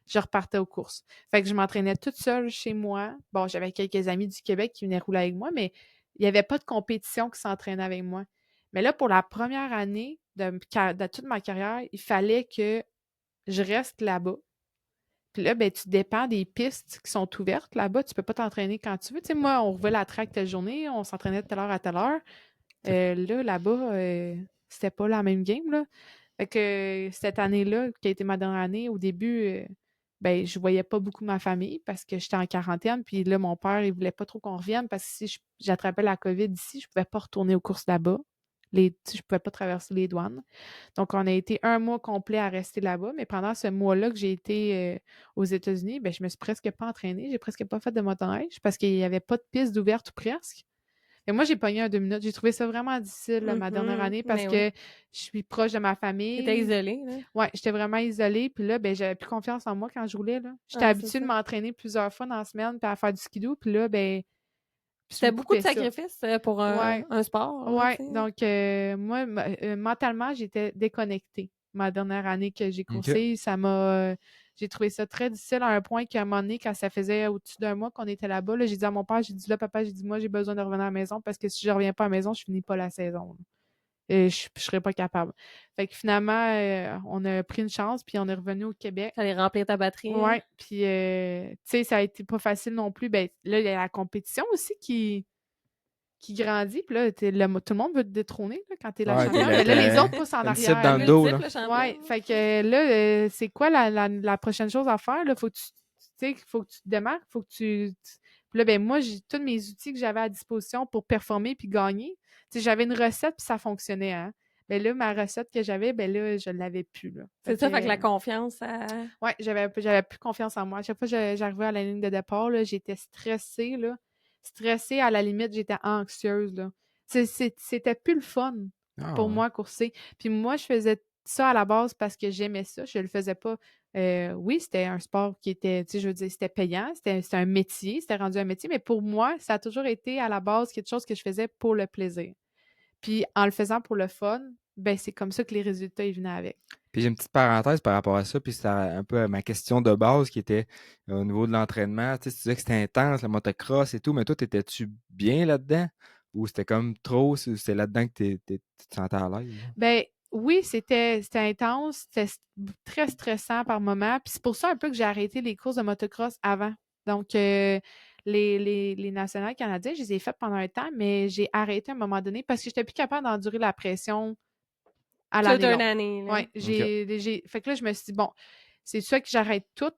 Je repartais aux courses. Fait que je m'entraînais toute seule chez moi. Bon, j'avais quelques amis du Québec qui venaient rouler avec moi, mais il n'y avait pas de compétition qui s'entraînait avec moi. Mais là, pour la première année de toute ma carrière, il fallait que je reste là-bas. Puis là, ben, tu dépends des pistes qui sont ouvertes là-bas. Tu peux pas t'entraîner quand tu veux. Tu sais, moi, on rouvrait la track telle journée, on s'entraînait de telle heure à telle heure. Là-bas, c'était pas la même game, là. Fait que cette année-là, qui a été ma dernière année, au début, ben, je voyais pas beaucoup ma famille parce que j'étais en quarantaine. Puis là, mon père, il voulait pas trop qu'on revienne parce que si j'attrapais la COVID ici, je pouvais pas retourner aux courses là-bas. Je pouvais pas traverser les douanes. Donc, on a été 1 mois complet à rester là-bas. Mais pendant ce mois-là que j'ai été aux États-Unis, ben, je me suis presque pas entraînée. J'ai presque pas fait de motoneige parce qu'il y avait pas de piste ouverte ou presque. Et moi, j'ai pogné un 2 minutes. J'ai trouvé ça vraiment difficile, là, ma dernière année, parce mais que oui. je suis proche de ma T'étais famille. isolée, là. Ouais, j'étais vraiment isolée. Puis là, ben, j'avais plus confiance en moi quand je roulais, là. J'étais Ah, c'est habituée de ça. m'entraîner plusieurs fois dans la semaine puis à faire du skidoo. Puis là, ben, je C'était me beaucoup de coupais ça. sacrifices pour Ouais, un sport, là, ouais. tu sais. Donc, moi, mentalement, j'étais déconnectée. Ma dernière année que j'ai OK. coursé, j'ai trouvé ça très difficile à un point qu'à un moment donné, quand ça faisait au-dessus d'un mois qu'on était là-bas, là, j'ai dit à mon père, j'ai dit là, papa, j'ai dit moi, j'ai besoin de revenir à la maison parce que si je reviens pas à la maison, je finis pas la saison, là. Et je serais pas capable. Fait que finalement, on a pris une chance, puis on est revenu au Québec. Fallait remplir ta batterie. hein. Ouais, puis tu sais, ça a été pas facile non plus. Ben là, il y a la compétition aussi qui grandit, puis là, tout le monde veut te détrôner là, quand t'es la Ouais, championne. Mais là, les autres poussent en t'as une cible arrière, dans le là. dos, là. Multiple champion. Ouais, fait que là, c'est quoi la prochaine chose à faire? Là? Faut que tu sais, faut que tu te démarques, faut que Puis là, ben moi, j'ai tous mes outils que j'avais à disposition pour performer puis gagner. Tu sais, j'avais une recette puis ça fonctionnait, hein. Mais là, ma recette que j'avais, ben là, je l'avais plus, là. C'est ça, fait que la confiance, Ouais, j'avais plus confiance en moi. À chaque fois que j'arrivais à la ligne de départ, là, j'étais stressée, là. Stressée, à la limite, j'étais anxieuse, là. C'était plus le fun Ah, pour ouais. moi, courser. Puis moi, je faisais ça à la base parce que j'aimais ça. Je le faisais pas. Oui, c'était un sport qui était, tu sais, je veux dire, c'était payant, c'était un métier, c'était rendu un métier, mais pour moi, ça a toujours été à la base quelque chose que je faisais pour le plaisir. Puis en le faisant pour le fun, ben c'est comme ça que les résultats ils venaient avec. Puis j'ai une petite parenthèse par rapport à ça, puis c'est un peu ma question de base qui était au niveau de l'entraînement. Tu sais, tu disais que c'était intense, le motocross et tout, mais toi, étais-tu bien là-dedans? Ou c'était comme trop, c'est là-dedans que tu te sentais à l'aise? Ben oui, c'était intense, c'était très stressant par moment. Puis c'est pour ça un peu que j'ai arrêté les courses de motocross avant. Donc, les nationales canadiennes, je les ai faites pendant un temps, mais j'ai arrêté à un moment donné parce que j'étais plus capable d'endurer la pression à toute l'année une longue. année. Là. Ouais, fait que là, je me suis dit, bon, c'est sûr que j'arrête tout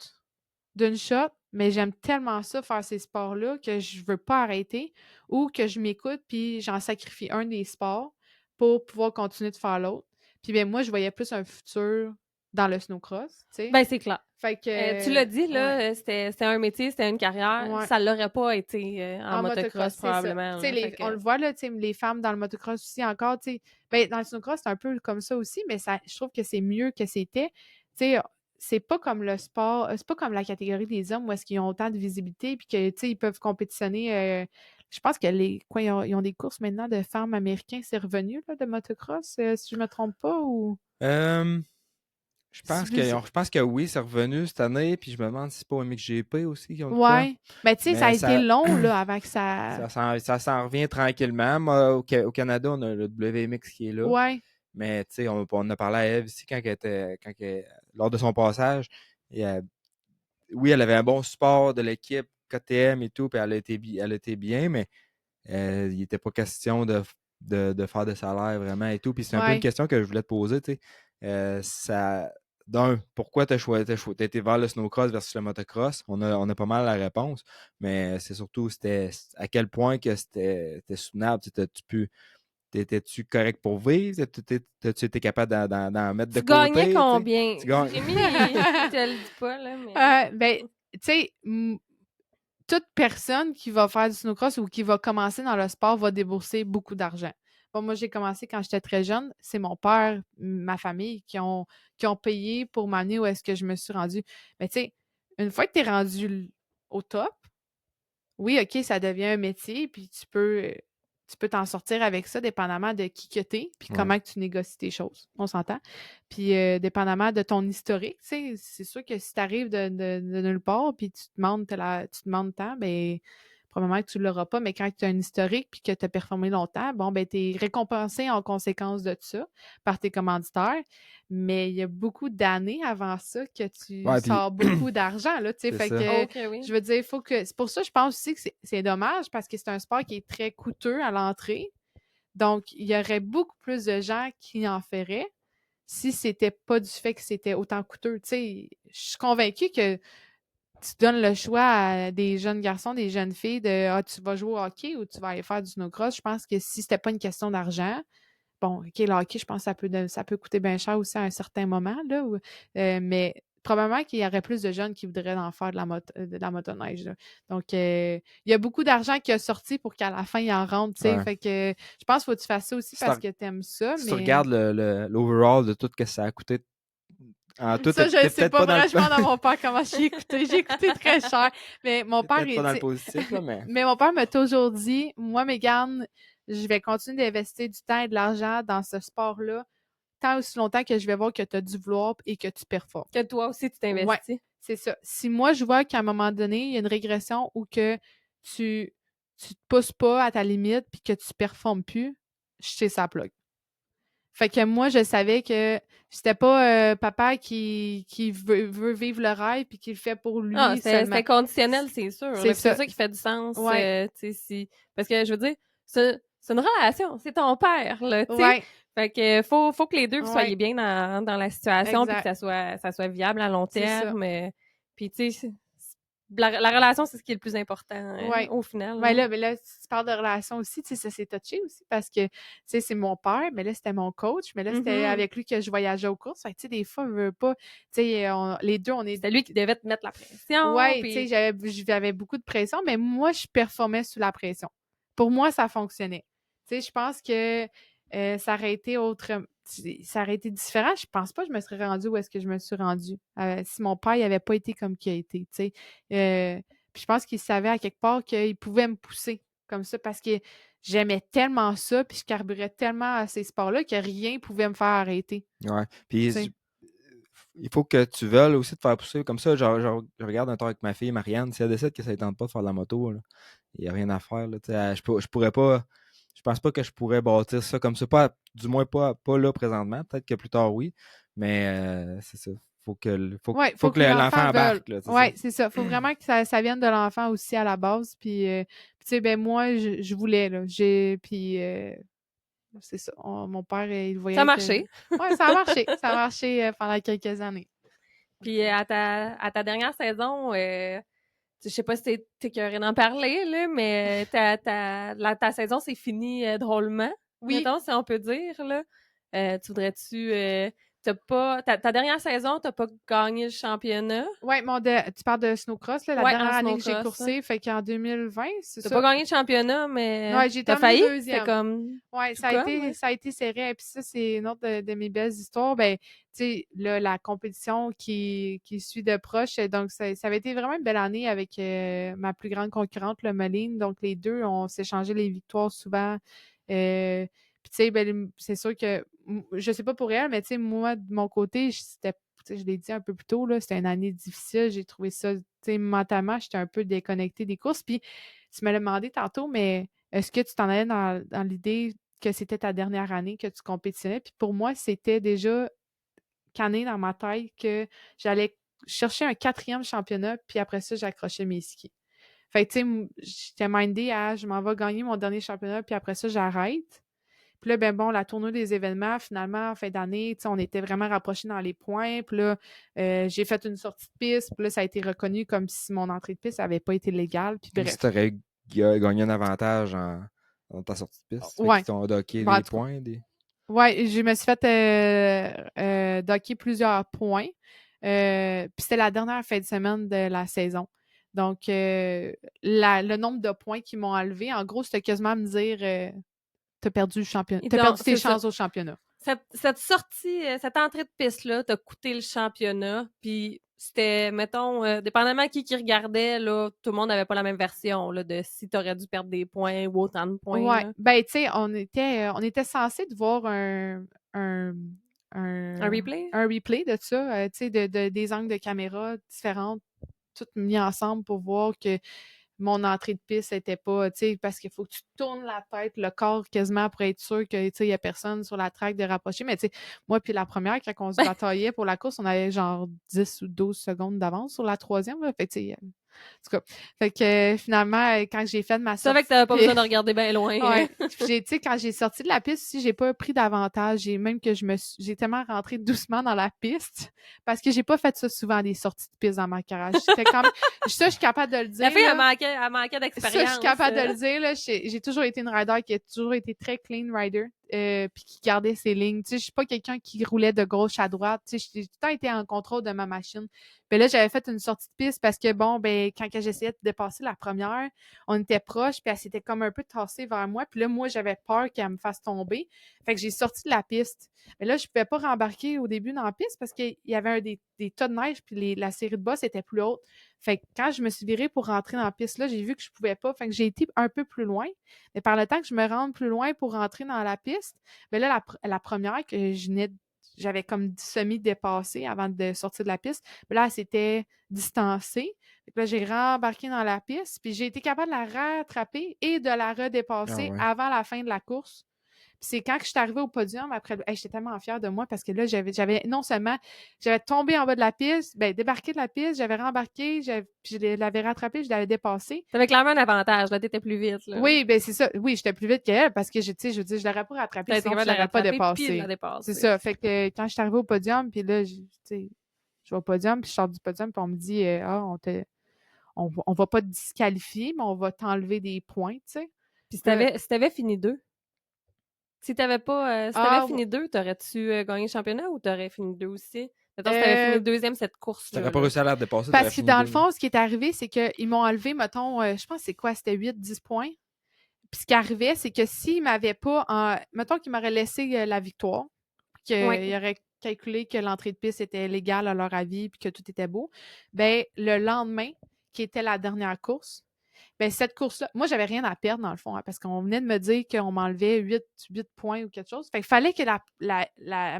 d'une shot, mais j'aime tellement ça, faire ces sports-là, que je veux pas arrêter ou que je m'écoute puis j'en sacrifie un des sports pour pouvoir continuer de faire l'autre. Puis bien, moi, je voyais plus un futur dans le snowcross, tu sais. Ben, c'est clair. Fait que... Tu l'as dit, là, ouais. c'était un métier, c'était une carrière. Ouais. Ça l'aurait pas été en motocross, c'est probablement. ça. Tu sais, on le voit, là, tu sais, les femmes dans le motocross aussi encore, tu sais. Ben, dans le snowcross, c'est un peu comme ça aussi, mais je trouve que c'est mieux que c'était. Tu sais, c'est pas comme le sport, c'est pas comme la catégorie des hommes où est-ce qu'ils ont autant de visibilité puis que, tu sais, ils peuvent compétitionner. Je pense que ils ont des courses maintenant de femmes américains, c'est revenu, là, de motocross, si je me trompe pas, ou... Je pense que oui, c'est revenu cette année, puis je me demande si c'est pas au MXGP aussi qu'ils ont de quoi. Ouais. Ben, tu sais, ça a été long, là, avant que ça... Ça s'en revient tranquillement. Moi, au Canada, on a le WMX qui est là. Ouais. Mais tu sais, on a parlé à Eve ici lors de son passage. Oui, elle avait un bon support de l'équipe, KTM et tout, puis elle a été bien, mais il n'était pas question de faire de salaire vraiment et tout. Puis c'est un peu une question que je voulais te poser, tu sais. Pourquoi t'as été vers le snowcross versus le motocross? On a pas mal la réponse, mais c'est surtout à quel point que c'était soutenable. T'étais-tu correct pour vivre? T'as-tu été capable d'en mettre de côté? Tu gagnais combien? Tu gagnes... Jérémy, je te le dis pas, là, mais... Ben, tu sais, toute personne qui va faire du snowcross ou qui va commencer dans le sport va débourser beaucoup d'argent. Bon, moi, j'ai commencé quand j'étais très jeune. C'est mon père, ma famille qui ont payé pour m'amener où est-ce que je me suis rendue. Mais tu sais, une fois que tu es rendu au top, oui, OK, ça devient un métier, puis tu peux t'en sortir avec ça, dépendamment de qui que t'es, puis Ouais. comment que tu négocies tes choses. On s'entend. Puis, dépendamment de ton historique, tu sais, c'est sûr que si t'arrives de nulle part, puis tu te demandes tant, ben probablement que tu l'auras pas, mais quand tu as un historique puis que tu as performé longtemps, bon, ben, tu es récompensé en conséquence de ça par tes commanditaires. Mais il y a beaucoup d'années avant ça que tu Ouais, puis sors beaucoup d'argent, là, tu sais. c'est Fait ça. que, OK, oui. je veux dire, il faut que. C'est pour ça que je pense aussi que c'est dommage parce que c'est un sport qui est très coûteux à l'entrée. Donc, il y aurait beaucoup plus de gens qui en feraient si c'était pas du fait que c'était autant coûteux. Tu sais, je suis convaincue que tu donnes le choix à des jeunes garçons, des jeunes filles de tu vas jouer au hockey ou tu vas aller faire du snowcross. Je pense que si c'était pas une question d'argent, bon, OK, le hockey, je pense que ça peut coûter bien cher aussi à un certain moment, là, mais probablement qu'il y aurait plus de jeunes qui voudraient en faire de la motoneige, là. Donc, il y a beaucoup d'argent qui a sorti pour qu'à la fin, il en rentre, tu sais. Ouais. Fait que je pense qu'il faut que tu fasses ça aussi Si parce tu que tu aimes ça, si tu mais regardes l'overall de tout ce que ça a coûté, en tout, ça, je t'es sais peut-être pas. pas dans Faudrait le que je demande à mon père comment j'ai écouté. J'ai écouté très cher. Mais mon t'es père, peut-être pas dans le positif, là, mais mais mon père m'a toujours dit, moi, Mégane, je vais continuer d'investir du temps et de l'argent dans ce sport-là, tant aussi longtemps que je vais voir que tu as du vouloir et que tu performes. Que toi aussi, tu Ouais, t'investis. c'est ça. Si moi, je vois qu'à un moment donné, il y a une régression ou que tu te pousses pas à ta limite puis que tu performes plus, je sais ça plug. Fait que moi, je savais que c'était pas papa qui veut vivre le rêve puis qui le fait pour Ah, lui seulement. c'était conditionnel, c'est sûr. C'est Là. Puis c'est ça. ça qui fait du sens. Ouais. Tu sais, parce que je veux dire, c'est une relation, c'est ton père, là, tu sais. Ouais. Fait que faut que les deux vous soyez Ouais. bien dans la situation puis que Exact. ça soit viable à long C'est ça. terme. Puis tu sais, la relation, c'est ce qui est le plus important Ouais. au final. Mais Là. là, si tu parles de relation aussi, tu sais, ça s'est touché aussi parce que, tu sais, c'est mon père, mais là, c'était mon coach, mais là, c'était Mhm. avec lui que je voyageais aux courses. Fait que, tu sais, des fois, on veut pas, tu sais, les deux, on est. C'était lui qui devait te mettre la pression. Ouais, tu sais, Puis j'avais beaucoup de pression, mais moi, je performais sous la pression. Pour moi, ça fonctionnait. Tu sais, je pense que ça aurait été ça aurait été différent. Je pense pas que je me serais rendue où est-ce que je me suis rendue. Si mon père n'avait pas été comme qu'il a été, tu sais. Puis je pense qu'il savait à quelque part qu'il pouvait me pousser comme ça parce que j'aimais tellement ça, puis je carburais tellement à ces sports-là que rien pouvait me faire arrêter. ouais. Tu Puis sais. il faut que tu veuilles aussi te faire pousser comme ça. Je regarde un temps avec ma fille Marianne, si elle décide que ça ne tente pas de faire de la moto, là, il n'y a rien à faire. Là, tu sais, je pourrais pas. Je pense pas que je pourrais bâtir ça comme ça. Du moins pas là présentement. Peut-être que plus tard, oui. Mais c'est ça. Ouais, Faut faut que que l'enfant l'enfant veuille. embarque. Là, c'est ça. Ouais, c'est ça. Faut vraiment que ça vienne de l'enfant aussi à la base. Puis, tu sais, ben moi, je voulais, là. Puis, c'est ça. Mon père, il ça a voyait que. marché. Ouais, ça a marché. Ça a marché pendant quelques années. Puis à ta dernière saison, je sais pas si t'es écœurée d'en parler, là, mais ta saison s'est finie drôlement, Oui. mettons, si on peut dire. Là. Tu voudrais-tu... ta dernière saison, t'as pas gagné le championnat. Ouais, tu parles de snowcross, là, la Ouais, dernière en année que j'ai snowcross. coursé, fait qu'en 2020, c'est T'as ça. pas gagné le championnat, mais Ouais, j'ai t'as terminé failli. deuxième. C'est comme... Ouais, tout comme, ouais. ça a été serré. Et puis ça, c'est une autre de mes belles histoires. Ben, tu sais, là, la compétition qui suit de proche. Donc, ça avait été vraiment une belle année avec ma plus grande concurrente, le Moline. Donc, les deux, on s'échangeait les victoires souvent. Puis, tu sais, ben, c'est sûr que, je sais pas pour elle, mais tu sais, moi, de mon côté, je l'ai dit un peu plus tôt, là, c'était une année difficile. J'ai trouvé ça, tu sais, mentalement, j'étais un peu déconnectée des courses. Puis, tu me l'as demandé tantôt, mais est-ce que tu t'en allais dans l'idée que c'était ta dernière année que tu compétitionnais? Puis pour moi, c'était déjà canné dans ma tête que j'allais chercher un 4e championnat, puis après ça, j'accrochais mes skis. Fait que, tu sais, j'étais mindée à je m'en vais gagner mon dernier championnat, puis après ça, j'arrête. Puis là, ben bon, la tournure des événements, finalement, en fin d'année, tu sais, on était vraiment rapprochés dans les points. Puis là, j'ai fait une sortie de piste. Puis là, ça a été reconnu comme si mon entrée de piste n'avait pas été légale. Puis Comme bref. si tu aurais gagné un avantage dans ta sortie de piste. Fait Ouais. qu'ils t'ont docké Ben, en des tout cas, points. ouais, je me suis fait docker plusieurs points. Puis c'était la dernière fin de semaine de la saison. Donc, le nombre de points qu'ils m'ont enlevé, en gros, c'était quasiment à me dire t'as perdu le championnat. T'as perdu tes chances au championnat. Cette sortie, cette entrée de piste-là t'a coûté le championnat, puis c'était, mettons, dépendamment qui regardait, là, tout le monde n'avait pas la même version là, de si t'aurais dû perdre des points ou autant de points. Ouais, là. ben, tu sais, on était censé de voir un replay? Un replay de ça, tu sais, des angles de caméra différents, toutes mis ensemble pour voir que mon entrée de piste n'était pas, tu sais, parce qu'il faut que tu tournes la tête, le corps quasiment pour être sûr que, tu sais, il n'y a personne sur la track de rapprocher. Mais, tu sais, moi puis la première, quand on se bataillait pour la course, on avait genre 10 ou 12 secondes d'avance sur la troisième, là. Fait que, tu sais, en tout cas, fait que finalement, quand j'ai fait ma sortie... C'est vrai que t'avais pas besoin de regarder bien loin. Ouais. Tu sais, quand j'ai sorti de la piste aussi, j'ai pas pris d'avantage. J'ai tellement rentré doucement dans la piste parce que j'ai pas fait ça souvent, des sorties de piste dans ma carrière. J'étais quand même... Ça, je suis capable de le dire. La fille, elle manquait d'expérience. Ça, je suis capable de le dire. Là. J'ai toujours été une rider qui a toujours été très clean rider. Puis qui gardait ses lignes. Tu sais, je suis pas quelqu'un qui roulait de gauche à droite. Tu sais, j'ai tout le temps été en contrôle de ma machine. Puis là, j'avais fait une sortie de piste parce que, bon, ben, quand j'essayais de dépasser la première, on était proche, puis elle s'était comme un peu tassée vers moi. Puis là, moi, j'avais peur qu'elle me fasse tomber. Fait que j'ai sorti de la piste. Mais là, je pouvais pas rembarquer au début dans la piste parce qu'il y avait des tas de neige, puis la série de boss était plus haute. Fait que quand je me suis virée pour rentrer dans la piste, là, j'ai vu que je pouvais pas. Fait que j'ai été un peu plus loin. Mais par le temps que je me rende plus loin pour rentrer dans la piste, mais là, la première que j'avais comme semi-dépassé avant de sortir de la piste, mais là, elle s'était distancée. Là, j'ai rembarqué dans la piste, puis j'ai été capable de la rattraper et de la redépasser avant la fin de la course. Puis c'est quand je suis arrivée au podium, après, j'étais tellement fière de moi parce que là, j'avais non seulement, j'avais tombé en bas de la piste, débarqué de la piste, j'avais rembarqué, puis je l'avais rattrapé, je l'avais dépassé. T'avais clairement un avantage, là, t'étais plus vite, là. Oui, c'est ça. Oui, j'étais plus vite qu'elle parce que, je veux dire, je l'aurais pas rattrapé, sinon je l'aurais pas dépassé. C'est ça. Fait que quand je suis arrivée au podium, puis là, je vais au podium, puis je sors du podium, puis on me dit, on va pas te disqualifier, mais on va t'enlever des points, tu sais. Puis si t'avais fini 2? Si t'avais pas, fini 2, t'aurais-tu gagné le championnat ou t'aurais fini 2 aussi? Mettons, si t'avais fini deuxième cette course-là. T'aurais pas réussi à la dépasser. Parce que dans le fond, ce qui est arrivé, c'est qu'ils m'ont enlevé, mettons, je pense c'est quoi, c'était 8-10 points. Puis ce qui arrivait, c'est que s'ils m'avaient pas, mettons qu'ils m'auraient laissé la victoire, qu'ils auraient calculé que l'entrée de piste était légale à leur avis puis que tout était beau, ben le lendemain, qui était la dernière course, ben cette course-là, moi, j'avais rien à perdre dans le fond, parce qu'on venait de me dire qu'on m'enlevait 8 points ou quelque chose. Fait qu'il fallait que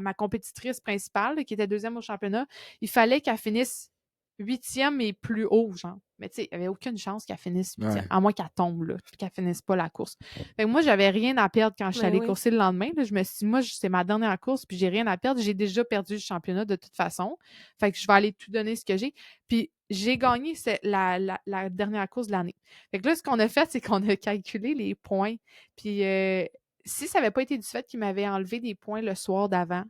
ma compétitrice principale, qui était deuxième au championnat, il fallait qu'elle finisse 8e et plus haut, genre. Mais tu sais, il n'y avait aucune chance qu'elle finisse 8e, à moins qu'elle tombe, là, puis qu'elle finisse pas la course. Fait que moi, j'avais rien à perdre quand je suis allée courser le lendemain. Là, je me suis dit, moi, c'est ma dernière course, puis j'ai rien à perdre. J'ai déjà perdu le championnat de toute façon. Fait que je vais aller tout donner ce que j'ai. Puis j'ai gagné la dernière course de l'année. Fait que là, ce qu'on a fait, c'est qu'on a calculé les points. Puis si ça n'avait pas été du fait qu'il m'avait enlevé des points le soir d'avant,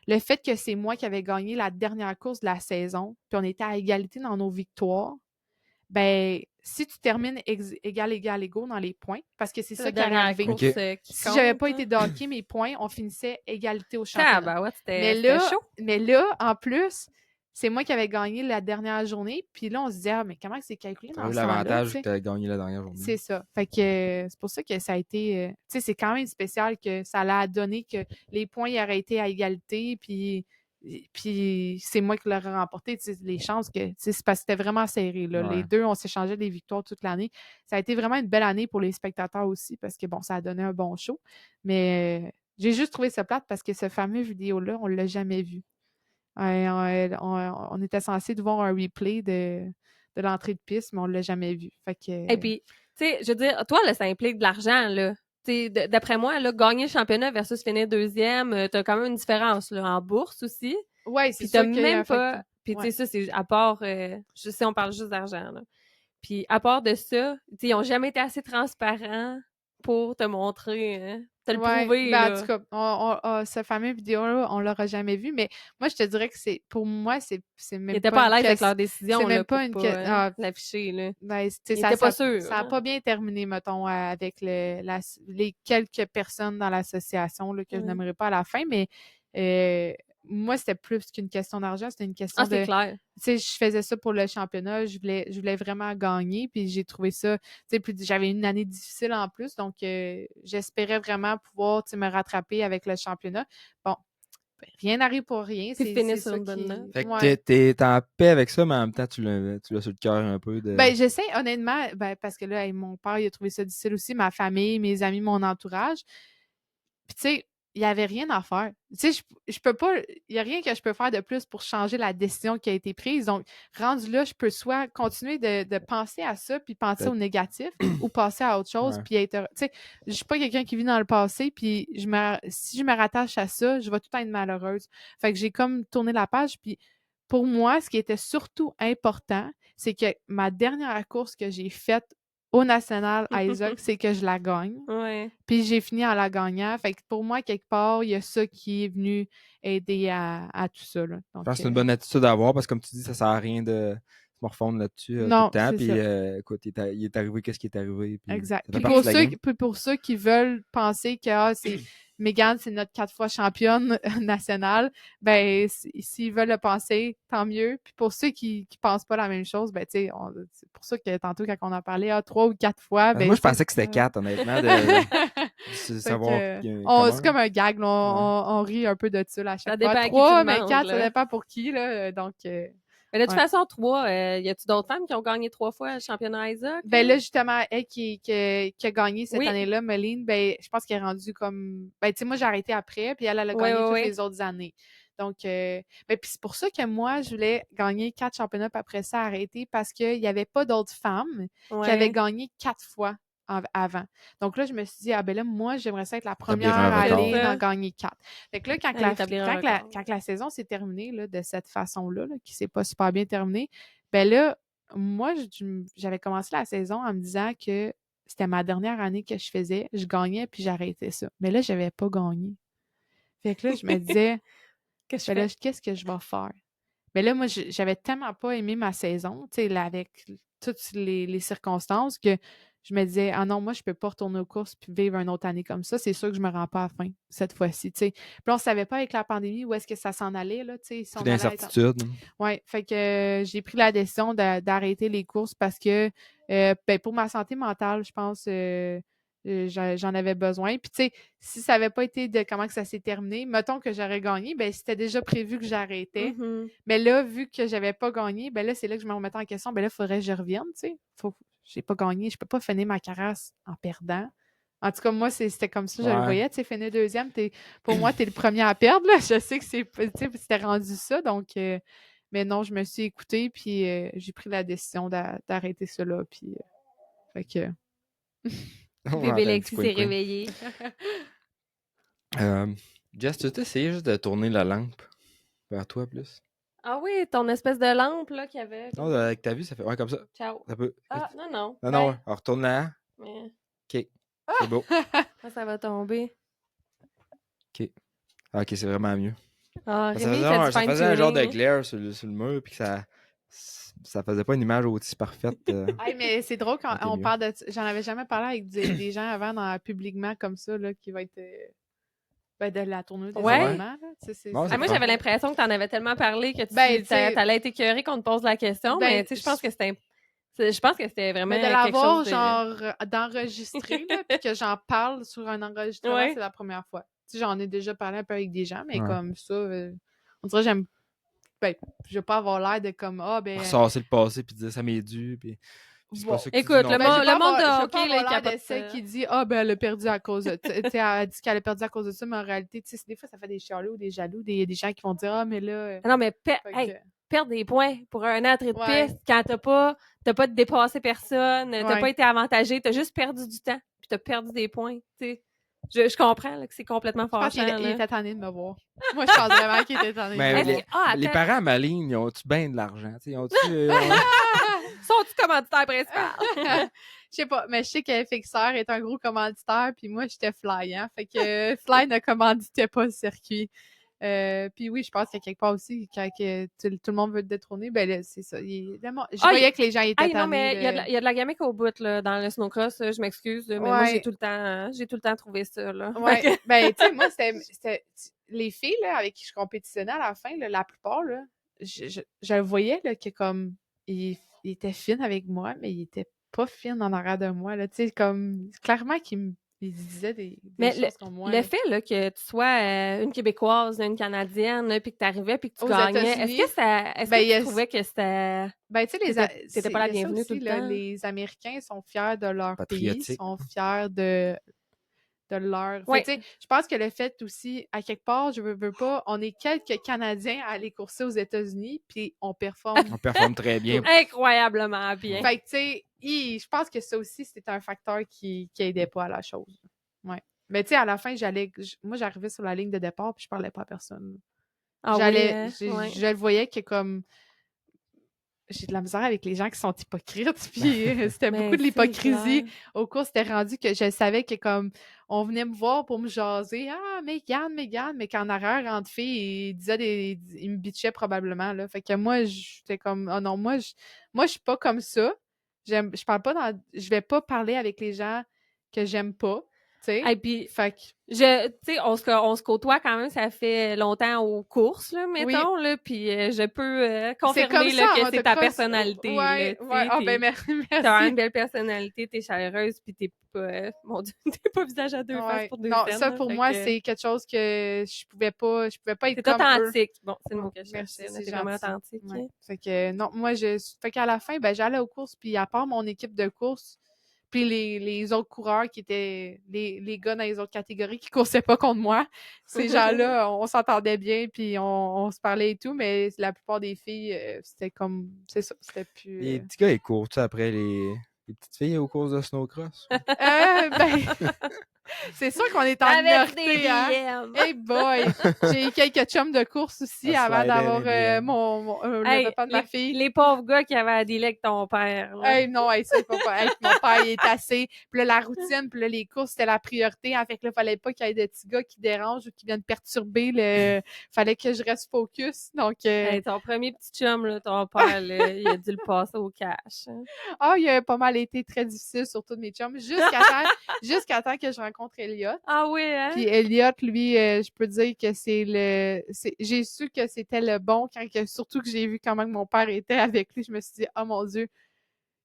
le fait que c'est moi qui avais gagné la dernière course de la saison, puis on était à égalité dans nos victoires, ben si tu termines égaux dans les points, parce que c'est ça qui est arrivé. Si j'avais pas été docké mes points, on finissait égalité au championnat. Mais là, en plus, c'est moi qui avais gagné la dernière journée, puis là, on se disait, mais comment c'est calculé dans ce temps-là? L'avantage que tu as gagné la dernière journée. C'est ça. Fait que c'est pour ça que ça a été... tu sais, c'est quand même spécial que ça l'a donné que les points y auraient été à égalité, puis c'est moi qui l'aurais remporté. Les chances que... C'est parce que c'était vraiment serré. Là. Les deux, on s'échangeait des victoires toute l'année. Ça a été vraiment une belle année pour les spectateurs aussi, parce que, bon, ça a donné un bon show. Mais j'ai juste trouvé ça plate parce que ce fameux vidéo-là, on l'a jamais vu. On était censé de voir un replay de l'entrée de piste, mais on ne l'a jamais vu. Fait que... Et puis, tu sais, je veux dire, toi, là, ça implique de l'argent, là. D'après moi, là, gagner le championnat versus finir deuxième, t'as quand même une différence là, en bourse aussi. Oui, c'est ça. Puis t'as même pas... Puis tu sais, ça, c'est à part... je sais, on parle juste d'argent, là. Puis à part de ça, tu sais, ils n'ont jamais été assez transparents pour te montrer... te le prouver, là. En tout cas, ce fameux vidéo-là, on l'aura jamais vu, mais moi, je te dirais que pour moi, c'est même pas... Ils n'étaient pas à l'aise avec leur décision, c'est même là, pas une l'afficher, là. Ben, ils n'étaient pas sûrs. Ça n'a pas bien terminé, mettons, avec les quelques personnes dans l'association là, que je n'aimerais pas à la fin, mais moi, c'était plus qu'une question d'argent, c'était une question Ah, c'est clair. Tu sais, je faisais ça pour le championnat, je voulais vraiment gagner, puis j'ai trouvé ça, tu sais, puis j'avais une année difficile en plus, donc j'espérais vraiment pouvoir, tu sais, me rattraper avec le championnat. Bon, rien n'arrive pour rien, Puis finir c'est sur ça une bonne qui... note. Fait que Ouais. t'es en paix avec ça, mais en même temps, tu l'as sur le cœur un peu de. Ben, j'essaie, honnêtement, parce que là, mon père, il a trouvé ça difficile aussi, ma famille, mes amis, mon entourage. Puis, tu sais, il n'y avait rien à faire. Tu sais, je peux pas, il n'y a rien que je peux faire de plus pour changer la décision qui a été prise. Donc, rendu là, je peux soit continuer de penser à ça, puis penser Peut-être. au négatif, ou passer à autre chose, Ouais. puis être. Tu sais, je suis pas quelqu'un qui vit dans le passé, puis si je me rattache à ça, je vais tout le temps être malheureuse. Fait que j'ai comme tourné la page, puis pour moi, ce qui était surtout important, c'est que ma dernière course que j'ai faite au National Isaac, c'est que je la gagne. Ouais. Puis j'ai fini en la gagnant. Fait que pour moi, quelque part, il y a ça qui est venu aider à tout ça. Là. Je Donc, pense que c'est une bonne attitude à avoir parce que, comme tu dis, ça sert à rien de se morfondre là-dessus tout le non, temps. c'est Puis, ça. écoute, il est arrivé qu'est-ce qui est arrivé. Puis, Exact. ça fait Puis partie de la game. pour ceux qui veulent penser que c'est Megan, c'est notre 4 fois championne nationale, ben s'ils veulent le penser, tant mieux. Puis pour ceux qui pensent pas la même chose, ben tu sais, c'est pour ça que tantôt quand on a parlé 3 ou 4 fois, ben Moi, je c'est pensais que c'était ça. 4, honnêtement, de Fait savoir que, comment. c'est comme un gag, là. On rit un peu de ça là, à Ça chaque dépend fois. à qui tu 3, mais demandes, 4, ça là. dépend pour qui, là. Donc, Mais de toute ouais. façon, 3, y a-tu d'autres femmes qui ont gagné 3 fois le championnat Isaac? Ben là, justement, elle qui a gagné cette Oui. année-là, Meline, ben je pense qu'elle est rendue comme... Ben tu sais, moi, j'ai arrêté après, puis elle a Ouais, gagné ouais, toutes ouais. les autres années. Donc, ben puis c'est pour ça que moi, je voulais gagner 4 championnats, puis après ça, arrêter, parce qu'il n'y avait pas d'autres femmes qui avaient Ouais. gagné 4 fois avant. Donc là, je me suis dit, ah ben là, moi, j'aimerais ça être la Établir première un à record. aller C'est ça. d'en gagner 4. Fait que là, Aller établir un record. quand la saison s'est terminée là, de cette façon-là, là, qui s'est pas super bien terminée, ben là, moi, j'avais commencé la saison en me disant que c'était ma dernière année que je faisais. Je gagnais, puis j'arrêtais ça. Mais là, j'avais pas gagné. Fait que là, je me disais, Qu'est-ce que je ben là, fais? qu'est-ce que je vais faire? Mais là, moi, j'avais tellement pas aimé ma saison, tu sais, là, avec toutes les circonstances, que je me disais, ah non, moi, je peux pas retourner aux courses puis vivre une autre année comme ça. C'est sûr que je me rends pas à la fin cette fois-ci, tu sais. Puis là, on savait pas avec la pandémie où est-ce que ça s'en allait, là, tu sais, si on Beaucoup allait être d'incertitudes. Oui, fait que j'ai pris la décision d'arrêter les courses parce que ben, pour ma santé mentale, je pense j'en avais besoin. Puis tu sais, si ça n'avait pas été de comment que ça s'est terminé, mettons que j'aurais gagné, ben c'était déjà prévu que j'arrêtais. Mhm. Mais là, vu que j'avais pas gagné, ben là, c'est là que je me remettais en question. Ben là, il faudrait que je revienne, tu sais. J'ai pas gagné, je peux pas finir ma carrière en perdant. En tout cas, moi, c'était comme ça, je le Ouais. voyais. Tu sais, finir deuxième, pour moi, t'es le premier à perdre, là. Je sais que c'était rendu ça, donc... mais non, je me suis écoutée, puis j'ai pris la décision d'arrêter cela, puis fait que... On entend Bébé un Lexi petit coin s'est de coin. réveillé. Jess, tu as essayé juste de tourner la lampe vers toi plus? Ah oui, ton espèce de lampe là qu'il y avait. Non, avec ta vue, ça fait. Ouais, comme ça. Ciao. Ça peut. Ah, non, non. Non, Ben, non, ouais. Alors, retourne-la. mais OK. C'est beau. ça va tomber. OK. Ah, OK, c'est vraiment mieux. Ah, Ça Rémi, faisait, il fait du ça faisait un genre de fine-tuning. glare sur le mur, puis que ça faisait pas une image aussi parfaite. Hey, mais c'est drôle quand C'était on mieux. parle de... J'en avais jamais parlé avec des gens avant publiquement comme ça, là, qui va être... ben, de la tournure des Ouais. événements, là. Tu sais, Bon, Ah, c'est moi, fun. j'avais l'impression que tu en avais tellement parlé que Ben, tu sais- t'allais être écœurée qu'on te pose la question, Ben, mais tu sais, je pense que c'était vraiment Mais de quelque l'avoir, chose de... genre, d'enregistrer, là, puis que j'en parle sur un enregistrement, Ouais. c'est la première fois. Tu sais, j'en ai déjà parlé un peu avec des gens, mais Ouais. comme ça, on dirait que j'aime... Ben, je veux pas avoir l'air de comme, ah, ben... Ressasser le passé, puis dire ça m'est dû, puis c'est bon. pas ça que tu Écoute, dis non le plus. monde- je veux pas monde de avoir- je veux hockey, pas là, avoir il l'air de capote celle ça. qui dit « Ah, ben, elle a perdu à cause de... » Tu sais, elle a dit qu'elle a perdu à cause de ça, mais en réalité, tu sais, des fois, ça fait des chialeux ou des jaloux. Il y a des gens qui vont dire « Ah, mais là... Ah non, mais Fait hey, que- perdre des points pour un entrée de Ouais. piste quand t'as pas dépassé personne, t'as Ouais. pas été avantagé, t'as juste perdu du temps, puis t'as perdu des points, tu sais. Je comprends là, que c'est complètement Je pense qu'il fâchant. là. était tanné de me voir. Moi, je pense vraiment qu'il était tanné de Mais me Est-ce voir. que- ah, les attends. parents Maline, ils ont-tu bien de l'argent? Tu sais, Ils ont-tu. Sont-tu commanditaire principal? Je sais pas, mais je sais que Fixer est un gros commanditaire, puis moi, j'étais Fly, hein. Fait que Fly ne commanditait pas le circuit. Puis oui, je pense qu'il y a quelque part aussi, quand tout le monde veut te détrôner, ben là, c'est ça. Je voyais que les gens étaient Hey, non, tannés. mais il y a de la gamique au bout là, dans le snowcross, je m'excuse, mais moi, Ouais. j'ai tout le temps trouvé ça. Là. Ouais, ben, tu sais, moi, c'était... les filles là, avec qui je compétitionnais à la fin, là, la plupart, là, je le voyais là, que comme il était fine avec moi, mais il était pas fine en arrière de moi. Là, tu sais, comme clairement qu'il il disait des Mais choses comme moi. le Là. fait là, que tu sois une Québécoise, une Canadienne, là, puis que tu arrivais puis que tu Aux gagnais, États-Unis, est-ce ben, que tu trouvais que c'était. ben, tu sais, T'étais pas la il y a ça bienvenue tout aussi, le là, temps? les Américains sont fiers de leur pays, Patriotique. sont fiers de leur. Oui. Fait que, tu sais, je pense que le fait aussi, à quelque part, je veux pas, on est quelques Canadiens à aller courser aux États-Unis, puis on performe. On performe très bien. Incroyablement bien. Fait que, tu sais, je pense que ça aussi, c'était un facteur qui aidait pas à la chose. Ouais. Mais, tu sais, à la fin, moi, j'arrivais sur la ligne de départ, puis je parlais pas à personne. Ah oui, ouais. Je le voyais que, comme, j'ai de la misère avec les gens qui sont hypocrites, puis c'était Mais beaucoup de c'est l'hypocrisie. clair. Au cours, c'était rendu que je savais que comme on venait me voir pour me jaser, ah Megan, mais qu'en arrière, entre filles, ils me bitchaient probablement là. Fait que moi, j'étais comme oh non, moi je suis pas comme ça. Je parle pas je vais pas parler avec les gens que j'aime pas, tu sais. Et puis, Fait que tu sais, on se côtoie quand même, ça fait longtemps aux courses, là, oui. mettons, là, puis je peux C'est confirmer comme là, ça, que en c'est ta motocross. personnalité. Ouais, là, tu ouais. sais, Ah ben merci. t'as une belle personnalité, t'es chaleureuse, puis t'es pas, mon Dieu, t'es pas visage à deux faces Ouais. pour deux Non, scènes. ça là, pour fait moi, que c'est quelque chose que je pouvais pas être c'est comme eux. authentique. Bon, c'est le mot Oh, que je merci, cherchais. c'est T'es vraiment gentil. authentique. Ouais. hein. Fait que non, fait qu'à la fin, ben j'allais aux courses, puis à part mon équipe de course, puis les autres coureurs qui étaient les gars dans les autres catégories qui coursaient pas contre moi, ces gens-là, on s'entendait bien, puis on se parlait et tout, mais la plupart des filles, c'était comme c'est ça, c'était plus. Les petits gars, ils courent après les petites filles aux courses de snowcross. Ben. C'est sûr qu'on est en Avec des minorité, hein? DM. Hey boy! J'ai eu quelques chums de course aussi Ça avant slidait d'avoir les DM. le Hey, repas de ma fille. les pauvres gars qui avaient à dealer avec ton père. Là. Hey, non, hey, ça, pas. Hey, mon père, il est assez. Puis là, la routine, puis là, les courses, c'était la priorité. En fait, là, fallait pas qu'il y ait de petits gars qui dérangent ou qui viennent perturber le. Fallait que je reste focus. Donc. Hey, ton premier petit chum, là, ton père, là, il a dû le passer au cash. hein. Il a pas mal été très difficile, surtout de mes chums, jusqu'à temps que je rencontre Elliot. Ah oui, hein? Puis Elliot, lui, je peux dire que j'ai su que c'était le bon surtout que j'ai vu comment mon père était avec lui. Je me suis dit, oh mon Dieu,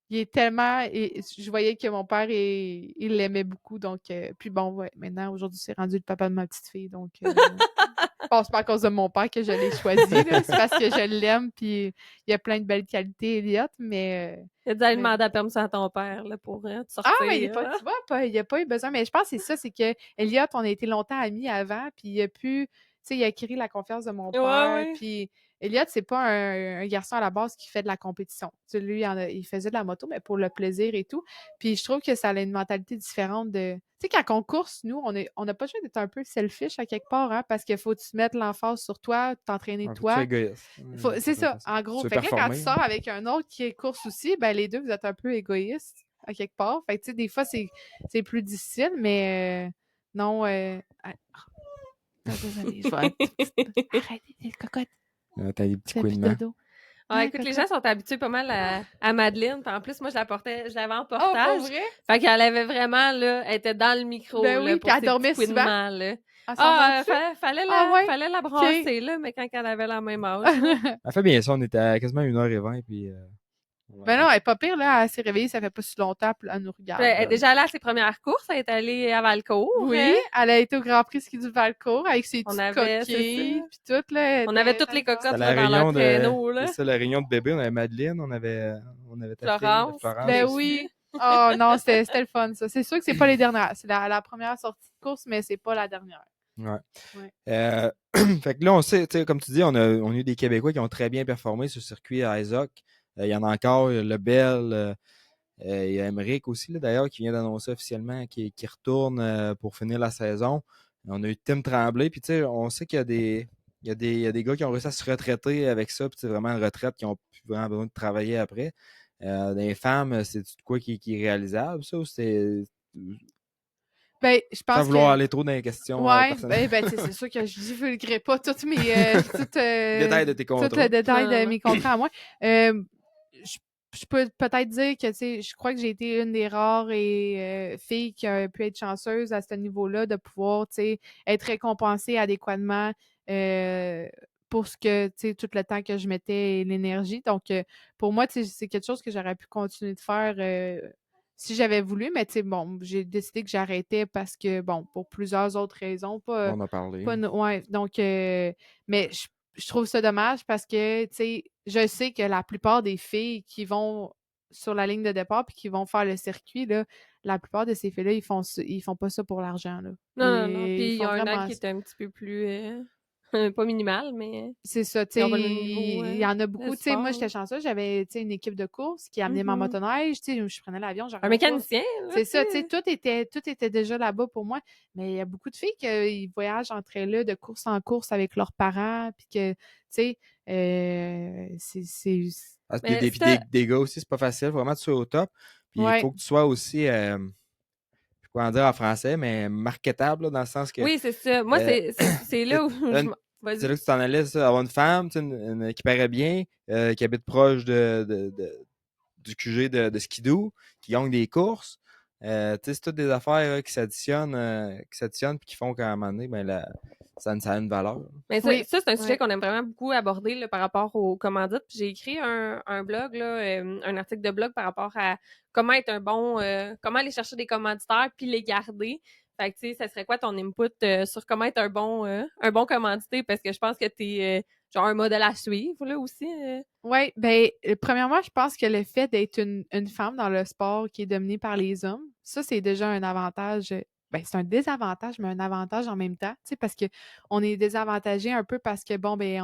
il est tellement. Et je voyais que mon père, il l'aimait beaucoup. Donc, puis bon, ouais, maintenant, aujourd'hui, c'est rendu le papa de ma petite fille. Donc, je pense pas à cause de mon père que je l'ai choisi. là. C'est parce que je l'aime. Puis il y a plein de belles qualités, Elliot, mais. Il a dû aller demander la permission à ton père là, pour te sortir. Ah, mais tu vois, il n'y a pas eu besoin. Mais je pense que c'est ça, c'est que Elliot, on a été longtemps amis avant, puis il a pu, tu sais, il a acquis la confiance de mon père. ouais. Puis Elliot, c'est pas un garçon à la base qui fait de la compétition. Tu sais, lui, il faisait de la moto, mais pour le plaisir et tout. Puis je trouve que ça a une mentalité différente de. Tu sais, quand on course, nous, on n'a pas besoin d'être un peu selfish à quelque part, hein, parce qu'il faut que tu mettes l'emphase sur toi, t'entraîner Faut que tu toi. sois égoïste. C'est ça, en gros. Tu veux Fait que là, quand tu performer. sors avec un autre qui est course aussi, ben les deux, vous êtes un peu égoïstes à quelque part. Fait que, tu sais, des fois, c'est plus difficile, mais non. Désolée, je vais arrêter les cocottes. T'as des petits Fais coups plus de main. dodo. Ah, écoute, les gens sont habitués pas mal à Madeleine. Puis en plus, moi, je l'avais en Oh, portage. pour vrai? Fait qu'elle avait vraiment, là, elle était dans le micro, Ben là, oui, pour puis elle ses dormait petits coups de souvent. main, là. Elle s'en va dessus? Fallait la brasser, là, mais quand elle avait la même âge. là. Elle fait bien ça, on était à quasiment 1h20, puis... Ben non, elle est pas pire, là. Elle s'est réveillée, ça fait pas si longtemps, puis elle nous regarde. Puis elle est là. déjà allée à ses premières courses, elle est allée à Valcourt. Oui, hein. elle a été au Grand Prix ski du Valcourt avec ses On petites avait, c'est coquilles, ça. puis tout, là. On avait toutes les cocottes C'était là, la dans leur réunion traîneau, là. C'est ça, la réunion de bébé. On avait Madeleine, on avait ta Florence. fille, Florence Ben aussi. oui. Oh non, c'était le fun, ça. C'est sûr que c'est pas les dernières. C'est la première sortie de course, mais c'est pas la dernière. Ouais. Ouais. Fait que là, on sait, tu sais, comme tu dis, on a eu des Québécois qui ont très bien performé sur le circuit à Isaac. Il y en a encore, il y a Lebel, il y a Emmerich aussi, là, d'ailleurs, qui vient d'annoncer officiellement qui retourne pour finir la saison. On a eu Tim Tremblay, puis tu sais, on sait qu'il y a des gars qui ont réussi à se retraiter avec ça, puis c'est vraiment une retraite qui ont plus vraiment besoin de travailler après. Les femmes, c'est quoi qui est réalisable, ça, ou c'est... Ben, je pense Sans vouloir que... aller trop dans les questions Ouais, personnelles. ben, c'est sûr que je divulguerai pas toutes mes... Détails de tes contrats. Tout le détail de mes contrats à moi. je peux peut-être dire que, tu sais, je crois que j'ai été une des rares filles qui a pu être chanceuse à ce niveau-là, de pouvoir, tu sais, être récompensée adéquatement euh, pour ce que, tu sais, tout le temps que je mettais et l'énergie. Donc, pour moi, tu sais, c'est quelque chose que j'aurais pu continuer de faire si j'avais voulu, mais tu sais, bon, j'ai décidé que j'arrêtais parce que, bon, pour plusieurs autres raisons, On en a parlé. ouais, donc, mais je trouve ça dommage parce que, tu sais, je sais que la plupart des filles qui vont sur la ligne de départ puis qui vont faire le circuit, là, la plupart de ces filles-là, ils font pas ça pour l'argent, là. Non, non, non. Ils Puis ils font ont un aide vraiment qui ça. est un petit peu plus, pas minimal, mais C'est ça, tu ils sais, ont pas le niveau il y en a de beaucoup. Tu sais, moi, sport, là. j'étais chanceuse, j'avais, tu sais, une équipe de course qui amenait ma Mhm. motoneige, tu sais, je prenais l'avion, Un j'arrêtais pas. mécanicien, là, C'est tu ça, tu sais, sais. tout était déjà là-bas pour moi. Mais il y a beaucoup de filles qui voyagent entre elles de course en course avec leurs parents, puis que, tu sais, c'est... Parce que Mais puis c'était... des gars aussi, c'est pas facile. Vraiment, tu sois au top. Puis il Ouais, faut que tu sois aussi, je sais pas comment dire en français, mais marketable, là, dans le sens que Oui, c'est ça. Moi, euh, c'est là où je m'en... c'est Vas-y. là que tu t'en allais, ça, avoir une femme, tu sais, qui paraît bien, qui habite proche du QG de Skidoo, qui gagne des courses. Tu sais, c'est toutes des affaires là, qui s'additionnent puis qui font qu'à un moment donné, ben, ça a une valeur. Mais oui, ça c'est un sujet ouais. qu'on aime vraiment beaucoup aborder là, par rapport aux commandites. Puis j'ai écrit un blog, là, un article de blog par rapport à comment être un bon, comment aller chercher des commanditaires puis les garder. Fait que, tu sais, ça serait quoi ton input sur comment être un bon commandité? Parce que je pense que t'es genre un modèle à suivre, là, aussi. Oui, ben, premièrement, je pense que le fait d'être une femme dans le sport qui est dominé par les hommes, ça, c'est déjà un avantage. Ben, c'est un désavantage, mais un avantage en même temps, tu sais, parce que on est désavantagé un peu parce que, bon, ben,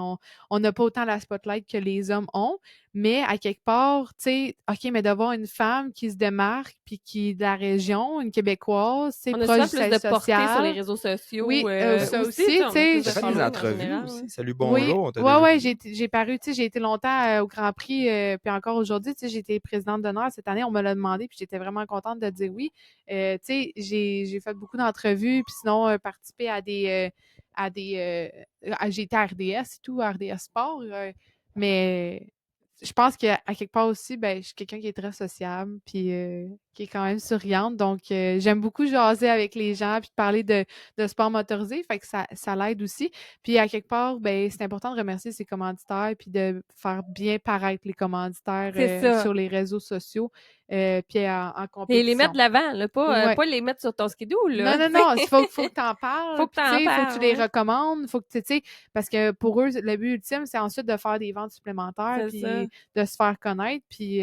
on n'a pas autant la spotlight que les hommes ont, mais à quelque part, tu sais, OK, mais d'avoir une femme qui se démarque, puis qui est de la région, une Québécoise, c'est On a proche souvent du plus siège de portée sur les social. réseaux sociaux. Oui, ça Aussi, tu aussi, sais, tu on a sais, plus T'as de fait des following en entrevues général. aussi. Salut, oui, bonjour, on t'a ouais, déjà ouais, vu. j'ai paru, tu sais, j'ai été longtemps au Grand Prix, puis encore aujourd'hui, tu sais, j'ai été présidente d'honneur cette année, on me l'a demandé, puis j'étais vraiment contente de dire oui. Tu sais, j'ai fait beaucoup d'entrevues, puis sinon, participé j'ai été à RDS et tout, à RDS Sport, mais je pense qu'à quelque part aussi, ben, je suis quelqu'un qui est très sociable, puis qui est quand même souriante, donc j'aime beaucoup jaser avec les gens, puis de parler de sport motorisé, fait que ça l'aide aussi. Puis à quelque part, ben, c'est important de remercier ses commanditaires puis de faire bien paraître les commanditaires C'est ça. sur les réseaux sociaux puis en Et les mettre compétition. de l'avant, là, Ouais. pas les mettre sur ton skidoo, Non, là. non, non, faut que tu en Faut parles, que puis tu t'en sais, faut que tu parles, les ouais. recommandes, faut que tu sais, parce que pour eux, le but ultime, c'est ensuite de faire des ventes supplémentaires, C'est ça. puis de se faire connaître, puis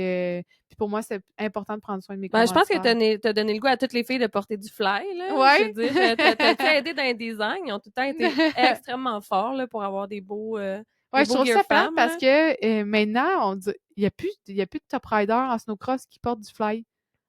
pour moi, c'est important de prendre soin de mes Ben, je pense que commanditaires. t'as donné le goût à toutes les filles de porter du fly, là. Je veux Ouais. dire, t'as-tu aidé dans les designs? Ils ont tout le temps été extrêmement forts, là, pour avoir Ouais, des je beaux trouve gear ça plate femmes, parce là. que maintenant, il y a plus de top rider en snowcross qui portent du fly.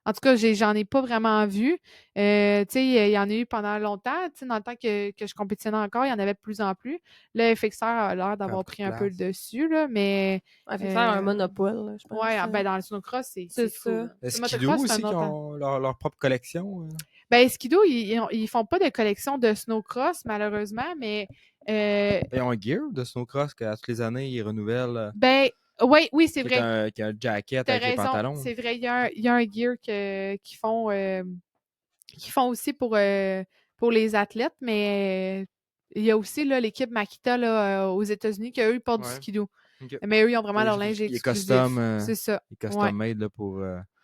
En tout cas, j'en ai pas vraiment vu. Tu sais, il y en a eu pendant longtemps. Tu sais, dans le temps que je compétitionnais encore, il y en avait de plus en plus. Le FXR a l'air Prends d'avoir beaucoup de pris un peu le place. dessus, là, mais Ouais, fait que ça a un euh, monopole, là, je ouais, pense. ben dans le snowcross, C'est c'est fou, ça. là. Le Le Skidoo motocross, c'est un aussi, qui autre temps. ont leur propre collection. Ben, Skido, ils font pas de collection de snowcross, malheureusement, mais Ils ont un gear de snowcross qu'à toutes les années, ils renouvellent, ben, oui, c'est vrai. qui a un jacket T'as avec les raison, pantalons. c'est vrai, il y a un gear qu'ils font aussi pour les athlètes, mais il y a aussi là, l'équipe Makita là, aux États-Unis qui, eux, ils portent du Ouais. skido. Ok. Mais eux, ils ont vraiment leur linge Il est custom, exclusif. C'est ça. Ouais, made là,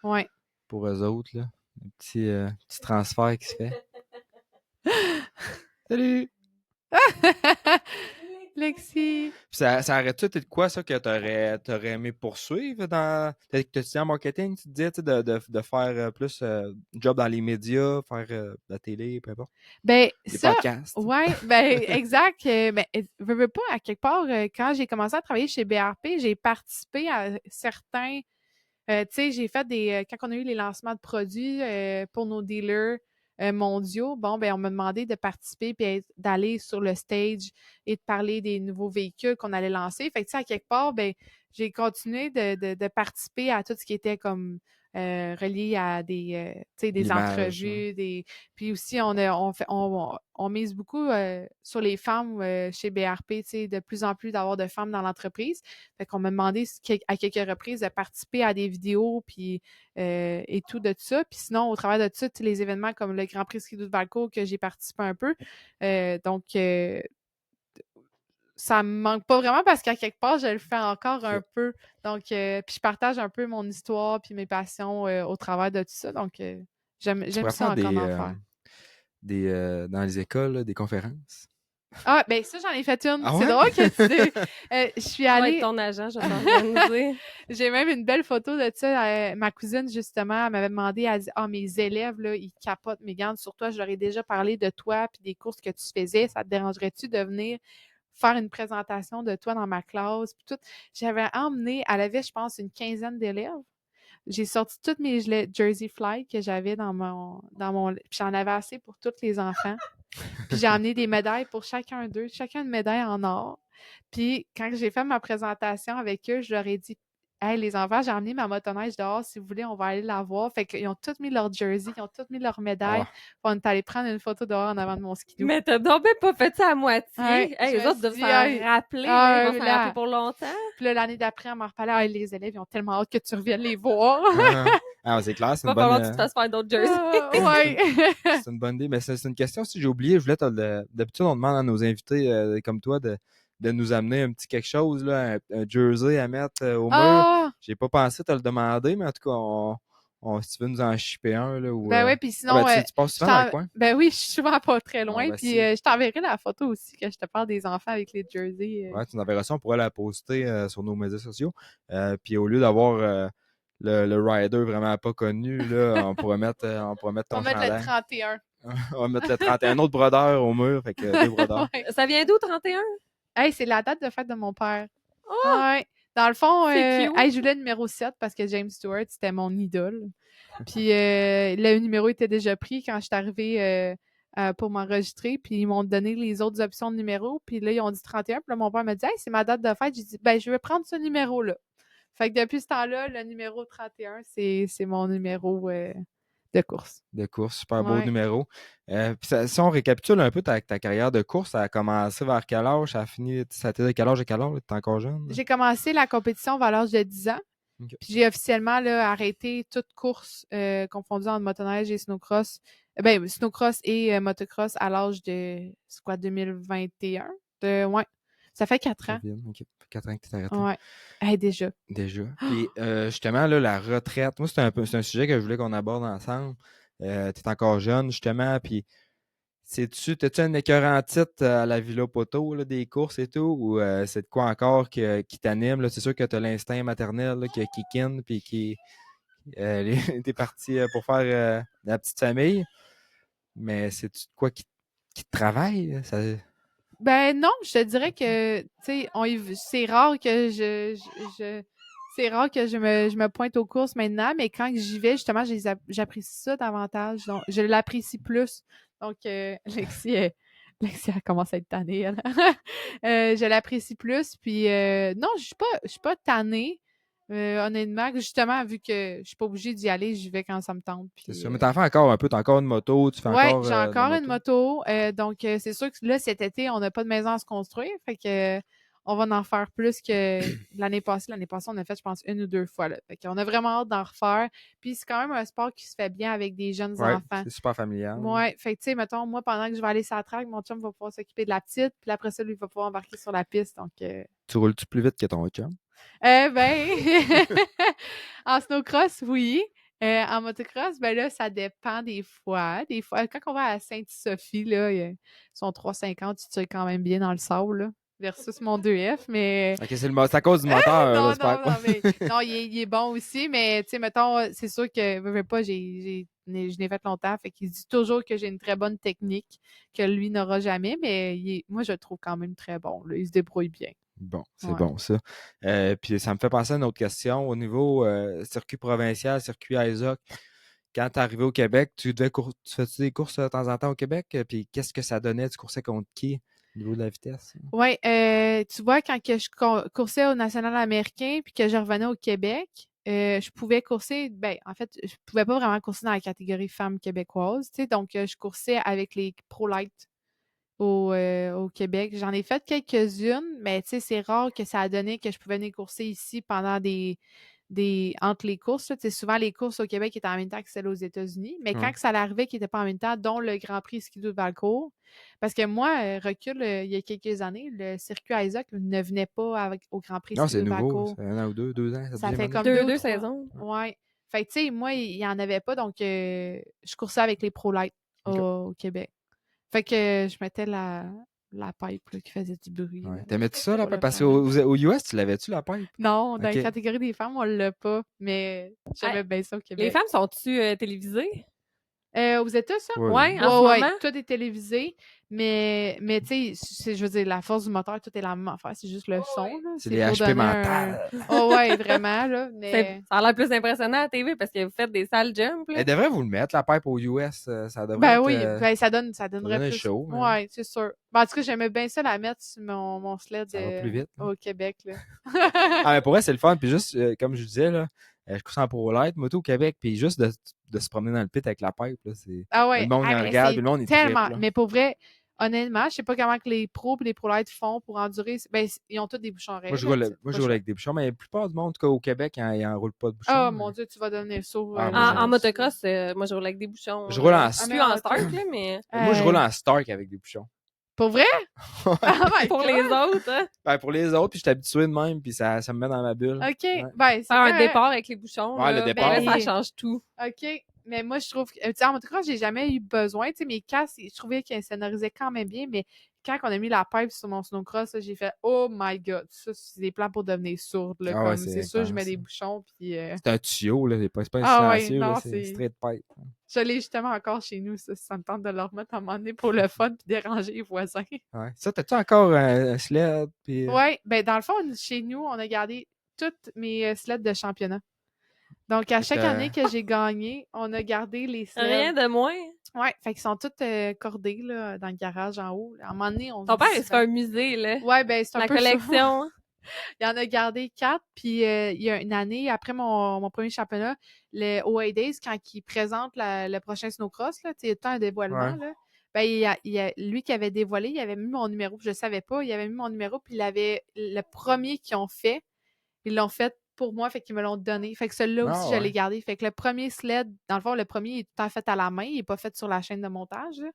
ouais. pour eux autres. Là. Un petit transfert qui se fait. Salut! Lexi. Puis ça aurait-tu été de quoi, ça, que t'aurais aimé poursuivre dans. T'as-tu en marketing, tu te disais, tu sais, de faire plus job dans les médias, faire de la télé, peu importe. Ben, Des ça, podcasts. ouais, ben, exact. Ben, veux pas, à quelque part, quand j'ai commencé à travailler chez BRP, j'ai participé à certains. Tu sais, j'ai fait quand on a eu les lancements de produits pour nos dealers mondiaux, bon, ben, on m'a demandé de participer puis d'aller sur le stage et de parler des nouveaux véhicules qu'on allait lancer. Fait que, tu sais, à quelque part, ben, j'ai continué de participer à tout ce qui était comme relié à des, tu sais, des L'image, ouais. entrevues, puis aussi on mise beaucoup sur les femmes chez BRP, tu sais, de plus en plus d'avoir de femmes dans l'entreprise. Fait qu'on m'a demandé à quelques reprises de participer à des vidéos puis et tout de ça. Puis sinon, au travers de ça, tu sais, les événements comme le Grand Prix Ski-Doo de Valcourt que j'ai participé un peu. Donc ça me manque pas vraiment parce qu'à quelque part, je le fais encore un Ok. peu. Donc, puis je partage un peu mon histoire puis mes passions au travers de tout ça. Donc, j'aime Tu pourrais ça faire encore d'en faire. dans les écoles, là, des conférences. Ah, ben ça, j'en ai fait une. Ah C'est ouais? drôle que tu dis. Je suis Je vais être allée. ton agent, je vais t'organiser. J'ai même une belle photo de ça. Ma cousine, justement, elle m'avait demandé, elle dit, ah, mes élèves, là, ils capotent, mes gardes sur toi. Je leur ai déjà parlé de toi puis des courses que tu faisais. Ça te dérangerait-tu de venir faire une présentation de toi dans ma classe? Puis tout. J'avais emmené, elle avait, je pense, une quinzaine d'élèves. J'ai sorti toutes mes gilets Jersey Fly que j'avais puis j'en avais assez pour tous les enfants. Puis j'ai amené des médailles pour chacun d'eux, chacun une médaille en or. Puis quand j'ai fait ma présentation avec eux, je leur ai dit, hey, les enfants, j'ai emmené ma motoneige dehors, si vous voulez, on va aller la voir. Fait qu'ils ont tous mis leur jersey, ils ont tous mis leurs médailles. Ah, On est allé prendre une photo dehors en avant de mon skidoo. Mais t'as donc ben pas fait ça à moitié. Ouais, Hey, je les me autres suis doivent dit, s'en hey, rappeler. Là, ils vont s'en là. rappeler pour longtemps. Puis là, l'année d'après, on m'en reparlait, hey, les élèves, ils ont tellement hâte que tu reviennes les voir. c'est clair, c'est Va une falloir que tu bonne. te fasses faire d'autres jerseys. Ouais. C'est une bonne idée. Mais c'est une question, si j'ai oublié, je voulais d'habitude, on demande à nos invités comme toi de nous amener un petit quelque chose, là, un jersey à mettre au mur. Ah! J'ai pas pensé te le demander, mais en tout cas, si tu veux nous en shipper un, là, ou. Ben ouais, puis Ah, ben, sinon, tu passes souvent dans le coin? ben oui, je suis souvent pas très Bon, loin. ben, Puis je t'enverrai la photo aussi que je te parle des enfants avec les jerseys. Ouais, tu nous enverras ça, on pourrait la poster sur nos médias sociaux. Puis au lieu d'avoir le rider vraiment pas connu, là, on pourrait mettre On va ton mettre le chandail. 31. On va mettre le 31 autre brodeur au mur, fait que deux brodeurs. Ouais. Ça vient d'où, 31? Hey, c'est la date de fête de mon père. Oh, Ouais. Dans le fond, c'est cute. hey, je voulais le numéro 7 parce que James Stewart, c'était mon idole. Puis le numéro était déjà pris quand je suis arrivée pour m'enregistrer. Puis ils m'ont donné les autres options de numéro. Puis là, ils ont dit 31. Puis là, mon père m'a dit, hey, c'est ma date de fête. J'ai dit, ben, je vais prendre ce numéro-là. Fait que depuis ce temps-là, le numéro 31, c'est mon numéro de course. De course, super beau Ouais. numéro. Puis si on récapitule un peu ta carrière de course, ça a commencé vers quel âge? Ça a fini, ça a été de quel âge à quel âge? T'es encore jeune? J'ai commencé la compétition à l'âge de 10 ans. Ok. Puis j'ai officiellement là, arrêté toute course confondue entre motoneige et snowcross. Ben, snowcross et motocross à l'âge de, c'est quoi, 2021? Ouais. Ça fait 4 ans. Ok. 4 ans que t'es arrêté. Ouais. Hey, déjà. Déjà. Puis justement, là, la retraite, moi, c'est un sujet que je voulais qu'on aborde ensemble. T'es encore jeune, justement, puis t'as-tu un écœurant titre à la Villa Poteau, là, des courses et tout, ou c'est de quoi encore qui t'anime? Là? C'est sûr que t'as l'instinct maternel là, qui kick in, puis t'es parti pour faire la petite famille, mais c'est-tu de quoi qui te travaille? Ça... Ben non, je te dirais que, tu sais, c'est rare que c'est rare que je me pointe aux courses maintenant, mais quand j'y vais, justement, j'apprécie ça davantage. Donc, je l'apprécie plus. Donc, Lexi, Lexi, elle commence à être tannée, elle. Je l'apprécie plus. Puis, non, je suis pas tannée. Honnêtement, justement, vu que je suis pas obligée d'y aller, j'y vais quand ça me tente. C'est Puis, sûr. Mais t'en fais encore un peu, t'as encore une moto, tu fais ouais, encore j'ai de la encore une moto. moto. Donc, c'est sûr que là, cet été, on n'a pas de maison à se construire. Fait que on va en faire plus que l'année passée. L'année passée, on a fait, je pense, une ou deux fois. Là. Fait qu'on a vraiment hâte d'en refaire. Puis c'est quand même un sport qui se fait bien avec des jeunes Ouais, enfants. c'est super familial. Ouais, fait que tu sais, mettons, moi, pendant que je vais aller sur la track, mon chum va pouvoir s'occuper de la petite, puis après ça, lui, il va pouvoir embarquer sur la piste. Donc, Tu roules-tu plus vite que ton chum? ben, en snowcross, oui. En motocross, ben là, ça dépend des fois. Des fois, quand on va à Sainte-Sophie, là, ils sont 350, tu tires quand même bien dans le sable, là, versus mon 2F, mais... Ok, c'est à cause du moteur, Non, là, c'est pas non, non, mais non, il est bon aussi, mais tu sais, mettons, c'est sûr que, veux pas, je l'ai fait longtemps, fait qu'il dit toujours que j'ai une très bonne technique, que lui n'aura jamais, mais moi, je le trouve quand même très bon, là, il se débrouille bien. Bon, c'est Ouais. bon, ça. Puis ça me fait penser à une autre question. Au niveau circuit provincial, circuit ISOC, quand tu es arrivé au Québec, tu faisais des courses de temps en temps au Québec? Puis qu'est-ce que ça donnait? Tu coursais contre qui? au niveau de la vitesse. Oui, tu vois, quand que je coursais au national américain puis que je revenais au Québec, je pouvais courser, ben, en fait, je pouvais pas vraiment courser dans la catégorie femmes québécoises, tu sais, donc je coursais avec les Pro Light au Québec. J'en ai fait quelques-unes, mais tu sais, c'est rare que ça a donné que je pouvais venir courser ici pendant entre les courses. Là. Tu sais, souvent, les courses au Québec étaient en même temps que celles aux États-Unis, mais quand Ouais. que ça arrivait qui n'était pas en même temps, dont le Grand Prix Ski de Valcourt, parce que moi, recul, il y a quelques années, le circuit Isaac ne venait pas au Grand Prix Non, Ski c'est de nouveau. Valcourt. C'est 1 an ou 2 ans. Ça fait année. comme Deux 2 ou 3. saisons. Ouais. Fait que, tu sais, moi, il n'y en avait pas, donc je coursais avec les Pro Light Ok. au Québec. Fait que je mettais la pipe là, qui faisait du bruit. Ouais. Là. T'aimais-tu ça, la Pour le pipe? Parce fun. qu'au US, tu l'avais-tu, la pipe? Non, dans Ok. la catégorie des femmes, on l'a pas, mais j'aimais Hey, bien ça au Les Québec. femmes sont-tu télévisées? Aux États, ça? Ouais. Ouais, en ce moment. Tout est télévisé, mais tu sais, je veux dire, la force du moteur, tout est la même affaire, c'est juste le son, là. C'est les pour HP donner mentales. Oh ouais, vraiment, là, mais... Ça a l'air plus impressionnant à la TV parce que vous faites des salles jump. Là. Elle devrait vous le mettre, la pipe au US. Ça devrait Ben être, oui, ben ça donnerait donner plus. chaud, hein. Ouais, c'est sûr. Ben, en tout cas, j'aimais bien ça, la mettre sur mon sled Ça va plus vite. Hein. au Québec, là. Ah, mais pour vrai, c'est le fun. Puis juste, comme je disais, là, je cours en Pro Light, moto au Québec, puis juste de se promener dans le pit avec la pipe, là, c'est... Ah ouais, Le monde ah, en mais regarde, c'est puis le monde, il tellement... trippe, là. Mais pour vrai, honnêtement, je sais pas comment que les pros et les pro light font pour endurer. Ben, ils ont tous des bouchons Moi, je roule avec des bouchons, mais la plupart du monde, en tout cas au Québec, ils n'enroulent pas de bouchons. Oh mais... mon Dieu, tu vas devenir sourd. Ah, moi, En motocross, moi, je roule avec des bouchons. Je roule en plus en Stark, là, mais Moi, je roule en Stark avec des bouchons. Pour vrai? Oh my pour God! les autres, hein, Ben, pour les autres, puis je suis habitué de même, puis ça me met dans ma bulle. OK. Ouais. Ben, c'est faire un correct. départ avec les bouchons, Ouais, là, le départ. ben là, ça Ben, change tout. OK. Mais moi, je trouve que, tu sais, en motocross, j'ai jamais eu besoin. Tu sais, mes casques, je trouvais qu'ils sonorisaient quand même bien, mais quand on a mis la pipe sur mon snowcross, là, j'ai fait Oh my God, ça, c'est des plans pour devenir sourde. Là, Ah ouais, comme, c'est c'est sûr, je mets intense, des ça. bouchons, puis C'est un tuyau, là. C'est pas un Ah ouais, silencieux, non, là. C'est c'est- straight pipe. je l'ai justement encore chez nous. Ça me tente de le remettre à un moment donné pour le fun puis déranger les voisins. Ouais. Ça, t'as-tu encore un sled? Puis... Ouais, ben dans le fond, chez nous, on a gardé toutes mes sleds de championnat. Donc, à chaque année que j'ai gagné, on a gardé les sleds. Rien de moins. Ouais, fait qu'ils sont toutes cordés là, dans le garage en haut. À un moment donné, on Ton se père, dit il se fait un musée, là. Ouais, ben c'est un La peu ça. collection. Il en a gardé 4, puis il y a une année, après mon premier championnat, le OA Days, quand il présente le prochain snowcross, là, tu sais, il y a tout le temps un dévoilement, Ouais. là, ben, lui qui avait dévoilé, il avait mis mon numéro, je savais pas, il avait mis mon numéro, puis il avait le premier qu'ils ont fait, ils l'ont fait pour moi, fait qu'ils me l'ont donné. Fait que celui-là Ah, aussi, je ouais. l'ai gardé. Fait que le premier sled, dans le fond, le premier, il est tout à fait à la main, il n'est pas fait sur la chaîne de montage, là.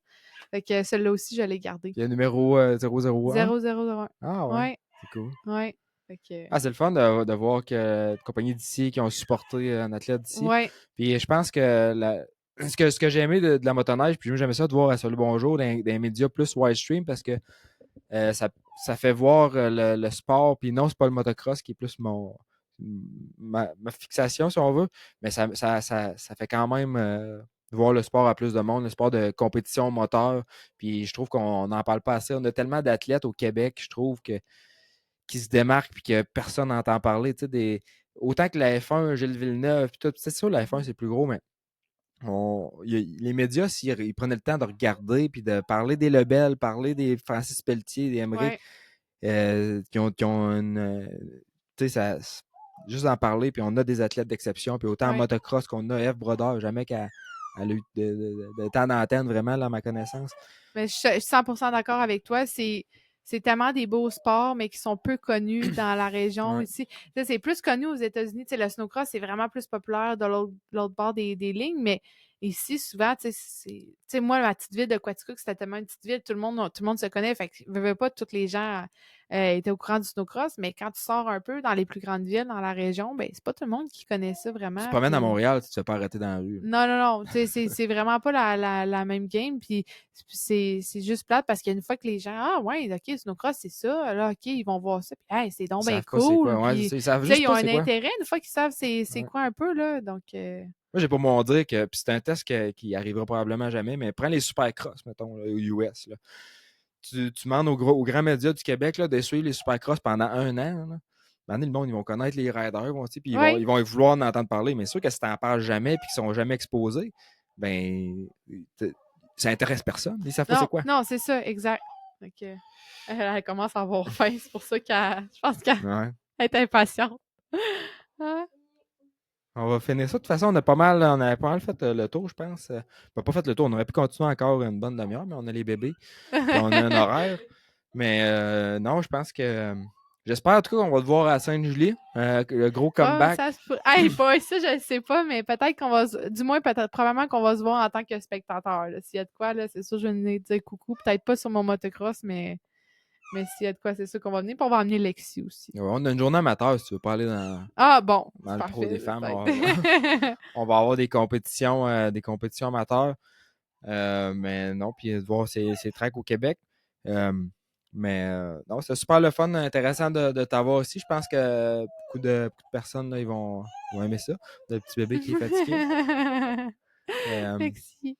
Fait que celui-là aussi, je l'ai gardé. Il y a le numéro 001. 0001. Ah, ouais. Ouais, C'est cool. ouais. Fait que... Ah, c'est le fun de voir que des compagnies d'ici qui ont supporté un athlète d'ici. Ouais. Puis je pense que ce que j'ai aimé de la motoneige, puis j'aimais ça de voir à Salut Bonjour dans les médias plus widestream parce que ça fait voir le sport. Puis non, c'est pas le motocross qui est plus ma fixation, si on veut, mais ça fait quand même voir le sport à plus de monde, le sport de compétition moteur. Puis je trouve qu'on n'en parle pas assez. On a tellement d'athlètes au Québec, je trouve, qui se démarquent puis que personne n'entend parler. Autant que la F1, Gilles Villeneuve, puis tout. C'est sûr, la F1, c'est plus gros, mais les médias, s'ils prenaient le temps de regarder puis de parler des Lebel, parler des Francis Pelletier, des Emery, qui ont une. Tu sais, juste d'en parler, puis on a des athlètes d'exception, puis autant en motocross qu'on a F. Brodeur, jamais qu'elle a eu de temps d'antenne, vraiment, là, à ma connaissance. Mais je suis 100% d'accord avec toi. C'est tellement des beaux sports, mais qui sont peu connus dans la région ici. T'sais, c'est plus connu aux États-Unis. Le snowcross, c'est vraiment plus populaire de l'autre bord des lignes, mais ici, souvent, moi, ma petite ville de Quaticook, c'était tellement une petite ville, tout le monde se connaît. Fait que, veux pas, tous les gens étaient au courant du snowcross, mais quand tu sors un peu dans les plus grandes villes, dans la région, ben c'est pas tout le monde qui connaît ça vraiment. Tu te promènes puis... à Montréal, tu te fais pas arrêter dans la rue. Non. C'est vraiment pas la même game. Puis c'est juste plate parce qu'une fois que les gens, ah ouais, ok, snowcross, c'est ça. Là, ok, ils vont voir ça. Puis hey, c'est donc bien cool. Puis, ils savent juste ils ont pas un c'est quoi. intérêt une fois qu'ils savent c'est quoi un peu, là. Donc. Moi, j'ai pas mon dire que. Puis c'est un test qui arrivera probablement jamais, mais prends les supercross, mettons, là, aux US. Là. Tu demandes aux grands médias du Québec là, de suivre les supercross pendant 1 an. Là. Le monde, ils vont connaître les riders, puis ils vont vouloir en entendre parler. Mais c'est sûr que si t'en parles jamais et qu'ils sont jamais exposés, ben ça intéresse personne. Ils savent pas c'est quoi. Non, c'est ça, exact. Donc, elle commence à avoir faim. C'est pour ça je pense qu'elle Ouais. est impatiente. Ah, On va finir ça. De toute façon, on avait pas mal fait le tour, je pense. On n'a pas fait le tour. On aurait pu continuer encore une bonne demi-heure, mais on a les bébés. Puis on a un horaire. Mais non, je pense que. J'espère en tout cas qu'on va te voir à Sainte-Julie. Le gros comeback. ça se peut. Hey, boy, ça, je ne sais pas, mais peut-être qu'on va du moins, probablement qu'on va se voir en tant que spectateur. Là. S'il y a de quoi, là, c'est sûr, je vais venir dire coucou. Peut-être pas sur mon motocross, mais s'il y a de quoi, c'est sûr qu'on va venir. Puis on va emmener Lexi aussi. Ouais, on a une journée amateur si tu veux pas aller dans Ah, bon. le Parfait, pro des femmes. peut-être. On va avoir des compétitions amateurs. Mais non, puis de voir ces tracks au Québec. Mais non, c'est super le fun, intéressant de t'avoir aussi. Je pense que beaucoup de personnes là, ils vont aimer ça. Le petit bébé qui est fatigué. Lexi.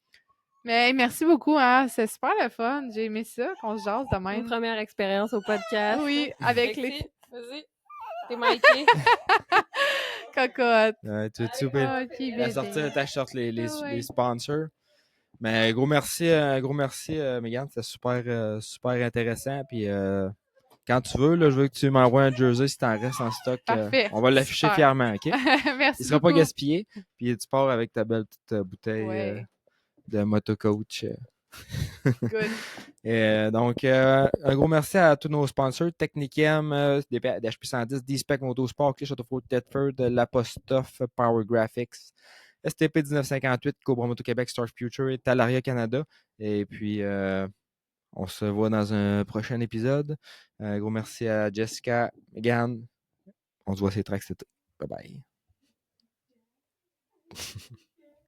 Mais merci beaucoup, hein. C'est super le fun. J'ai aimé ça, qu'on se jase de Une même. première expérience au podcast. Oui, avec Lexi, les vas-y. T'es micée. Tu cocottes. veux-tu Ok, la sortie de ta short, les Ouais. sponsors? Mais gros merci, Mégane. C'était super, super intéressant. Puis quand tu veux, là, je veux que tu m'envoies un jersey si t'en restes en stock. Parfait. On va l'afficher Super. fièrement, OK? Merci Il sera beaucoup. pas gaspillé. Puis tu pars avec ta belle petite bouteille Ouais. de motocoach. Good. Donc, un gros merci à tous nos sponsors, Technicem, DHP 110, D-Spec Motorsport, Clish Autofo Thetford, L'Apostrophe, Power Graphics, STP 1958, Cobra Moto Québec, Star Future et Talaria Canada. Et puis, on se voit dans un prochain épisode. Un gros merci à Jessica, Megan. On se voit ces tracks cet été. Bye bye.